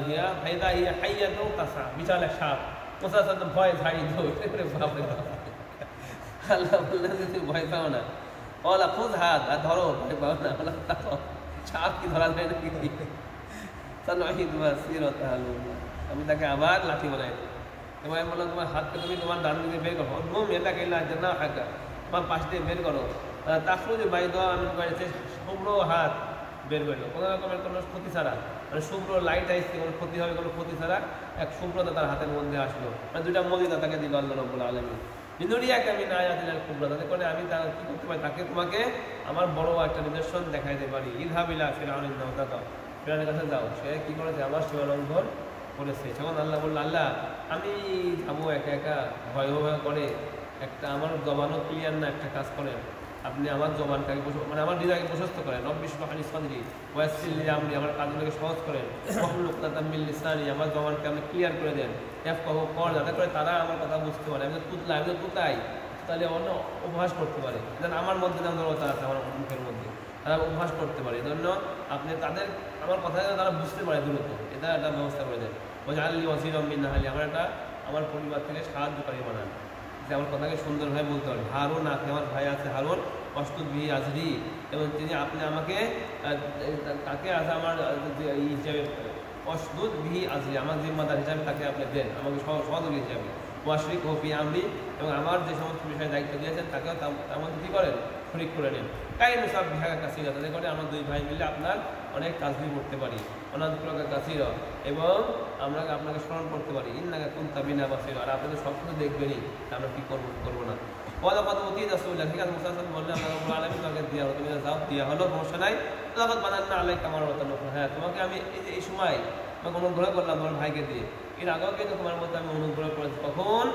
হিয়া ফাইদা হিয়া হাইয়াতুন তাসা, বিশাল এক সাপ। মুসা সাল্লাল্লাহু ভয় ঝাড়ি দৌড়ে বাপরে বাপ, আল্লাহ বললেন যে তুমি ভয় পাও না, ওলা খুদ হাত, আর ধরো, ভয় পাও না, সাপ কি ধরা যায় নাকি, আমি তাকে আবার লাঠি বানাই, এবং আমি বললাম তোমার হাতকে তুমি তোমার ডান দিকে বের করো, ঘুম এলাকা না হাঁকা, তোমার পাশ দিয়ে বের করো, তারপরে যে বাড়ি দেওয়া আমি বাড়িতে শুভ্র হাত বের হইলো, কোনো রকমের কোনো ক্ষতি ছাড়া, মানে শুভ্র লাইট আসছে, কোনো ক্ষতি হবে কোনো ক্ষতি ছাড়া, এক শুভ্রতা তার হাতের মধ্যে আসলো, মানে দুইটা মজিদা তাকে দিল আল্লাহ রাব্বুল আলামিন। বিনুরিয়াকে আমি না আয়াতিল কুবরা, তাতে করে আমি তার কী করতে পারি, তাকে তোমাকে আমার বড় একটা নিদর্শন দেখাইতে পারি। ইযহাবিলা ফিরআউন ইন্নাহু তাগা, ফিরআউনের কাছে যাও, সে কী করেছে, আমার সীমা লঙ্ঘন করেছে। তখন আল্লাহ বলল, আল্লাহ আমি যাবো একা একা, ভয় ভয় করে, একটা আমার জবানও ক্লিয়ার না, একটা কাজ করেন আপনি, আমার জবানটাকে মানে আমার হৃদয়কে প্রশস্ত করেন, রব্বি ইশরাহ লি সাদরি ওয়া ইয়াসসির লি আমরি, আমার কাজগুলোকে সহজ করেন, ওয়াহলুল উকদাতাম মিন লিসানি, আমার জবানকে আপনি ক্লিয়ার করে দেন, ইয়াফকাহু কওলি, যাতে করে তারা আমার কথা বুঝতে পারে, আমি তো তুতাই, তাহলে অন্য অভ্যাস করতে পারে, যেন আমার মধ্যে যেন জড়তা আছে, আমার মুখের মধ্যে তারা অভ্যাস করতে পারে, এই জন্য আপনি তাদের আমার কথা যেন তারা বুঝতে পারে দ্রুত, এটা একটা ব্যবস্থা করে দেন। ওয়াজআলনি ওয়াজিরাম মিন আহলি, আমার পরিবার থেকে সাহায্যকারী বানান, যে আমার কথাকে সুন্দরভাবে বলতে পারে। হারুন, আপনি আমার ভাই আছে হারুন, অস্তুদ বিহি আজরি, এবং তিনি আপনি আমাকে তাকে আজ আমার হিসাবে অস্তুদ বিহি আজরি, আমার জিম্মাদার হিসাবে তাকে আপনি দেন, আমাকে সহযোগী হিসাবে। ওয়াশরিক হফি আমরি, এবং আমার যে সমস্ত বিষয়ে দায়িত্ব দিয়েছেন তাকেও তার মধ্যে কী করেন, শরিক করে নেন। কাইনু সব বিহাগা কাসিরা, তাদের করে আমরা দুই ভাই মিলে আপনার অনেক কাজগুলি করতে পারি, অনাদুলকা কাসিরা, এবং আমরা আপনাকে স্মরণ করতে পারি। ইন্নাকা কুনতা বিনা বাসীরা, আর আপনি তো সব কিছু দেখবেনই, আমরা কী করবো না। ওয়ালাকাদ উতীতা সু'আলান, ঠিক আছে, মুসা সাল্লাল্লাহু বললেন আল্লাহ রাব্বুল আলামিন তোমাকে দেওয়া হলো, তুমি যাও, দেওয়া হলো, সমস্যা নাই। লাকাদ বানান্না আলাইকা মাররাতান উখরা, হ্যাঁ তোমাকে আমি এই সময় তোমাকে অনুগ্রহ করলাম তোমার ভাইকে দিয়ে, এর আগেও কিন্তু তোমার মধ্যে আমি অনুগ্রহ করেছি, কখন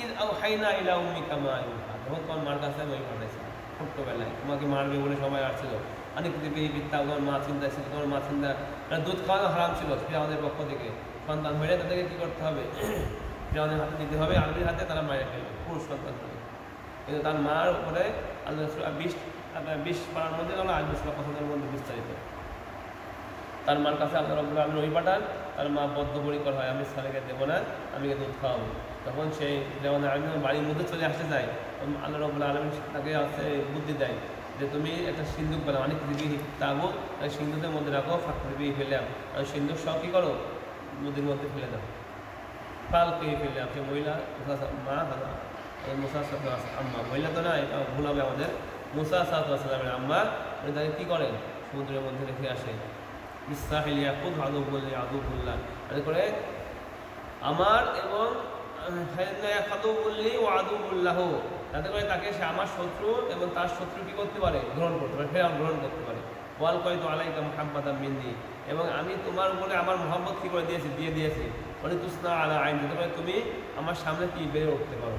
ঈদ আওহাইনা ইলা উম্মিকা মা ইউহা, যখন তোমার মার কাছে আমি ওই পাঠাইছিলাম ছোট্টবেলায়, তোমাকে মারবে বলে সবাই আসছিল, অনেক বিদ্যা, তোমার মা চিন্তা ছিল, তোমার মা চিন্তা, দুধ খাওয়ানো হারাম ছিল ফিরাউনের পক্ষ থেকে। সন্তান হলে তাদেরকে কী করতে হবে, ফিরাউনের হাতে দিতে হবে, আরবির হাতে তারা মায়ের ফেলবে পুরুষ সন্তান হবে। কিন্তু তার মার উপরে আল্লাহ 20 পাড়ার মধ্যে আমরা 8 বছর পছন্দের মধ্যে বিস্তারিত। তার মার কাছে আল্লাহ রাব্বুল আলামিন ওই পাঠান, তার মা বদ্ধপরিকর হয়, আমি ছেলেকে দেবো না, আমি দুধ খাওয়াবো। তখন সেই যেমন আমি বাড়ির মধ্যে চলে আসতে চাই, আল্লাহ রাব্বুল আলামিন তাকে আছে বুদ্ধি দেয় যে তুমি একটা সিন্দুক বানাও, অনেক দিবি তাবো, সিন্ধুকের মধ্যে রাখো, ফাঁকড়ি ফেললাম, আর সিন্ধুক সব কী করো নদীর মধ্যে ফেলে দাও, পাল পেয়ে ফেললাম। সে মহিলা মা মুসা আম্মা, মহিলা তো না, এটা ভুল হবে আমাদের, মুসা সালামের আম্মা, উনি তাকে কী করেন সমুদ্রের মধ্যে রেখে আসে। ইসরাহিলিয়া খুব আদুবুল্লাহ করে আমার এবং খাদুবুল্লি ও আদুবুল্লাহ, যাতে করে তাকে সে আমার শত্রু এবং তার শত্রু কী করতে পারে, গ্রহণ করতে পারে, ফেরাউন গ্রহণ করতে পারে। ওয়াল কয়তু আলাইকা মুহাম্মাদাম মিন্নি, এবং আমি তোমার উপরে আমার মোহাম্মদ কী করে দিয়েছি মানে তুসনা আলা আইন, যাতে করে তুমি আমার সামনে কি বেড়ে উঠতে পারো।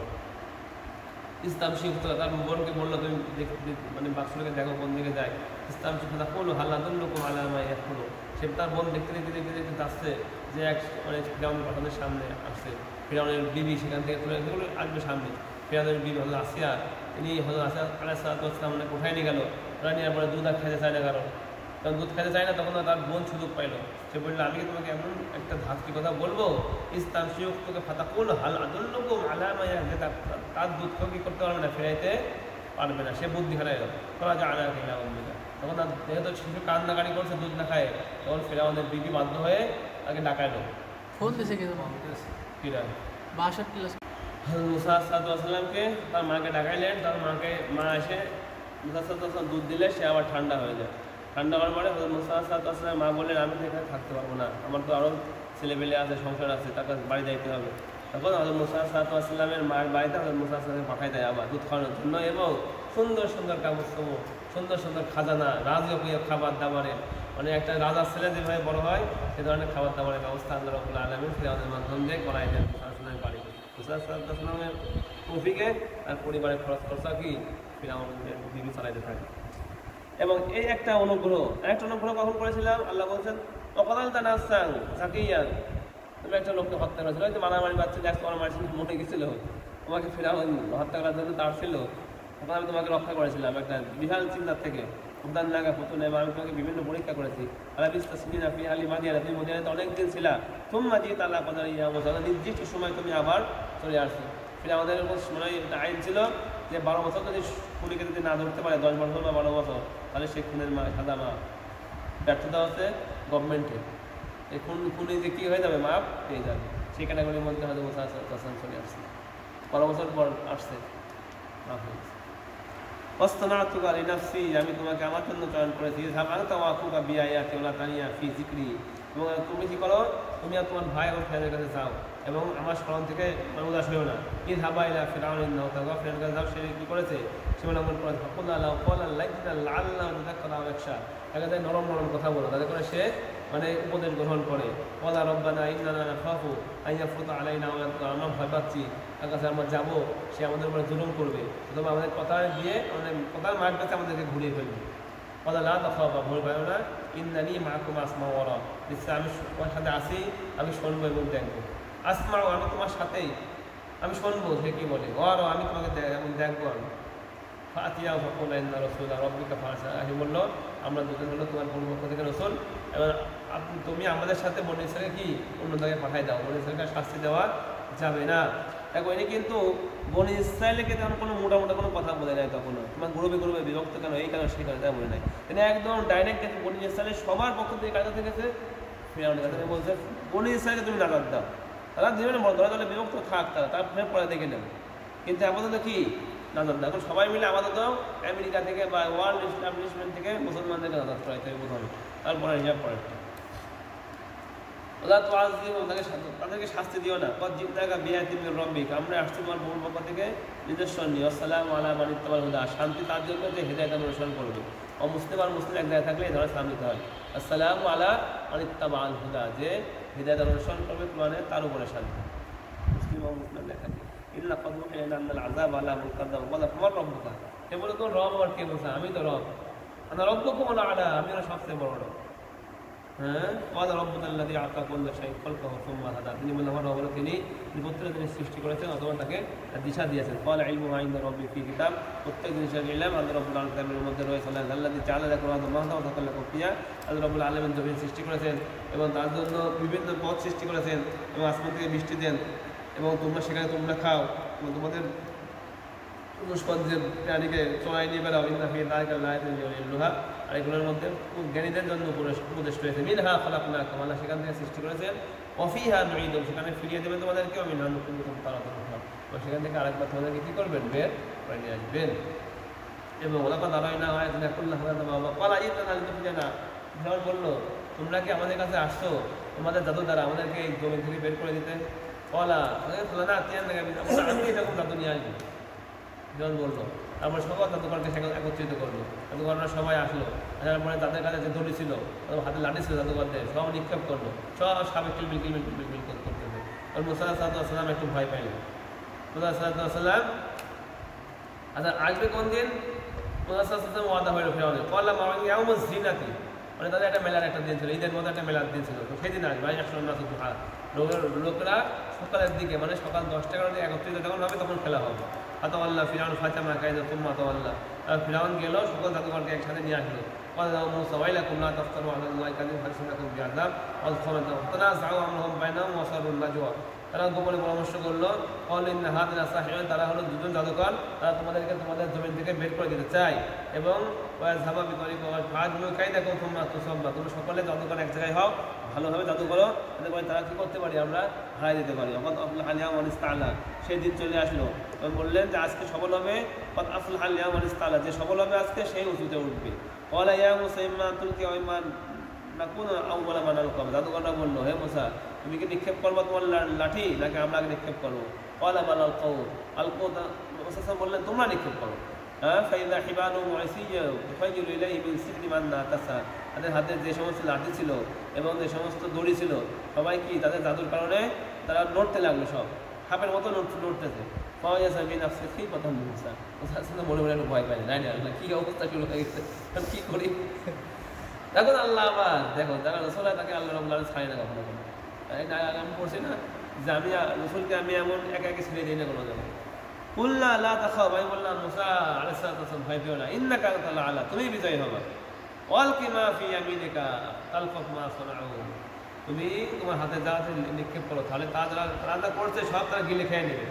ইসলাম শিখতে তার বোনকে বললো তুমি মানে বাক্সটাকে দেখো কোন দিকে যায়, ইসলাম শিখতে হলো হাল্লা দুল্লুকুম আলামাই এখনো, সে তার বোন দেখতে যাচ্ছে যে এক মানে ফিরাউনের পাঠানের সামনে আসছে, ফিরাউনের বিবি সেখান থেকে তুলে সেগুলো আসবে সামনে, ফিরাউনের বিবি হলো আসিয়া, তিনি হলো আসিয়া আলাইহিসসালাম মানে কোথায় নিয়ে গেল, ওরা নেওয়ার পরে দুধ আর খেতে চায় না, কারণ দুধ খেতে চায় না, তখন তার বোন সুযোগ পাইল, সে বললো আমি তোমাকে এমন একটা ধাপকি কথা বলবো, ইসলাম শিখ তোকে ফাতা কোন হাল আদুল্লুকুম আলামাইয়া, যে তার দুধ কী করতে পারবে না, ফেরাইতে পারবে না, সে বুদ্ধি হারাই গেল। তোরা যা আনা কিনা বলবে, তখন যেহেতু শিশু কান্নাকাড়ি করছে দুধ না খায়, তখন ফেরাউনের বিবি বাধ্য হয়ে তাকে ডাকাইলো, ফোন দিয়েছে কিন্তু কিরা 62 মুসা সাল্লামকে তার মাকে ডাকাইলেন, তার মা এসে মুসা সাল্লাম দুধ দিলে সে আবার ঠান্ডা হয়ে যায়। ঠান্ডা হওয়ার পরে মুসা সাল্লাম মা বললেন আমি তো এখানে থাকতে পারবো না, আমার তো আরও ছেলেপেলে আছে, সংসার আছে, তার কাছে বাড়ি যাইতে হবে। তখন হযরত মুসা সাল্লামের মায়ের বাড়িতে হযরত মুসা সাল্লামকে পাঠাই দেয় আবার দুধ খাওয়ানোর জন্য, এবং সুন্দর সুন্দর কাপড়, সুন্দর সুন্দর খাজানা, রাজকীয় খাবার দাবারের, মানে একটা রাজার ছেলে যেভাবে বড় হয় সে ধরনের খাবার দাবারের ব্যবস্থা আল্লাহ রাব্বুল আলামিন ফিরাউনের মাধ্যম দিয়ে করাই দেন মুসা সাল্লামের বাড়ি। মুসা সাল্লামের তৌফিকে তার পরিবারের খরচা কি ফিরাউনের বিবি চালাইতে থাকে। এবং এই একটা অনুগ্রহ কখন করেছিলাম, আল্লাহ বলছেন অকাল তা নাসাং জাকিয়ান, তুমি একটা লোককে হত্যা করেছিল, হয়তো মারামারি বাচ্চা দেখ তোমার মারি মনে গেছিল, তোমাকে ফিরাউন হত্যা করার জন্য তার ছিল, তখন আমি তোমাকে রক্ষা করেছিলাম একটা বিশাল চিন্তার থেকে, উদ্যান নাগা পুতুন, এবং আমি তোমাকে বিভিন্ন পরীক্ষা করেছি। আল্লাহ বিস্তা সিনা ফি আলী মাদিয়ানা, তুমি মদিনাতে অনেকদিন ছিলা, তোমরা দিয়ে তাল্লাহ পাদার ইয়া নির্দিষ্ট সময় তুমি আবার চলে আসছো। ফিরে আমাদের মানে একটা আইন ছিল যে 12 বছর যদি খুনিকে যদি না ধরতে পারে, 10 বছর বা 12 বছর, তাহলে সেই খুনের সাদা মাপ, ব্যর্থতা হচ্ছে গভর্নমেন্টের, এই খুনি যে কী হয়ে যাবে মাপ পেয়ে যাবে, সেই ক্যাটাগরির মধ্যে হয়তো মুসা সাল্লাম চলে আসছে, 12 বছর পর আসছে মাপ হয়েছে। ওয়াসতানাতুকা লিনাফসি, আমি তোমাকে আমার জন্য চয়ন করেছি, আনতা ওয়া আখুকা বিআয়াতি ওয়া লা তানিয়া ফি যিকরি, এবং তুমি কী করো, তুমি আর তোমার ভাই এবং ফ্রেন্ডের কাছে যাও এবং আমার স্মরণ থেকে উদাস হয়েও না। ঈদ হাবা ইলা ফিরাউন ইন্নাহু তাগা, ফ্রেন্ডের কাছে যাও, সে কী করেছে, সে আমল করেছে। তাকে তাই নরম নরম কথা বলো, তাদের করে সে মানে উপদেশ গ্রহণ করে। ওয়ালা রব্বানা ইন্নানা নাখাফু আন ইয়াফরুতা আলাইনা, আমরা ভয় পাচ্ছি তার কাছে আমরা যাবো, সে আমাদের উপরে জুলুম করবে, অথবা আমাদের কথা দিয়ে আমাদের কথার মাঠ কাছে আমাদেরকে ঘুরিয়ে ফেলবে। ওয়ালা লা তাখাফা, ভয় পাও না, ইন্নানি মাআকুম আসমাউ ওয়া আরা, নিশ্চয় আমি তোমার সাথে আছি, আমি শুনবো এবং দেখবো। আসমাউ, আমি তোমার সাথেই, আমি শুনবো সে কী বলে, ওয়ারা, আমি তোমাকে দেখবো। আমি ফাতিয়া ফকুলা ইন্না রাসূলা রাব্বিকা ফাসআহি, বললো আমরা দুজন হলো তোমার পক্ষ থেকে রাসূল, এবং তুমি আমাদের সাথে বনী ইসরাঈলকে কি অন্য জায়গায় পাঠাই দাও, বনী ইসরাঈলকে শাস্তি দেওয়া যাবে না। দেখো এনে কিন্তু বনী ইসরাঈলকে তেমন কোনো মোটা কোনো কথা বলে নাই, তখন তোমার গ্রুপে বিভক্ত কেন, এই কারণে সেই কারণে তা বলে নাই, তিনি একদম ডাইরেক্ট কিন্তু বনী ইসরাঈলের সবার পক্ষ থেকে কাজ থেকেছে ফিরাউনের কাছে বলছে বনী ইসরাঈলকে তুমি নাজাত দাও, তারা জীবনে দলে বিভক্ত থাক, তার ফের পরে দেখে নেবে, কিন্তু আপাতত কি নাজাত দাও। এখন সবাই মিলে আপাতত আমেরিকা থেকে বা ওয়ার্ল্ড এস্টাবলিশমেন্ট থেকে মুসলমানদেরকে নাজাত করাইতে হবে প্রথমে, তারপরে হিসাব পরেরটা। ওলা তো আজ দিও, তাদেরকে শাস্তি দিও না, কত জিদ্দাকা বিআয়াতিন মির রাব্বিক, আমরা আসছি তোমার বহু পক্ষ থেকে নিদর্শন নিয়ে। আসসালামু আলা মান ইত্তাবাল হুদা, শান্তি তার জন্য যে হেদায়েত অনুসরণ করবে। অমুসলিম আর মুসলিম এক জায়গায় থাকলে এই ধরনের সালাম দিতে হয়, আসসালামু আলা মান ইত্তাবাল হুদা, যে হেদায়েত অনুসরণ করবে মানে তার উপরে শান্তি। এবং মুসলিম লেখা ইল্লা ক্বাদ উহিয়া ইলাইনা আন্নাল আযাব আলা মান কাযযাবা ওয়া ফামা রাব্বুকা। হে বলে তোর রব আর কে মুসা? আমি তো রব, আনা রাব্বুকুমুল আ'লা, আমি হলো সবচেয়ে বড় রব। হ্যাঁ, ক্বালা রাব্বুনাল্লাযী আ'তা কুল্লা শাইইন খালকাহু সুম্মা হাদা। তিনি বললেন আমার রব হলো তিনি প্রত্যেক সৃষ্টি করেছেন অথবা তাকে দিশা দিয়েছেন। ক্বালা ইলমুহা ইনদা রাব্বী ফী কিতাব, প্রত্যেক জিনিসের ইলম আল্লাহ রাব্বুল আলামিন কিতাবের মধ্যে রয়েছে। আল্লাযী জাআলা লাকুম আল-আরদা মাহদান ওয়া সাখালাকুম ফিহা, আল্লাহ রাব্বুল আলামিন জমিন সৃষ্টি করেছেন এবং তার জন্য বিভিন্ন পথ সৃষ্টি করেছেন এবং আসমান থেকে বৃষ্টি দেন এবং তোমরা সেখানে তোমরা খাও এবং তোমাদের পুরুষপঞ্জের প্রাণীকে চড়াই নিয়ে বেড়াও। ইন্না ফী যালিকা লাআয়াতিন লিউলিল নূহা, আর এগুলোর মধ্যে জ্ঞানীদের জন্য উপদেশ রয়েছে। মিনহা খালাকনাকুম, আল্লাহ সেখান থেকে সৃষ্টি করেছেন। ওয়া ফীহা নুঈদুকুম, সেখানে ফিরিয়ে দেবেন তোমাদেরকে। ওয়া মিনহা নুখরিজুকুম তারাতান উখরা, এবং সেখান থেকে আরেকবার তোমাদেরকে কী করবেন? বের করে নিয়ে আসবেন। এবং ওলাকাদ আরাইনা আয়াতিনা কুল্লাহা ফাযাবা ক্বালা ইন্নানা লিতুখরিজানা, ফিরআউন বলল তোমরা কি আমাদের কাছে আসছো তোমাদের জাদু দ্বারা আমাদেরকে এই জমি থেকে বের করে দিতে? ক্বালা লানাতিয়ান্নাকা বিল-আমরি, আমি এরকম জাদু নিয়ে আসবো। ফিরআউন বলল। তারপর সকল জাদুকরকে একত্রিত করলো, জাদুকররা সবাই আসলো। আসার পরে তাদের কাছে যে দড়ি ছিল, হাতে লাঠি ছিল জাদুকরদের, সব নিক্ষেপ করলো, সব সাপে কিলবিল কিলবিল কিলবিল করতেছে। আর মুসা আলাইহিস সালাম একটু ভয় পাইলেন। মুসা আলাইহিস সালাম আচ্ছা আসবে কোন দিন? মুসা আলাইহিস সালাম ওয়াদা হইল ফিরআউনের। ক্বালা ইয়াউমুজ জিনাতি, মানে তাদের একটা মেলার একটা দিন ছিল, ঈদের মধ্যে একটা মেলার দিন ছিল। তো সেদিন আসবে লোকেরা সকালের দিকে, মানে সকাল 10টা-11টার দিকে একত্রিত যখন হবে তখন খেলা হবে। আতাওয়াল্লাহ ফিরআউন ফাতামা কাইদা সুম্মা আতাওয়াল্লাহ, আর ফিরআউন গেল সকল জাদুকরকে একসাথে নিয়ে আসলো। ক্বালা মূসা ওয়াইলাকুম লা তাফতারু আলাল্লাহি কাযিবান ফায়াসিনাকুম বিআযাব ওয়া তানাযাউ আমরুহুম বাইনাহুম ওয়া সারুন নাজওয়া, তারা গোপনে পরামর্শ করলো। ক্বালা ইন্না হাযিনা সাহিরান, তারা হলো দুজন জাদুকর, তারা তোমাদেরকে তোমাদের জমিন থেকে বের করে দিতে চায়। এবং ওয়াযহাবা বিতরিকা ওয়া ফাজমু কাইদাকুম সুম্মা তুসাব্বা, তোমরা সকলে জাদুকর এক জায়গায় হও, ভালোভাবে জাদু করো, যাতে করে তারা কী করতে পারি? আমরা হারাই দিতে পারি। ওয়াকাদ আফলাহাল ইয়াউমা মান ইসতা'লা, সেই দিন চলে আসলো। এবং বললেন যে আজকে সফল হবে, ওয়াকাদ আফলাহাল ইয়াউমা মান ইসতা'লা, যে সফল হবে আজকে সেই উঁচুতে উঠবে। ক্বালা ইয়া মূসা ইম্মা আন তুলকিয়া ওয়া ইম্মা আন নাকুনা আউওয়ালা মান আলকা, জাদুকররা বলল হে মূসা তুমি কি নিক্ষেপ করবা তোমার লাঠি, নাকি আমরা আগে নিক্ষেপ করবো? ক্বালা বাল আলকাউ, মূসা বললেন তোমরা নিক্ষেপ করো। ফাইযা হিবালুহুম ওয়া ইসিয়্যুহুম ইউখাইয়্যালু ইলাইহি মিন সিহরিহিম আন্নাহা তাসআ, তাদের হাতে যে সমস্ত লাঠি ছিল এবং যে সমস্ত দড়ি ছিল সবাই কি তাদের জাদুর কারণে তারা নড়তে লাগলো, সব সাপের মতো নড়তেছে। ফাওয়াজাসা মিন নাফসিহি খিফাতান মূসা, মূসা মনে মনে একটু ভয় পাইলেন, আল্লাহ কি অবস্থা শুরু হয়ে গেছে, আমি কি করি? এখন আল্লাহ আবার দেখো যারা রসুল হয় তাকে আল্লাহ রাব্বুল আলামিন ছাড়ে না কখনো কখনো। আমি পড়ছি না যে আমি রসুলকে আমি এমন একা একা ছেড়ে দিই না কোনো জায়গায়। কুল্লা লা তাখাফ, আমি বললাম মূসা আলাইহিস সালাম ভয় পেও না, ইন্নাকা আলা, তুমি বিজয়ী হবা। ওয়ালকি মা ফি ইয়ামিনিকা তালকাফ মা সানাউ, তুমি তোমার হাতে যা আছে নিক্ষেপ করো, তাহলে তারা যা করছে সব তারা গিলে খেয়ে নেবে।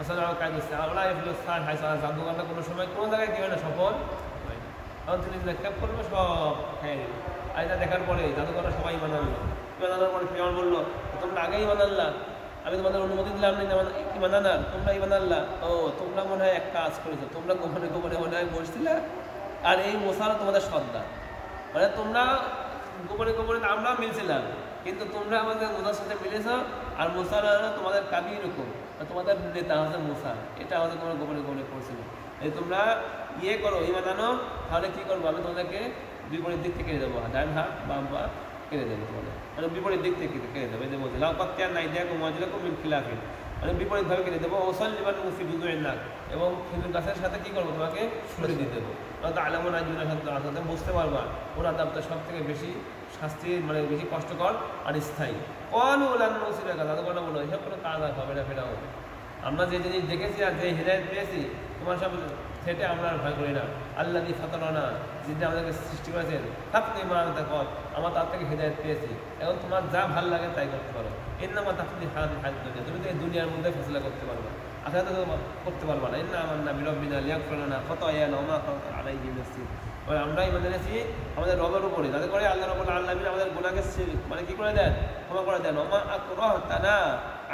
সানাউ কায়দুস আল্লাহ ইফলুস সার হাইসা, জাদুকররা কোনো সময় কোনো জায়গায় কি হয় না, সফল হয় না। তখন তিনি নিক্ষেপ করবে সব খেয়ে নেবে। আর এটা দেখার পরে জাদুকররা সবাই ইমান আনলো। ইমান আনার পরে ফিরআউন বললো তোমরা আগেই ইমান আনলা, আমি তোমাদের অনুমতি দিলাম না ইমান আনার, তোমরা ইমান আনলা। ও তোমরা মনে হয় এক কাজ করেছো, তোমরা গোপনে গোপনে মনে হয় বসছিলা, আর এই মূসারা তোমাদের সর্দার, মানে তোমরা গোপনে গোপনে আমরা মিলছিলাম, কিন্তু তোমরা আমাদের মূসার সাথে মিলেছ, আর মূসারা তোমাদের কাবি এরকম, তোমাদের নেতা হচ্ছে মূসা, এটা আমাদের তোমরা গোপনে গোপনে করছিল। এই তোমরা ইয়ে করো, ইমান আনো, তাহলে কী করবো? আমি তোমাদেরকে বিপরীত দিক থেকে কেড়ে দেবো, ডান হাত বাম পা কেড়ে দেবো তোমাদের, মানে বিপরীত দিক থেকে কেড়ে দেবো। এই যে বলছে লাউ কাত্তিয়া নাই দেখো মজলাকুম মিন খিলাফিন, মানে বিপরীতভাবে কেটে দেবো। ওসাল্লিমান মুফি দুদুইন নাক, এবং খেজুর গাছের সাথে কী করবো? তোমাকে সরিয়ে দিয়ে দেবো। আলামন আজুনের সাথে বুঝতে পারবা ওরা দাবটা সব থেকে বেশি শাস্তি, মানে বেশি কষ্টকর আর স্থায়ী। কলু লান নসিরা কাজ, জাদুকররা বলো এসব কোনো কাজ আর হবে না, ফেরাও আমরা যে জিনিস দেখেছি আর যে হিদায়াত পেয়েছি তোমার সব সেটা আমরা আর ভয় করি না। আল্লাযী ফাতারানা, যিনি আমাদেরকে সৃষ্টি করেছেন, আপনি মানতে কর, আমরা তার থেকে হিদায়াত পেয়েছি, এখন তোমার যা ভালো লাগে তাই করতে পারো। ইন্নামা তাফতি হাদিহি হায়াত দুনিয়া, তুমি তো এই দুনিয়ার মধ্যে ফয়সালা করতে পারবে, আখিরাতে তো করতে পারবে না। ইন্না আমান্না বিরাব্বিনা লিয়াগফির লানা খাতায়ানা ওয়া মা কানা আলাইহি নাসির, আমরা ইমান এনেছি আমাদের রবের উপরে, যাতে করে আল্লাহ রাব্বুল আলামিন আমাদের গুনাহকে মানে কি করে দেন? ক্ষমা করে দেন। ওয়া মা আকরাহতানা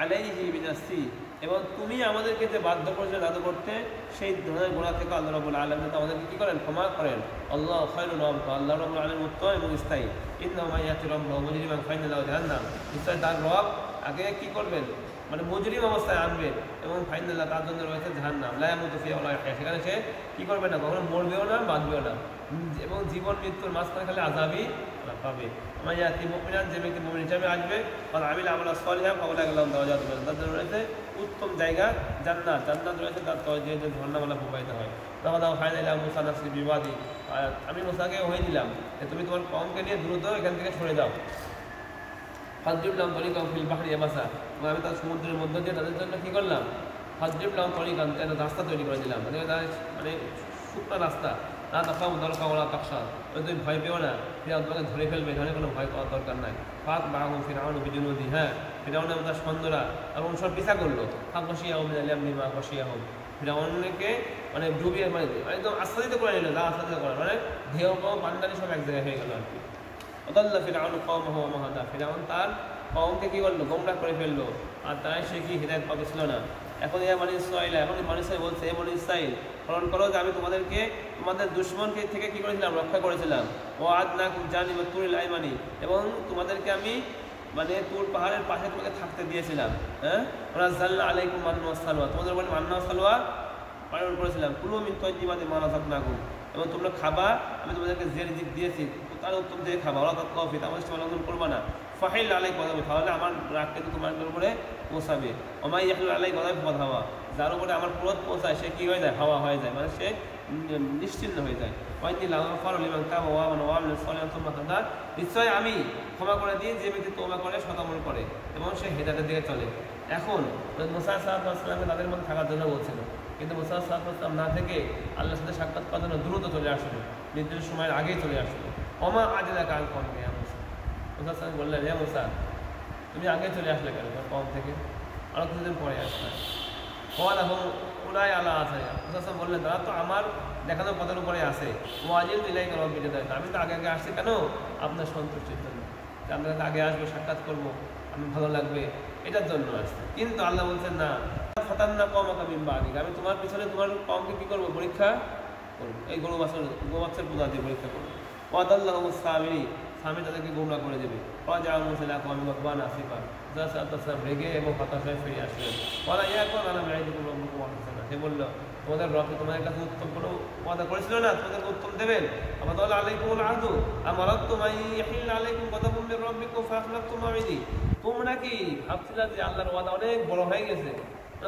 আলাইহি বিনাসি, এবং তুমি আমাদেরকে যে বাধ্য করেছো জাদু করতে, সেই ধরনের গুনাহ থেকে আল্লাহ রাব্বুল আলামিন আমাদেরকে কি করেন? ক্ষমা করেন। আল্লাহ খায়রুল ওয়াবকা, আল্লাহ রাব্বুল আলামিন উত্তম এবং স্থায়ী। ইন্নাহু মান ইয়াতি রাব্বাহু মুজরিমান ফাইন্না লাহু জাহান্নাম, নিশ্চয় তার রব আগে কি করবেন, মানে মুজরিম অবস্থায় আনবেন এবং ফাইনাল তার জন্য রয়েছে জাহান্নাম লা ইয়ামুতু ফিহা ওয়া লা ইয়াহয়া, সেখানে সে কি করবে না, কখনো মরবেও না বাঁচবেও না, এবং জীবন মৃত্যুর মাঝখানে খালি আযাবই পাবে। আমার ইয়াতি মুমিনান, যে ব্যক্তি মুমিন হিসেবে আসবে, আর আমিল আমালা সালিহা ফাউলাইকা লাহুম দারাজাতুন, তার জন্য রয়েছে উত্তম জায়গা জান্নাত, জান্নাত রয়েছে তার যে যে ঝর্ণামালা প্রবাহিত হয়। তখন ফাইনাল মুসা নাফসি বিবাদী, আমি মুসাকে হয়ে দিলাম যে তুমি তোমার কওমকে নিয়ে দ্রুত এখান থেকে সরে যাও। ফাজরিবলাম তরিকাম ফিল বাহরি ইয়াবাসা, আমি তার সমুদ্রের মধ্য দিয়ে তাদের জন্য কী করলাম, ফাজরিবলাম তরিকাম, একটা রাস্তা তৈরি করে দিলাম, মানে শুকনো রাস্তা। না তাকাও দরকার ওরা তাকসা, তুমি ভয় পেও না, ফিরাউন তোমাকে ধরে ফেলবে, এখানে কোনো ভয় করার দরকার নাই। ফাত বাহুম ফিরাউন বিজুনুদি, হ্যাঁ ফিরাউন এবং তার সৈন্যরা এবং সব পিছা করলো। ফাঁক বসিয়া হোম আলিয়ামনি মা বসিয়া হোম, ফিরাউনকে মানে ডুবিয়ে মানে একদম আস্বাদিত করে নিল, যা আস্বাদিত করে মানে ঢেউ পান্ডানি সব এক জায়গায় হয়ে গেল আর কি। অদাল্লা ফিরাউন কওমাহু ওয়া মা হাদা, ফিরাউন তার কওমকে কি করলো, গোমরাহ করে ফেললো, আর তাই সে কি হিদায়াত পাবে ছিল না। এখন ইয়া বনী ইসরাঈল, এখন বনী ইসরাঈল বলছে, এ বনী ইসরাঈল স্মরণ করো যে আমি তোমাদেরকে তোমাদের দুশমনকে থেকে কি করেছিলাম, রক্ষা করেছিলাম। ও আদনাকুম জানিবা তুরিল আইমানি, এবং তোমাদেরকে আমি মানে তুর পাহাড়ের পাশে তোমাকে থাকতে দিয়েছিলাম। হ্যাঁ, নাযালনা আলাইকুম মান্না ওয়া সালওয়া, তোমাদের উপর মান্না ওয়া সালওয়া প্রেরণ করেছিলাম। কুলু মিন তাইয়্যিবাতি মা রাযাকনাকুম, এবং তোমরা খাবা, আমি তোমাদেরকে যে রিজিক দিয়েছি তার উত্তম থেকে খাবা। ওরা তাৎ কফি, আমার সাথে লঙ্ঘন করবা না। ফাহিল আলাই গদাবি, তাহলে আমার রাগ কিন্তু তোমার উপরে পৌঁছাবে। ওমাই ইয়াহলুল আলাই গদাবি ফাদহাওয়া, যার উপরে আমার ক্রোধ পৌঁছায় সে কি হয়ে যায়, হাওয়া হয়ে যায়, মানে সে নিশ্চিন্ন হয়ে যায়। ওয়াইনি লাগাফারু লিমান তাবা ওয়া আমানা ওয়া আমিলা সালিহান সুম্মা তাহদা, নিশ্চয় আমি ক্ষমা করে দিই যে ব্যক্তি তওবা করে, সদামল করে এবং সে হেদায়েতের দিকে চলে। এখন মুসা সাল্লাল্লাহু আলাইহি ওয়াসাল্লামকে তাদের মধ্যে থাকার জন্য বলছিল, কিন্তু মুসা সাল্লাল্লাহু আলাইহি ওয়াসাল্লাম না থেকে আল্লাহর সাথে সাক্ষাৎ করার জন্য দ্রুত চলে আসলো, নির্দিষ্ট সময়ের আগেই চলে আসলো। ওমা আজলাকা আন কওমিকা ইয়া মুসা, মুসা সাল্লাল্লাহু বললেন, হে মুসা তুমি আগে চলে আসলে কেন কওম থেকে, আরও কিছুদিন পরে আসলে। ওয়ালা হুম উলাই আলা আছে, মুসা সাল্লাল্লাহু বললেন তারা তো আমার দেখানোর পথের উপরে আছে। ওয়াজিল ইলাইকা রাব্বি লিয়ারদা, আমি তো আগে আগে আসছি কেন, আপনার সন্তুষ্টির জন্য, যে আপনার কাছে আগে আসবো, সাক্ষাৎ করবো, আমি ভালো লাগবে, এটার জন্য আসছে। কিন্তু আল্লাহ বলছেন না, ফাতান্না কওমাকা মিন বাদিক, আমি তোমার পিছনে তোমার কওমকে কি করবো, পরীক্ষা করবো, এই গোবাচ্চার পূজা দিয়ে পরীক্ষা করবো। ওয়াদাল্লাহু সামিরি, স্বামী তাদেরকে গোমরাহ করে দেবে। ওয়াজা মুসা কওমি গদবান আসিফা, সাল্লাল্লাহু রেগে এবং হতাশ হয়ে ফিরে আসলেন। ওয়ালা ইয়াকুন আলা মাইদিকুম রাব্বুকুম আহসানা, সে বলল তোমাদের রব তোমাদের কাছে উত্তম কোনো ওয়াদা করেছিল না, তোমাদেরকে উত্তম দেবেন। আমাদাল আলাইকুমুল আহদু আমারাতুম আন ইয়াহিল্লা আলাইকুম গদাবুম মির রাব্বিকুম ফাআখলাফতুম মাওইদি, তোমরা কি ভাবছিলা যে আল্লাহর ওয়াদা অনেক বড় হয়ে গেছে,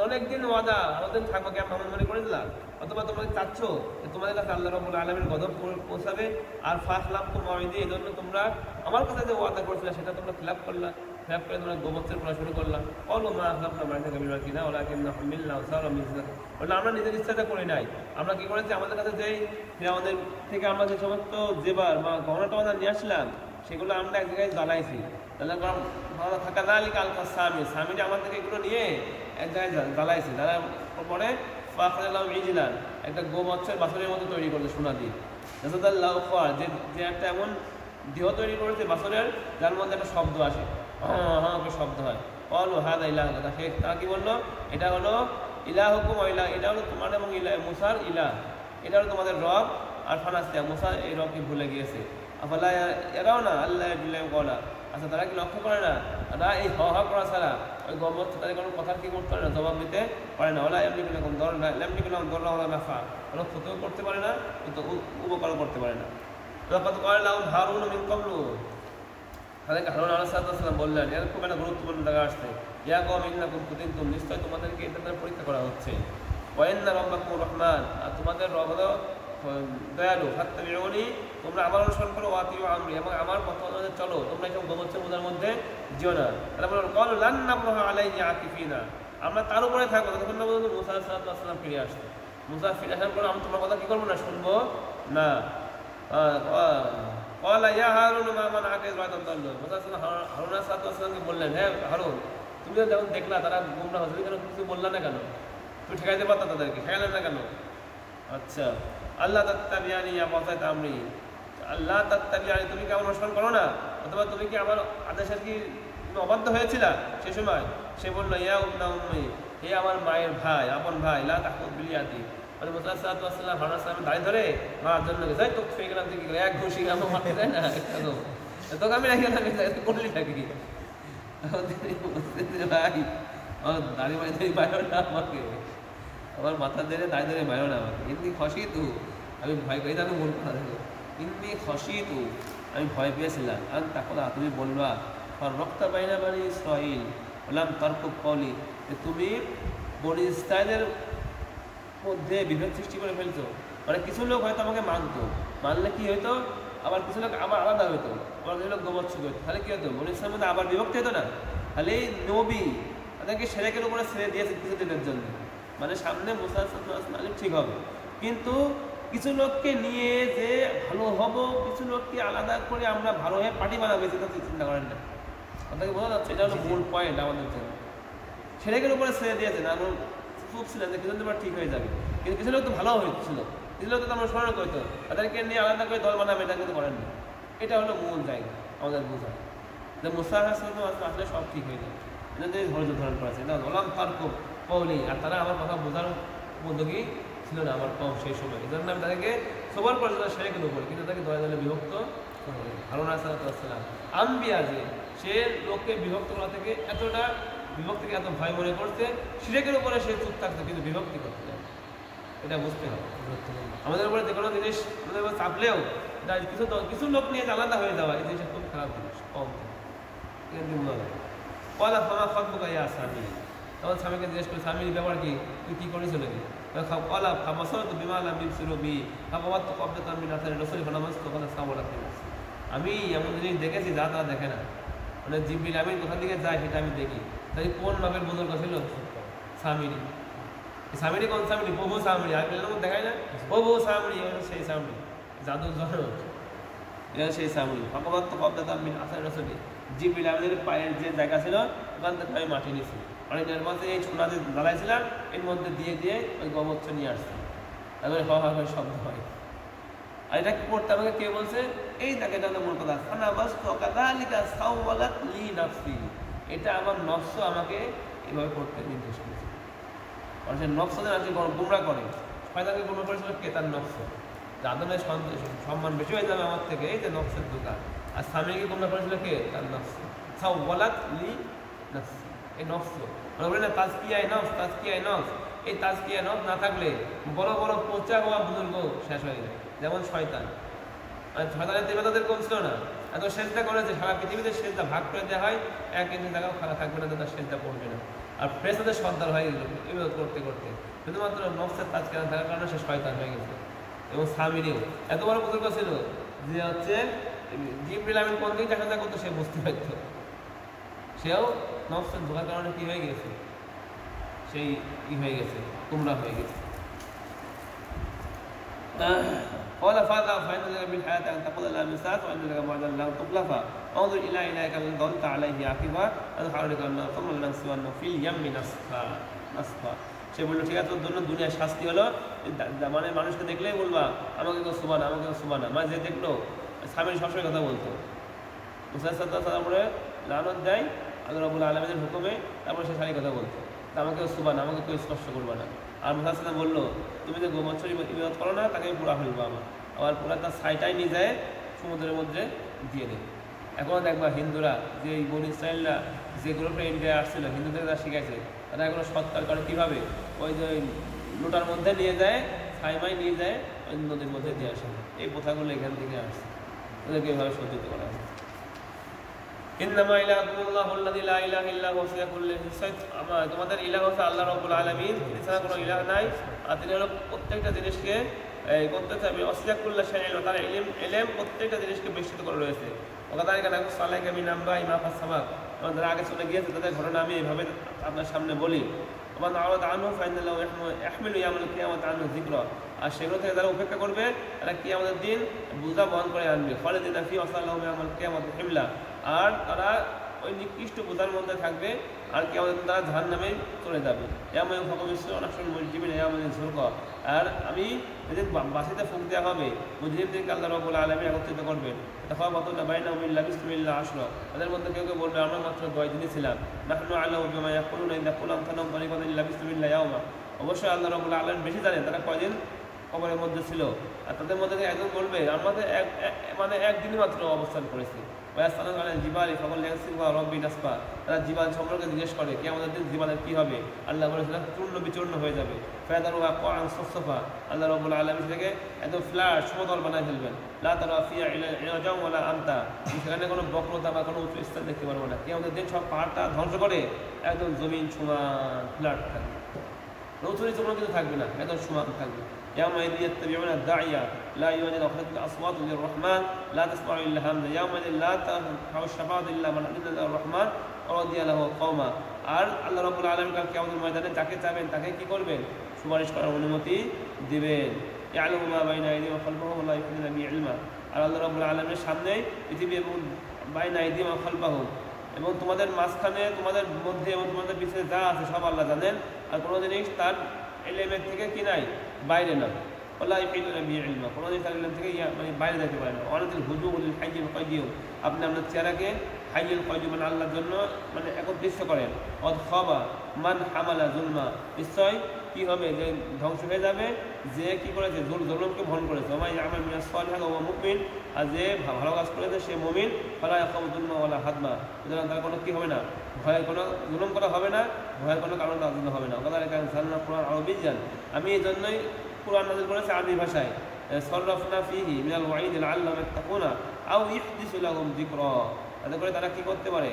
অনেকদিন ওয়াদা আমাদের থাকবো কি আমরা মনে করেছিলাম, অথবা তোমরা চাচ্ছ যে তোমাদের কাছে আল্লাহ রাব্বুল আলামিন গজব পৌঁছাবে, আর ফাআখলাফতুম মাওইদি, এই জন্য তোমরা আমার কাছে যে ওয়াদা করেছিলে সেটা তোমরা খিলাফ করলা, খিলাফ করে তোমরা গোবচ্ছের পড়া শুরু করলাম। কলু মা আখলাফনা মা'আকা বিল কিনা ওয়ালাকিন্না হামিলনা আওসারা মিন জিনাত, বলে আমরা নিজের ইচ্ছাটা করি নাই, আমরা কি করেছি আমাদের কাছে যেই আমাদের থেকে আমরা যে সমস্ত জেবার বা গহনা টহনা নিয়ে আসলাম সেগুলো আমরা এক জায়গায় জ্বালাইছি, তাহলে থাকা না লিখা আলফা স্বামী, স্বামীটা আমার থেকে এগুলো নিয়ে এক জায়গায় জ্বালাইছি, তারা পরে ইজিলান একটা গোবচ্ছের বাছরের মতো তৈরি করছে সোনা দিয়ে, যে একটা এমন দেহ তৈরি করেছে বাছরের যার মধ্যে একটা শব্দ আসে, হ্যাঁ একটা শব্দ হয়। অল হাদা ইলাহ, সে তারা কি বললো, এটা হলো ইলাহ হুকুম ইলাহ, এটা হলো তোমার এবং ইলাহ মুসার ইলাহ, এটা হলো তোমাদের রব। আর ফানাস্তিয়া মুসা এই রবকে ভুলে গিয়েছে। আফালা এরাও না আল্লাহ বলা, আচ্ছা তারা কি লক্ষ্য করে না, তারা এই হা করা ছাড়া ওই গম্বর তাদের কোনো কথা কি করতে পারে না, জবাব দিতে পারে না। ওলা এমনি কোনো দর না, এমনি কোনো দর না, নাফা কোনো ক্ষতিও করতে পারে না, কিন্তু উপকারও করতে পারে না। হারুন মিন ক্বাবলু, তাদেরকে হারুন আলাইহিস সালাম বললেন, এর খুব একটা গুরুত্বপূর্ণ জায়গা আসছে, ইয়া কওমি ইন্নাকুম ফুতিনতুম, নিশ্চয় তোমাদেরকে এটা পরীক্ষা করা হচ্ছে। ওয়া ইন্না রাব্বাকুমুর রহমান, আর তোমাদের রব হলো দয়ালু। ফাত্তাবিউনি, তোমরা আমার অনুসরণ করো, ওয়াতিউ আমরি, এবং আমার কথা অনুযায়ী চলো, তোমরা এসব গোবচ্ছের বোঝার মধ্যে যেও না। তারা বলল ক্বালু লান নাবরাহা আলাইহি আকিফিনা, আমরা তার উপরে থাকবো যতক্ষণ না পর্যন্ত মুসা সাল্লাল্লাহু আলাইহি ওয়াসাল্লাম ফিরে আসে। মুসা ফিরে আসার পর আমি তোমার কথা কি করবো না, শুনবো না। বললেন, হ্যাঁ হারুন তুমি তো যখন দেখলা তারা গুমরাহ হচ্ছে, কেন কিছু বললা না কেন, তুমি ঠেকাইতে পারতা তাদেরকে, ঠেকালেন না কেন? আচ্ছা, আল্লাহ তাত্তাবিয়ানি ইয়া ওয়াসাত আমরি, আল্লাহ তাত্তাবিয়ানি, তুমি কি আমার অনুসরণ করো না, অথবা তুমি কি আমার আদেশের কি অবাধ্য হয়েছিলা সে সময়? সে বললো, ইয়া উম্মা উম্মি, হে আমার মায়ের ভাই, আপন ভাই, লা তাখুদ বিলিয়াদি, মানে মুসা সাল্লাল্লাহু আলাইহি ওয়াসাল্লাম হারুন সাল্লাম দাঁড়িয়ে ধরে মারার জন্য গেছে, তো ফেক গেলাম তুই এক ঘুষি আমার মারতে যায় না, তোকে আমি রাখি না করলি নাকি? ভাই আমার দাড়ি মাই ধরে বাইরো না আমাকে, আমার মাথা ধরে দাড়ি ধরে বাইরো না আমাকে, এমনি খসি তো আমি ভয় করি, আমি মন কথা দেখো এমনি খসি তো আমি ভয় পেয়েছিলাম। আর তখন তুমি বলবা রক্তা বাইনা বানি ইসরাইল বললাম তর্ক কলি, তুমি বনি ইসরাইলের মধ্যে বিভেদ সৃষ্টি করে ফেলছো। মানে কিছু লোক হয়তো আমাকে মানতো, মানলে কি হইতো, আবার কিছু লোক আবার আলাদা হইতো, আবার কিছু লোক গোবৎস করতো, তাহলে কি হতো বনি ইসরাইলের মধ্যে আবার বিভক্তি হতো না। তাহলে এই নবী তাদেরকে সেরেকের উপরে ছেড়ে দিয়েছে কিছুদিনের জন্য, মানে সামনে মুসা আলিম ঠিক হবে, কিন্তু কিছু লোককে নিয়ে যে ভালো হব, কিছু লোককে আলাদা করে আমরা ভালো হয়ে পার্টি বানাবো, সেটা চিন্তা করেন না। আপনাকে বোঝা যাচ্ছে এটা হলো মূল পয়েন্ট আমাদের জন্য। সেরেকের উপরে ছেড়ে দিয়েছেন, আমরা খুব ছিলেন যে কিছুদিন পর ঠিক হয়ে যাবে, কিন্তু কিছু লোক তো ভালো হয়েছিল, কিছু লোক তো আমরা স্মরণ করতো, তাদেরকে নিয়ে আলাদা করে দল বানাবে, এটা কিন্তু করেন না। এটা হলো মূল জায়গা আমাদের বোঝা, যে মুসা আসলে সব ঠিক হয়ে যাবে, এটা যে ধৈর্য ধারণ করেছে এটা বললাম তার কৌলি। আর তারা আমার কথা বোঝার উপযোগী ছিল না আমার কম সেই সময়, এই জন্য আমি তাদেরকে সবার পর সেরেকের উপরে, কিন্তু তাদেরকে দলে দলে বিভক্ত হারুন আসসালাম আম্বিয়া যে সে লোককে বিভক্ত করা থেকে এতটা বিভক্তিকে এত ভয় মনে করতে, সিরেকের উপরে সে চুপ থাকতো কিন্তু বিভক্তি করতে যায়, এটা বুঝতে হবে। আমাদের উপরে যে কোনো জিনিস আমাদের উপর চাপলেও এটা কিছু লোক নিয়ে আলাদা হয়ে যাওয়া, এই জিনিসটা খুব খারাপ জিনিস, কম কলা ফামা খতবুকা ইয়া স্বামী। তখন স্বামীকে জিজ্ঞেস করে স্বামীর ব্যাপার কি, তুই কী করিস নাকি? কলা ফামাসর তো বিমালা বিমসিরো বি ফামাত তো কবদে তার মিনাথের রসুল ফানামাস তো ওখানে সাবলা ফেমাস। আমি এমন জিনিস দেখেছি যা তারা দেখে না, মানে জিব্রিল আমিন কোথা দিকে যায় সেটা আমি দেখি। তাই কোন মাপের বুজুর্গ ছিল? স্বামীর। স্বামীরই কোন স্বামী? প্রভু স্বামী। আর পেলের মধ্যে দেখায় না প্রভু স্বামী, সেই স্বামী জাদুর জন, এটা সেই স্বামী। ফাঁকাবাদ তো কবদে তার মিন আসার রসুলি। জিব্রিল আমিনের পায়ের যে জায়গা ছিল ওখান থেকে আমি মাটি নিয়েছি, অনেকের মধ্যে এই ছোনা যে দাঁড়াইছিলাম এর মধ্যে দিয়ে দিয়ে ওই গবচ্ছ নিয়ে আসছি, তারপরে হওয়া করে শব্দ হয়। আর এটা কি করতে আমাকে কে বলছে? এই তাকে এটা মূল কথা, সানা বাস কাদালিকা সাওয়ালাত লি নাফসি, এটা আমার নফস আমাকে এভাবে করতে নির্দেশ করেছে। আর সে নফসদের আজকে গুমরা করে, শয়তানকে গুমরা করেছিল কে? তার নফস। যে আদমের সম্মান বেশি হয়ে যাবে আমার থেকে, এই যে নফসের দোকান। আর স্বামীকে গুমরা করেছিল কে? তার নফস। সাওয়ালাত লি নাফসি, এই নফস বলে না তাজকিয়ায়ে নফস, তাজকিয়ায়ে নফস। এই তাজকিয়ায়ে নফস না থাকলে বড় বড় পচা হওয়া বুজুর্গ শেষ হয়ে যায়, যেমন শয়তান। আর শয়তানের দেবতাদের কম ছিল না, এত সেজদা করেছে, সারা পৃথিবীতে সেজদা ভাগ করে দেওয়া হয়, এক ইঞ্চি জায়গাও খারাপ থাকবে না, তার সেজদা পড়বে না। আর ফেরেশতাদের সর্দার হয়ে গেল ইবাদত করতে করতে, শুধুমাত্র নফসের তাজকিয়া থাকার কারণে সে শয়তান হয়ে গেছে। এবং স্বামীরও এত বড় বুজুর্গ ছিল যে হচ্ছে জিবরিল আমিন কোন দিকে দেখা করতো সে বুঝতে পারত, সেও নফসের ধোকার কারণে কি হয়ে গেছে, সেই ই হয়ে গেছে, গুমরা হয়ে গেছে। قال فاذا فإن لك بالحياة أن تقول لا مساس وإن لك بعد الله تخلفا انظر إلى إلهك الذي ظلت عليه عاقبا أدخلك النار ثم لنسفنه في اليم نسفا। সে বললো ঠিক আছে, তোর জন্য দুনিয়ার শাস্তি হলো, মানে মানুষকে দেখলেই বলবা আমাকে কেউ সুবানা, আমাকে কেউ সুবানা। মানে যে দেখলো স্বামীর সবসময় কথা বলতো, মুসা তারপরে লানত দেয় আল্লাহ রাব্বুল আলামিনের হুকুমে, তারপরে সে সারি কথা বলতো, আমাকেও সুবানা, আমাকে কেউ স্পর্শ করবা না। আর মুসা সাল্লাম বললো তুমি যে গোবৎসরি ইবাদত করো না তাকে পুরা ফেলবো আমার, আবার পুরা তার ছাইটাই নিয়ে যায় সমুদ্রের মধ্যে দিয়ে দেয়। এখনও দেখবা হিন্দুরা যে বনি ইসরাইলরা যে গ্রুপে ইন্ডিয়ায় আসছিল, হিন্দুদের যা শিখাইছে, তারা এখনো সৎকার করে কীভাবে? ওই যে লোটার মধ্যে নিয়ে যায়, ছাইমাই নিয়ে যায়, ওই নদীর মধ্যে দিয়ে আসে। এই প্রথাগুলো এখান থেকে আসছে, ওদেরকে এভাবে সজ্জিত করা হয়। ইন্নামা ইলাহুল্লাহুল্লাযী লা ইলাহা ইল্লা হুয়া ওয়াসি'a কুল্লি শাই'in। তোমাদের ইলাহ হচ্ছে আল্লাহ রাব্বুল আলামিন, এছাড়া কোনো ইলাহ নাই। আর তিনি হলো প্রত্যেকটা জিনিসকে করতে চাইবে, ওয়াসি'a কুল্লি শাই'in, তার ইলম প্রত্যেকটা জিনিসকে বিস্তৃত করে রয়েছে। ওকাদালিকা নাকুস আলাইকা মিন আনবাই মা ফাসসামাক, আমাদের আগে চলে গিয়েছে তাদের ঘটনা আমি এইভাবে আপনার সামনে বলি। ওমান আরাদা আনহু ফাইনাল্লাহু ইয়াহমিলু ইয়াউমাল কিয়ামাতি আনহু যিকরা, আর সেগুলো থেকে যারা উপেক্ষা করবে তারা কিয়ামতের দিন বোঝা বহন করে আনবে। খালিদিনা ফিহি ওয়াসাল্লাহু ইয়াউমাল কিয়ামাতি হিমলা, আর তারা ওই নিকৃষ্ট বোঝার মধ্যে থাকবে, আর কিয়ামতের দিন তারা জাহান্নামে চলে যাবে। ইয়াউমা ইউনফাখু ফিস-সূরি ওয়া নাহশুরুল মুজরিমিনা ইয়াউমা ইযিন যুরকা, আর আমি যেদিন বাঁশিতে ফুঁক দেওয়া হবে মুজরিমদেরকে আল্লাহ রাব্বুল আলামিন একত্রিত করবেন। তাফাওয়াতুনা বাইনাহুম ইল্লা বিসমিল্লাহ আশরা, তাদের মধ্যে কেউ কেউ বলবে আমরা মাত্র 10 দিনই ছিলাম। নাহনু আ'লামু বিমা ইয়াকুলুনা ইযা কুলু আমসালুহুম তারিকাতান ইল্লা বিসমিল্লাহ ইয়াউমা, অবশ্যই আল্লাহ রাব্বুল আলামিন বেশি জানেন তারা কয়দিন কবরের মধ্যে ছিল। আর তাদের মধ্যে একজন বলবে আমাদের মানে একদিনই মাত্র অবস্থান করেছি, ওয়াসআলুকা আনিল জিবালি ফাকুল ইয়ানসিফুহা রাব্বি নাসফা, তারা জীবাল সম্পর্কে জিজ্ঞেস করে কিয়ামতের দিন জীবালের কি হবে। আল্লাহ বলেছিলেন চূর্ণ বিচূর্ণ হয়ে যাবে। ফায়াদারুহা ক্বাআন সাফসাফা, আল্লাহ রাব্বুল আলামিন সেটাকে একদম ফ্ল্যাট সমতল বানায় ফেলবেন। লা তারা ফিহা ইওয়াজান ওয়ালা আমতা, সেখানে কোনো বক্রতা বা কোনো উঁচু স্থান দেখতে পারবো না। কিয়ামতের দিন সব পাহাড়টা ধ্বংস করে একদম জমিন সমান ফ্ল্যাট থাকবে, উঁচু নিচু কোনো কিছু থাকবে না, একদম সমান থাকবে। يومئذ يتبعون الداعي لا يوجد أخرجت الأصوات للرحمن لا تسمع إلا همزة يومئذ لا تنفع الشفاعة إلا من أذن له الرحمن ورضي له قوما। আর আল্লাহ রাব্বুল আলামিন কাল কিয়ামতের ময়দানে যাকে চাবেন তাকে কি করবেন? সুপারিশ করার অনুমতি দিবেন। ইয়ালামু মা বাইনা আইদিহিম ওয়া খালফাহুম ওয়া লা ইউহিতুনা বিহি ইলমা। আর আল্লাহ রাব্বুল আলামিনের সামনে পৃথিবী এবং বাইনা আইদিহিম ওয়া খালফাহুম, এবং তোমাদের মাঝখানে তোমাদের মধ্যে এবং তোমাদের পিছনে যা আছে সব আল্লাহ জানেন। আর কোনো জিনিস তার ইলমের থেকে কি নাই, বাইরে না। ওয়া লা ইউহিতুনা বিহি ইলমা, কোনো জিনিস তার ইলম থেকে মানে বাইরে যেতে পারে না। ওয়ানাতিল হুজুউল হাইয়ুল কাইয়্যুম, আপনি আপনার চেহারাকে হাইয়ুল কাইয়্যুম মানে আল্লাহর জন্য মানে একত্রিত করেন। অদ খাবা মান হামালা জুলমা, নিশ্চয় কি হবে যে ধ্বংস হয়ে যাবে যে কি করেছে জুলুমকে বহন করেছে। ওয়া ইয়ামাল মিনাস সালিহাত ওয়া মুমিন, আর যে ভালো কাজ করেছে সে মুমিন। ফালা ইয়াখাফু যুলমা ওয়ালা হাদমা, সুতরাং তার কোনো কি হবে না, ভয়ের কোনো জুলুম করা হবে না, ভয়ের কোনো কারণ নাযিল হবে না। ওয়াকাযালিকা আনজালনা কুরআন আরবিয়্যান, আমি এই জন্যই কুরআন নাযিল করেছি আরবি ভাষায়। সাররাফনা ফীহি মিনাল ওয়াঈদ লাআল্লাহুম ইয়াত্তাকুনা আও ইহদিসু লাহুম যিকরা, তাতে করে তারা কি করতে পারে,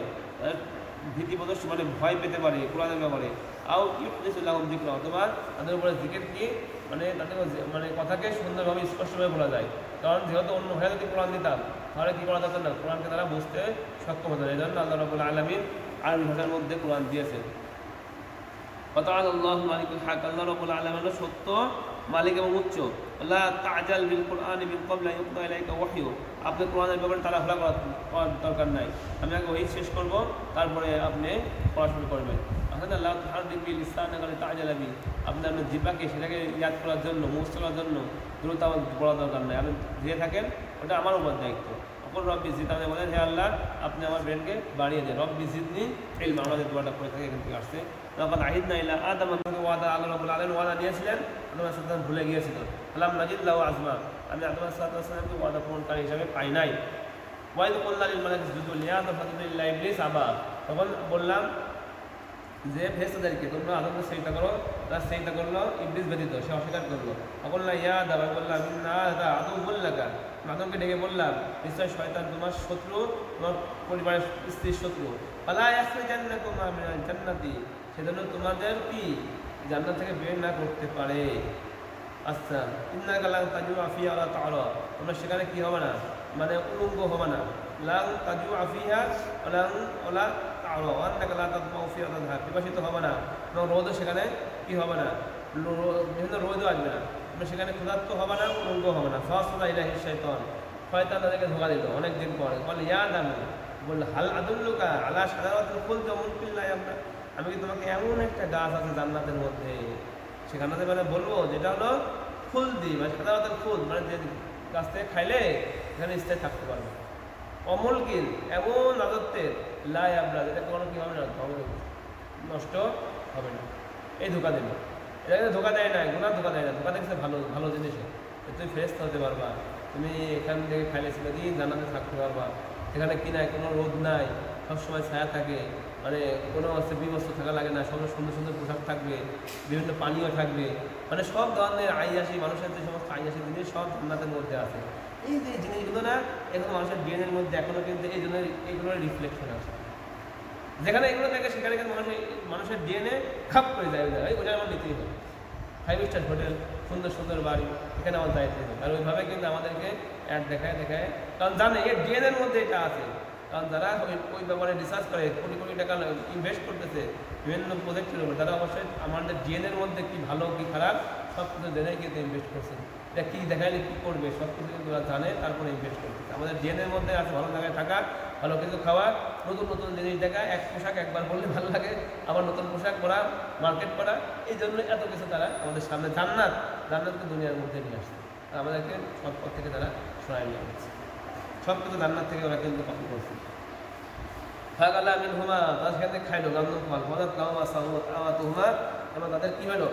ভীতি প্রদর্শন মানে ভয় পেতে পারে কোরআনের ব্যাপারে। আও ইহদিসু লাহুম যিকরা, অথবা তাদের উপরে জিকির কি মানে তাদের মানে কথাকে সুন্দরভাবে স্পষ্টভাবে বলা যায়। কারণ যেহেতু অন্য ভাষায় যদি কোরআন দিতাম তাহলে কী করা যেত না, কোরআনকে তারা বুঝতে সক্ষম হতো না। এই জন্য আল্লাহ রাব্বুল আলামিন আরবি ভাষার মধ্যে কোরআন দিয়েছেন। ওয়াতাআলা আল্লাহু মালিকুল হক, আল্লাহ রাব্বুল আলামিন হলো সত্য মালিক এবং উচ্চ। লা তা'জাল বিল কুরআনি মিন ক্বাবলি আন ইউকদা ইলাইকা ওয়াহয়ু, আপনি কোরআনের ব্যাপারে তাড়াহুড়া করার দরকার নাই। আমি আগে ওহী শেষ করব, তারপরে আপনি পড়া শুরু করবেন। আসলে আল্লাহ তুহাররিক বিল লিসানিকা লিতা'জালা বি, আপনি আপনার জিহ্বাকে সেটাকে ইয়াদ করার জন্য মুখস্থ করার জন্য দ্রুত আমার পড়া দরকার নাই, আপনি ধীরে থাকেন, ওটা আমার উপর দায়িত্ব। অপর রব্বি জিদ, আপনি বলেন হে আল্লাহ আপনি আমার ব্রেনকে বাড়িয়ে দেন। রব্বি জিদনি ইলমা, আমাদের দোয়াটা পড়ে থাকে এখান থেকে আসছে। লাকাদ আহিদনা ইলা আদম, আমাকে ওয়াদা আল্লাহ রাব্বুল আলামিন ওয়াদা দিয়েছিলেন, আদম আলাইহিস সালাম ভুলে গিয়েছিল। আলাম নাজিদ লাহু আজমা, আমি আদম আলাইহিস সালামকে ওয়াদা পূরণকারী হিসাবে পাই নাই। ওয়াইদ কুল্লা লিল মালাইকা ইসজুদু লিআদম ফাসাজদু ইল্লা ইবলিস আবা, তখন বললাম যে ফেরেশতাদেরকে তোমরা আদমকে সিজদা করো, তারা সিজদা করলো, ইবলিস ব্যতীত সে অস্বীকার করলো। আকুল্লা ইয়া আদম, বললাম ইন্না হাযা আদুউল লাকা, আদমকে ডেকে বললাম নিশ্চয় শয়তান তোমার শত্রু, তোমার পরিবারের স্ত্রীর শত্রু। ফালা ইয়াখরিজান্নাকুমা মিনাল জান্নাতি, সেজন্য তোমাদের কি জান্নাত থেকে বের না করতে পারে। আচ্ছা, ইন্নাকা লান তাজুআ ফিহা ওয়ালা তা'রা, তোমরা সেখানে কি হবে না, মানে উলঙ্গ হবে না। লান তাজুআ ফিহা ওয়ালা তা'রা ওয়া আন্নাকা লা তাদমাউ ফিহা ওয়ালা তাদহা, পিপাসিত হবে না, এবং রোদও সেখানে কি হবে না, বিভিন্ন রোদও আসবে না, তোমরা সেখানে ক্ষুধার্ত হবে না, উলঙ্গ হবে না। ফাসআলা ইলাইহি শাইতান, শয়তান তাদেরকে ধোঁকা দিল অনেকদিন পরে। বলে ইয়া আদম, বলল হাল আদুল্লুকা আলা শাজারাতিল খুলদি ওয়া মুলকিন লা ইয়াবলা, আমি কি তোমাকে এমন একটা গাছ আছে জান্নাতের মধ্যে, সেখানে মানে বলবো যেটা হলো খুলদি মানে শাজারাতুল খুলদ, মানে যে গাছ থেকে খাইলে এখানে স্থায়ী থাকতে পারবে। অমুলকিন, এমন রাজত্বের, লা ইয়াবলা, যেটা কোনো কি হবে না, নষ্ট হবে না। এই ধোঁকা দিল, এটা কিন্তু ধোঁকা দেয় না, গুনাহ ধোঁকা দেয় না, ধোঁকা দেখছে ভালো ভালো জিনিসে, তুমি ফেরেশতা হতে পারবা, তুমি এখান থেকে খাইলে দিন জান্নাতে থাকতে পারবা, সেখানে কি নাই, কোনো রোদ নাই, সবসময় ছায়া থাকে, মানে কোনো বিবস্ত্র থাকা লাগে না, সব সুন্দর সুন্দর পোশাক থাকবে, বিভিন্ন পানীয় থাকবে, মানে সব ধরনের আইয়াসি মানুষের যে সমস্ত আইয়াসি জিনিস সব জান্নাতের মধ্যে আছে। এই যে জিনিসগুলো না এখন মানুষের ব্রেনের মধ্যে এখনও কিন্তু এই জন্য এইগুলোর রিফ্লেকশন আছে। যেখানে এগুলো থাকে সেখানে কিন্তু মানুষের ডিএনএ খাপ করে যায়, ওইটা আমার নিতেই হবে। 5 স্টার হোটেল, সুন্দর সুন্দর বাড়ি, এখানে আমার দায়িত্ব হবে। আর ওইভাবে কিন্তু আমাদেরকে অ্যাড দেখায়, কারণ জানে এর ডিএনএর মধ্যে এটা আছে। কারণ যারা ওই ব্যাপারে রিসার্চ করে, কোটি কোটি টাকা ইনভেস্ট করতেছে বিভিন্ন প্রজেক্টের উপর, তারা অবশ্যই আমাদের ডিএনএর মধ্যে কী ভালো কী খারাপ সব কিছু জেনে কিন্তু ইনভেস্ট করছে। এটা কী দেখাইলে কী করবে সব কিছু কিন্তু ওরা জানে, তারপরে ইনভেস্ট করতেছে। আমাদের ডিএনএর মধ্যে আছে ভালো জায়গায় থাকা, ভালো কিছু খাওয়া, নতুন নতুন জিনিস দেখা, এক পোশাক একবার পরলে ভালো লাগে, আবার নতুন পোশাক পরা, মার্কেট করা, এই জন্য এত কিছু তারা আমাদের সামনে জান্নাতকে দুনিয়ার মধ্যে নিয়ে আসছে। আমাদেরকে সব পথ থেকে তারা সরাই নিয়ে আসছে, সব কিছু জান্নাত থেকে ওরা কিন্তু কপি করছে। ফাগালা মিন হুমা, তার সেখান থেকে খাইলো গান্ধম ফল, মদাত লাউমা সাউত আওয়াত হুমা, এবং তাদের কী হলো,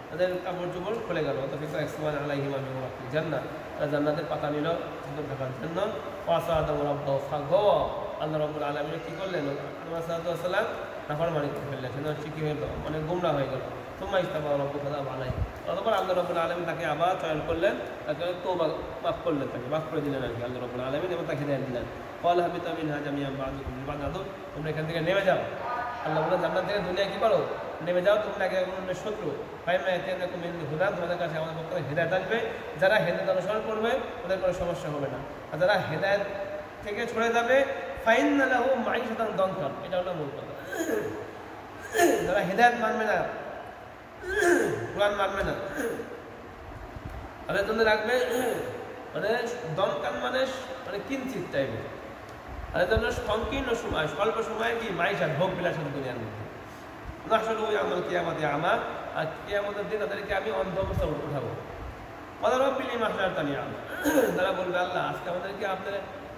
তাদের কাপড় চোপড় খুলে গেল। অত কিন্তু একসমান আলাইহিমা মিন ওয়াকিল জান্নাত, তারা জান্নাতের পাতা নিল, সুন্দর থাকার জন্য ওয়াসাদাহু রাব্বুহু ফাগাওয়া আল্লাহ রাব্বুল আলামিন কি করলেন সাল্লাম নাফরমানি করে ফেললেন সেজন্য সে কি হয়ে গেল মানে গোমরা হয়ে গেল তোমরা ইস্তাবা রব্বুকা আলাইহি অতঃপর আল্লাহ রাব্বুল আলামিন তাকে আবার চয়ন করলেন তাকে তওবা মাফ করলেন তাকে মাফ করে দিলেন আর কি আল্লাহ রাব্বুল আলামিন এবং তাকে হিদায়াত দিলেন ক্বালা হাবিতু মিনহা জামিআন বা'দুকুম লিবা'দ তোমরা এখান থেকে নেমে যাও আল্লাহ বলেন জান্নাত থেকে দুনিয়া কি করো নেমে যাও তোমরা একে অন্যের শত্রু ফাইমা ইয়াতিয়াকুম মিন হুদা তোমাদের কাছে আমাদের পক্ষ থেকে হিদায়াত আসবে যারা হিদায়াত অনুসরণ করবে ওদের কোনো সমস্যা হবে না আর যারা হিদায়াত থেকে ছড়ে যাবে ফাইন্না লাহু মাঈশাতান দানকা এটা হলো মূল কথা যারা হিদায়াত মানবে না কোরআন মানবে না তাদের জন্য রাখবে মানে দনকান মানে কিঞ্চিত টাইপের তাদের জন্য সংকীর্ণ সময় স্বল্প সময়ে কি মাইশাত ভোগ বিলাসন দুনিয়ার মধ্যে নাহশুরু ইয়াউমাল কিয়ামাতি আমা আর কিয়ামতের দিন তাদেরকে আমি অন্ধ অবস্থায় উঠাবো ক্বালা রাব্বি লিমা হাশারতানি আমা তারা বলবে আল্লাহ আজকে আমাদেরকে আপনি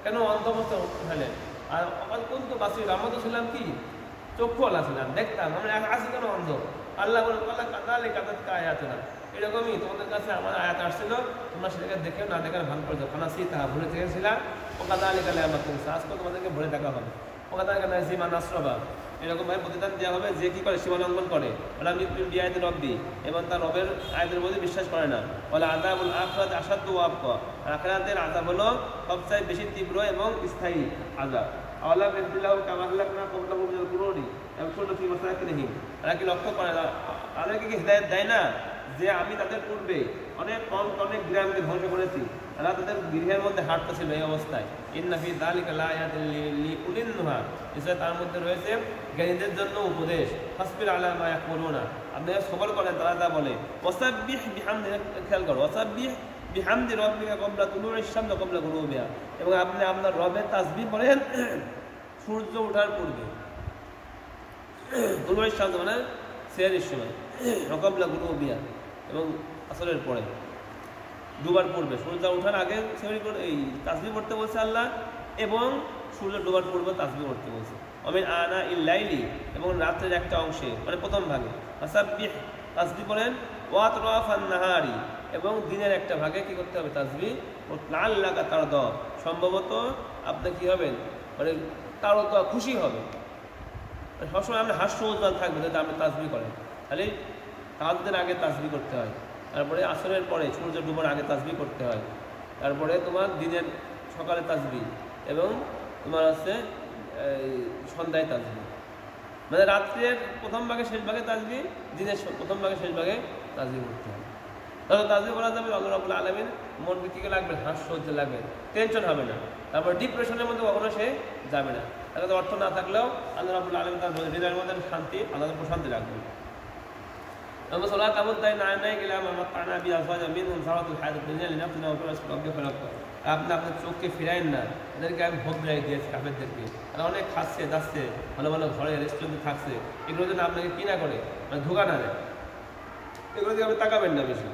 কেন অন্ধ অবস্থায় উঠালেন আর আমার কোন তো বাসির আমরা তো ছিলাম কি চক্ষুওয়ালা ছিলাম দেখতাম আমরা আছি কেন অন্ধ আল্লাহ বলে কাদালে কাদাতকা আয়াতুনা এরকমই তোমাদের কাছে আমার আয়াত আসছিল তোমরা সেটাকে দেখে না দেখার ভান করে যাও ফানাসি তাহা ভুলে থেকেছিলাম ও কাদালে কালে আমার তুমি আজকে তোমাদেরকে ভুলে দেখা হবে ও কাদালে কালে জিমা নাসরবা এরকমভাবে প্রতিদান দেওয়া হবে যে কি করে সীমা লঙ্ঘন করে ওলা মিথ্যু বিআয়াতি রব্বি এবং তার রবের আয়াতের মধ্যে বিশ্বাস করে না ওলা আযাবুল আখিরাত আশাদ্দু ওয়া আবকা আখিরাতের আযাব হলো সবচেয়ে বেশি তীব্র এবং স্থায়ী আযাব আওয়ালা বিল্লাহু কামা হালাকনা ক্বাবলাহু মিনাল কুরুনি ইয়াকুলু ফি মাসাকিনিহিম তারা কি লক্ষ্য করে না তাদেরকে কি হিদায়াত দেয় না যে আমি তাদের পূর্বে অনেক গ্রামকে ধ্বংস করেছি তারা তাদের গৃহের মধ্যে হাঁটতেছিল এই অবস্থায় ইন্না ফি যালিকা লাআয়াতিন লিউলিন নুহা এছাড়া তার মধ্যে রয়েছে জ্ঞানীদের জন্য উপদেশ ফাসবির আলা মা ইয়াকুলুনা আপনি সবর করেন তারা যা বলে ওয়াসাব্বিহ বিহামদি খেয়াল করো ওয়াসাব্বিহ বিহামদি রাব্বিকা ক্বাবলা তুলুইশ শামস ওয়া ক্বাবলা গুরুবিহা এবং আপনি আপনার রবের তাসবিহ করেন সূর্য ওঠার পূর্বে তুলুইশ শামস মানে সেহরির সময় ওয়া ক্বাবলা গুরুবিহা এবং আসরের পরে ডুবার পূর্বে সূর্য ওঠার আগে সেহরি করে এই তাসবিহ পড়তে বলছে আল্লাহ এবং সূর্য ডুবার পূর্বে তাসবিহ পড়তে বলছে অমিন আনা ইল্লাইলি এবং রাতের একটা অংশে মানে প্রথম ভাগে ফাসাব্বিহ তাসবিহ করেন ওয়া আতরাফান নাহারি এবং দিনের একটা ভাগে কি করতে হবে তাসবিহ লাআল্লাকা তারদা সম্ভবত আপনি কি হবেন মানে তারদা খুশি হবে সবসময় আপনি হাস্য উজ্জ্বল থাকবে যদি আপনি তাসবিহ করেন তাহলে তাহাজ্জুদের আগে তাসবিহ করতে হয় তারপরে আসরের পরে সূর্য ডুবার আগে তাসবিহ করতে হয় তারপরে তোমার দিনের সকালে তাসবিহ এবং তোমার আছে সন্ধ্যায় তাসবিহ মানে রাত্রের প্রথম ভাগে শেষ ভাগে তাসবিহ দিনের প্রথম ভাগে শেষ ভাগে তাসবিহ করতে হয় তাহলে তাসবিহ করা যাবে আল্লাহ রাব্বুল আলামিন মনকে কী লাগবে হাস্য হতে লাগবে টেনশন হবে না তারপর ডিপ্রেশনের মধ্যে কখনো সে যাবে না তাহলে অর্থ না থাকলেও আল্লাহ রাব্বুল আলামিন তার হৃদয়ের মধ্যে শান্তি আল্লাহ প্রশান্তি রাখবে وصلاة أمدين عينيك إلى ما متعنا بأزواج منهم ثروة الحياة الدنيا لنفتنهم وفي رزق ربك خلقنا আপনি আপনার চোখকে ফিরাইন না এদেরকে আমি ভোগ দেয় দিয়েছি কাফেরদেরকে তারা অনেক খাচ্ছে যাচ্ছে ভালো ভালো ঘরে রেস্টুরেন্টে থাকছে এগুলো যেন আপনাকে কি না করে মানে ধোকা না দেয় এগুলো দিকে আপনি তাকাবেন না বেশি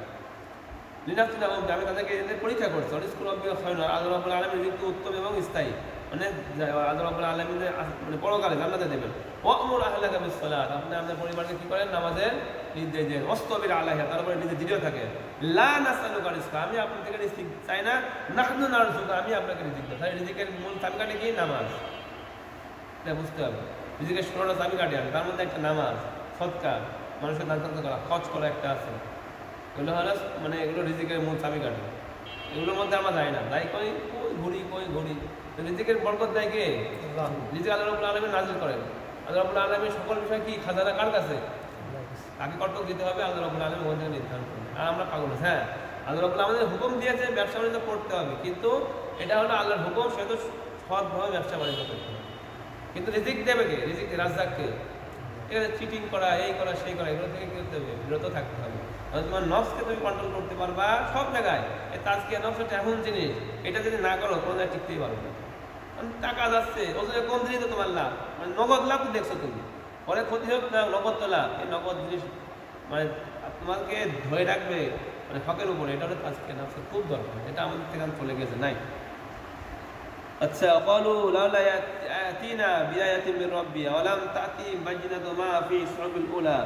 লিনাফতিনা আমি তাদেরকে এদের পরীক্ষা করছি রিজক রব্বিকা খায়রুন আল্লাহ রাব্বুল আলামিন রিজক উত্তম এবং স্থায়ী মানে আল্লাহ রাব্বুল আলামিন মানে পরকালে জান্নাতে দেবেন ওয়া'মুর আহলাকা বিস-সালাত আপনি আপনার পরিবারকে কি করেন নামাজের নির্দেশ দেন ওয়াসতাবির আলাইহা তারপরে নিজে দৃঢ় থাকেন লা নাসআলুকা রিজকা আমি আপনার থেকে রিজিক চাই না নাহনু নারযুকা আমি আপনাকে রিজিক দেব তাই রিজিকের মূল চাবিকাঠি কি নামাজ এটা বুঝতে হবে রিজিকের 16টা চাবিকাঠি আছে তার মধ্যে একটা নামাজ সদকা মানুষের দান করা খরচ করা একটা আছে এগুলো হলো মানে এগুলো রিজিকের মূল চাবিকাঠি এগুলোর মধ্যে আমরা যাই না যাই কই কই ঘুরি রিজিকের বরকত দেয় কে রিজিক আল্লাহ রাব্বুল আলামিন নাযিল করেন আল্লাহ রাব্বুল আলামিন সকল বিষয় কি খাজানা কার কাছে তাকে কর্তব্য দিতে হবে আল্লাহ রাব্বুল আলামিন ওখান থেকে নির্ধারণ করেন আর আমরা পাগল হ্যাঁ আল্লাহ রাব্বুল আলামিন হুকুম দিয়েছে ব্যবসা বাণিজ্য করতে হবে কিন্তু এটা হলো আল্লাহর হুকুম সে তো সৎভাবে ব্যবসা বাণিজ্য করতে হবে কিন্তু রিজিক দেবে কে রিজিক রাজ্জাককে এখানে চিটিং করা এই করা সেই করা এগুলো থেকে কী করতে হবে বিরত থাকতে হবে তাহলে তোমার নফসকে তুমি কন্ট্রোল করতে পারবা সব জায়গায় এই তাজকিয়া নফস একটা এমন জিনিস এটা যদি না করো কোনো জায়গায় টিকতেই পারবে না টাকা যাচ্ছে ওখানে কম জিনিস তো তোমার লাভ মানে নগদ লাভ দেখছো তুমি পরে ক্ষতি হোক না নগদ তো লাভ এই নগদ জিনিস মানে তোমাকে ধরে রাখবে মানে হকের উপরে এটা হলো তাজকিয়া নফসের খুব দরকার এটা আমাদের থেকে চলে গেছে নাই আচ্ছা ক্বালু লাউলা ইয়াতিনা বিআয়াতিন মির রাব্বি ওয়া লাম তা'তি বাযিনাতু মা ফি সুহুবিল উলা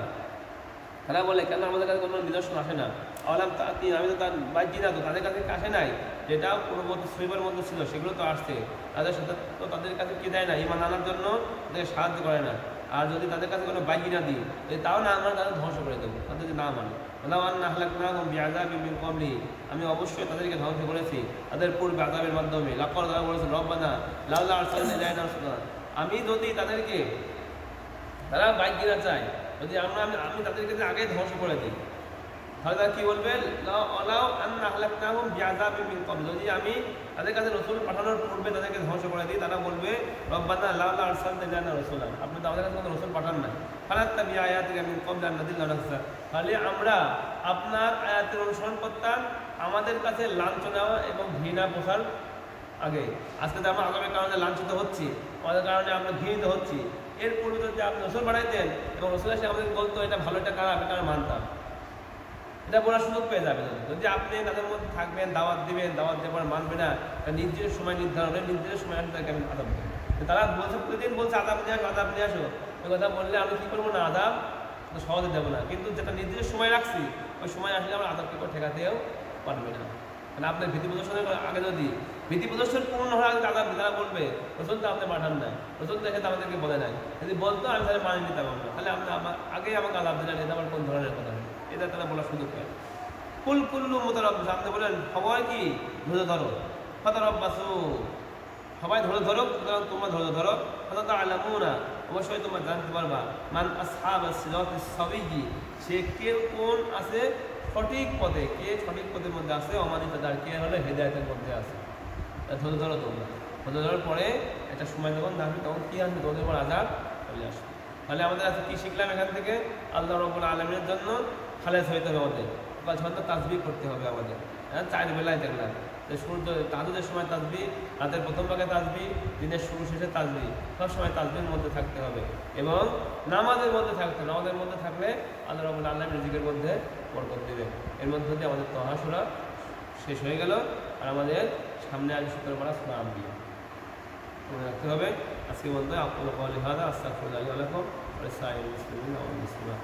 তারা বলে কেন আমাদের কাছে কোনো নিদর্শন আসে না, আলাম আমি তো তার বাইজি না, তো তাদের কাছে আসে নাই, যেটা পূর্ববর্তী শৈবের মধ্যে ছিল সেগুলো তো আসছে, তাদের সাথে তো তাদের কাছে কি দেয় না, ইমান আনার জন্য তাদেরকে সাহায্য করে না। আর যদি তাদের কাছে কোনো বাইজি না দিই, তাও না আমরা তাদের ধ্বংস করে দেবো, তাদের যদি না মানে আমি অবশ্যই তাদেরকে ধ্বংস করেছি তাদের পূর্বে আযাবের মাধ্যমে। লাকাদ তারা বলেছে রব্বানা লাউলা আরসালনা ইলাইনা রাসূলা, আমি যদি তাদেরকে, তারা বাইক না চায়, যদি আমি তাদেরকে আগে ধ্বংস করে দিই, তাহলে তারা কি বলবে, যদি আমি তাদের কাছে রসুল পাঠানোর পূর্বে তাদেরকে ধ্বংস করে দিই, তারা বলবে রব্বানা লাউলা আরসালনা ইলাইনা রাসূলা, আপনি তো আমাদের কাছে কোনো রসুল পাঠান না, ফানাত্তাবি'আ আয়াতিকা মিন ক্বাবলি আন নাযিল্লা নাফসা, তাহলে আমরা আপনার আয়াতের অনুসরণ করতাম আমাদের কাছে লাঞ্ছনা এবং ঘৃণা পোষার আগে। আজকে তো আমরা আগামীর কারণে লাঞ্ছিত হচ্ছি, আমাদের কারণে আমরা ঘৃণিত হচ্ছি। এর পূর্বে যদি আপনি রসুল বাড়াইতেন এবং রসুল এসে আমাদের বলতো এটা ভালো, এটা খারাপ, এটা আমরা মানতাম, এটা বলার সুযোগ পেয়ে যাবে। যদি আপনি তাদের মধ্যে থাকবেন, দাওয়াত দিবেন, দাওয়াত দেওয়ার মানবে না, নির্দিষ্ট সময় নির্ধারণে নির্দিষ্ট সময় আসলে তাকে আমি আদাব দেবো। তারা বলছে প্রতিদিন বলছে আদাব নিয়ে আসো, আদাব নিয়ে আসো, ওই কথা বললে আমি কী করবো না, আদাব তো সহজে দেবো না, কিন্তু যেটা নির্দিষ্ট সময় রাখছি ওই সময় আসলে আমরা আদাবকে করে ঠেকাতেও পারবে না। মানে আপনার ভীতি প্রদর্শনের আগে যদি ভীতি প্রদর্শন পূর্ণ হওয়ার আগে আদাব তারা বলবে রসুল তো আপনি পাঠান নাই, রসুল দেখে তো আমাদেরকে বলে নাই, যদি বলতো আমি তাহলে মানি নিতাম আমরা, তাহলে আপনি আগেই আমাকে আদাব দিলেন, এটা আমার কোন ধরনের কথা, এটা তারা বলার সুযোগ পায়। কুল্লু মুতারাব্বিস, আপনি বলেন সবাই কি ধৈর্য ধরো, ফাতারাব্বাসু, সবাই ধৈর্য ধরো, তোমরা ধৈর্য ধরো, ফাতাআলামুনা, অবশ্যই তোমরা জানতে পারবা, মান আসহাবাস সিরাতিস সাবিয়্যি, সে কে কোন আছে সঠিক পথে, কে সঠিক পথের মধ্যে আছে, অমানিতাদার কে হলে হেদায়েতের মধ্যে আছে। ধৈর্য ধরো তোমরা, ধৈর্য ধরার পরে একটা সময় যখন আসবে তখন কি আসবে, তোমাদের উপর আযাব চলে আসবে। তাহলে আমাদের আজকে কি শিখলাম এখান থেকে, আল্লাহ রাব্বুল আলামিনের জন্য খালেস হইতে হবে আমাদের, বা ঝন্ডা তাসবিহ করতে হবে আমাদের, হ্যাঁ 4 বেলায় দেখলাম যে সূর্য তাজুদের সময় তাসবিহ, রাতের প্রথম ভাগে তাসবিহ, দিনের শুরু শেষে তাসবিহ, সব সময় তাসবিহের মধ্যে থাকতে হবে এবং নামাজের মধ্যে থাকতে, নামাজের মধ্যে থাকলে আল্লাহ রাব্বুল আলামিন রিজিকের মধ্যে বরকত দিবে। এর মধ্যে দিয়ে আমাদের তহা সূরা শেষ হয়ে গেল, আর আমাদের সামনে আজ শুক্রবার সূরা আম্বিয়া মনে রাখতে হবে। আজকে বলতে আপনার আস্তাগফিরুল্লাহ আলাইকুম ওয়া লিসাইরিল মুসলিমিন ওয়া মুসলিমাত।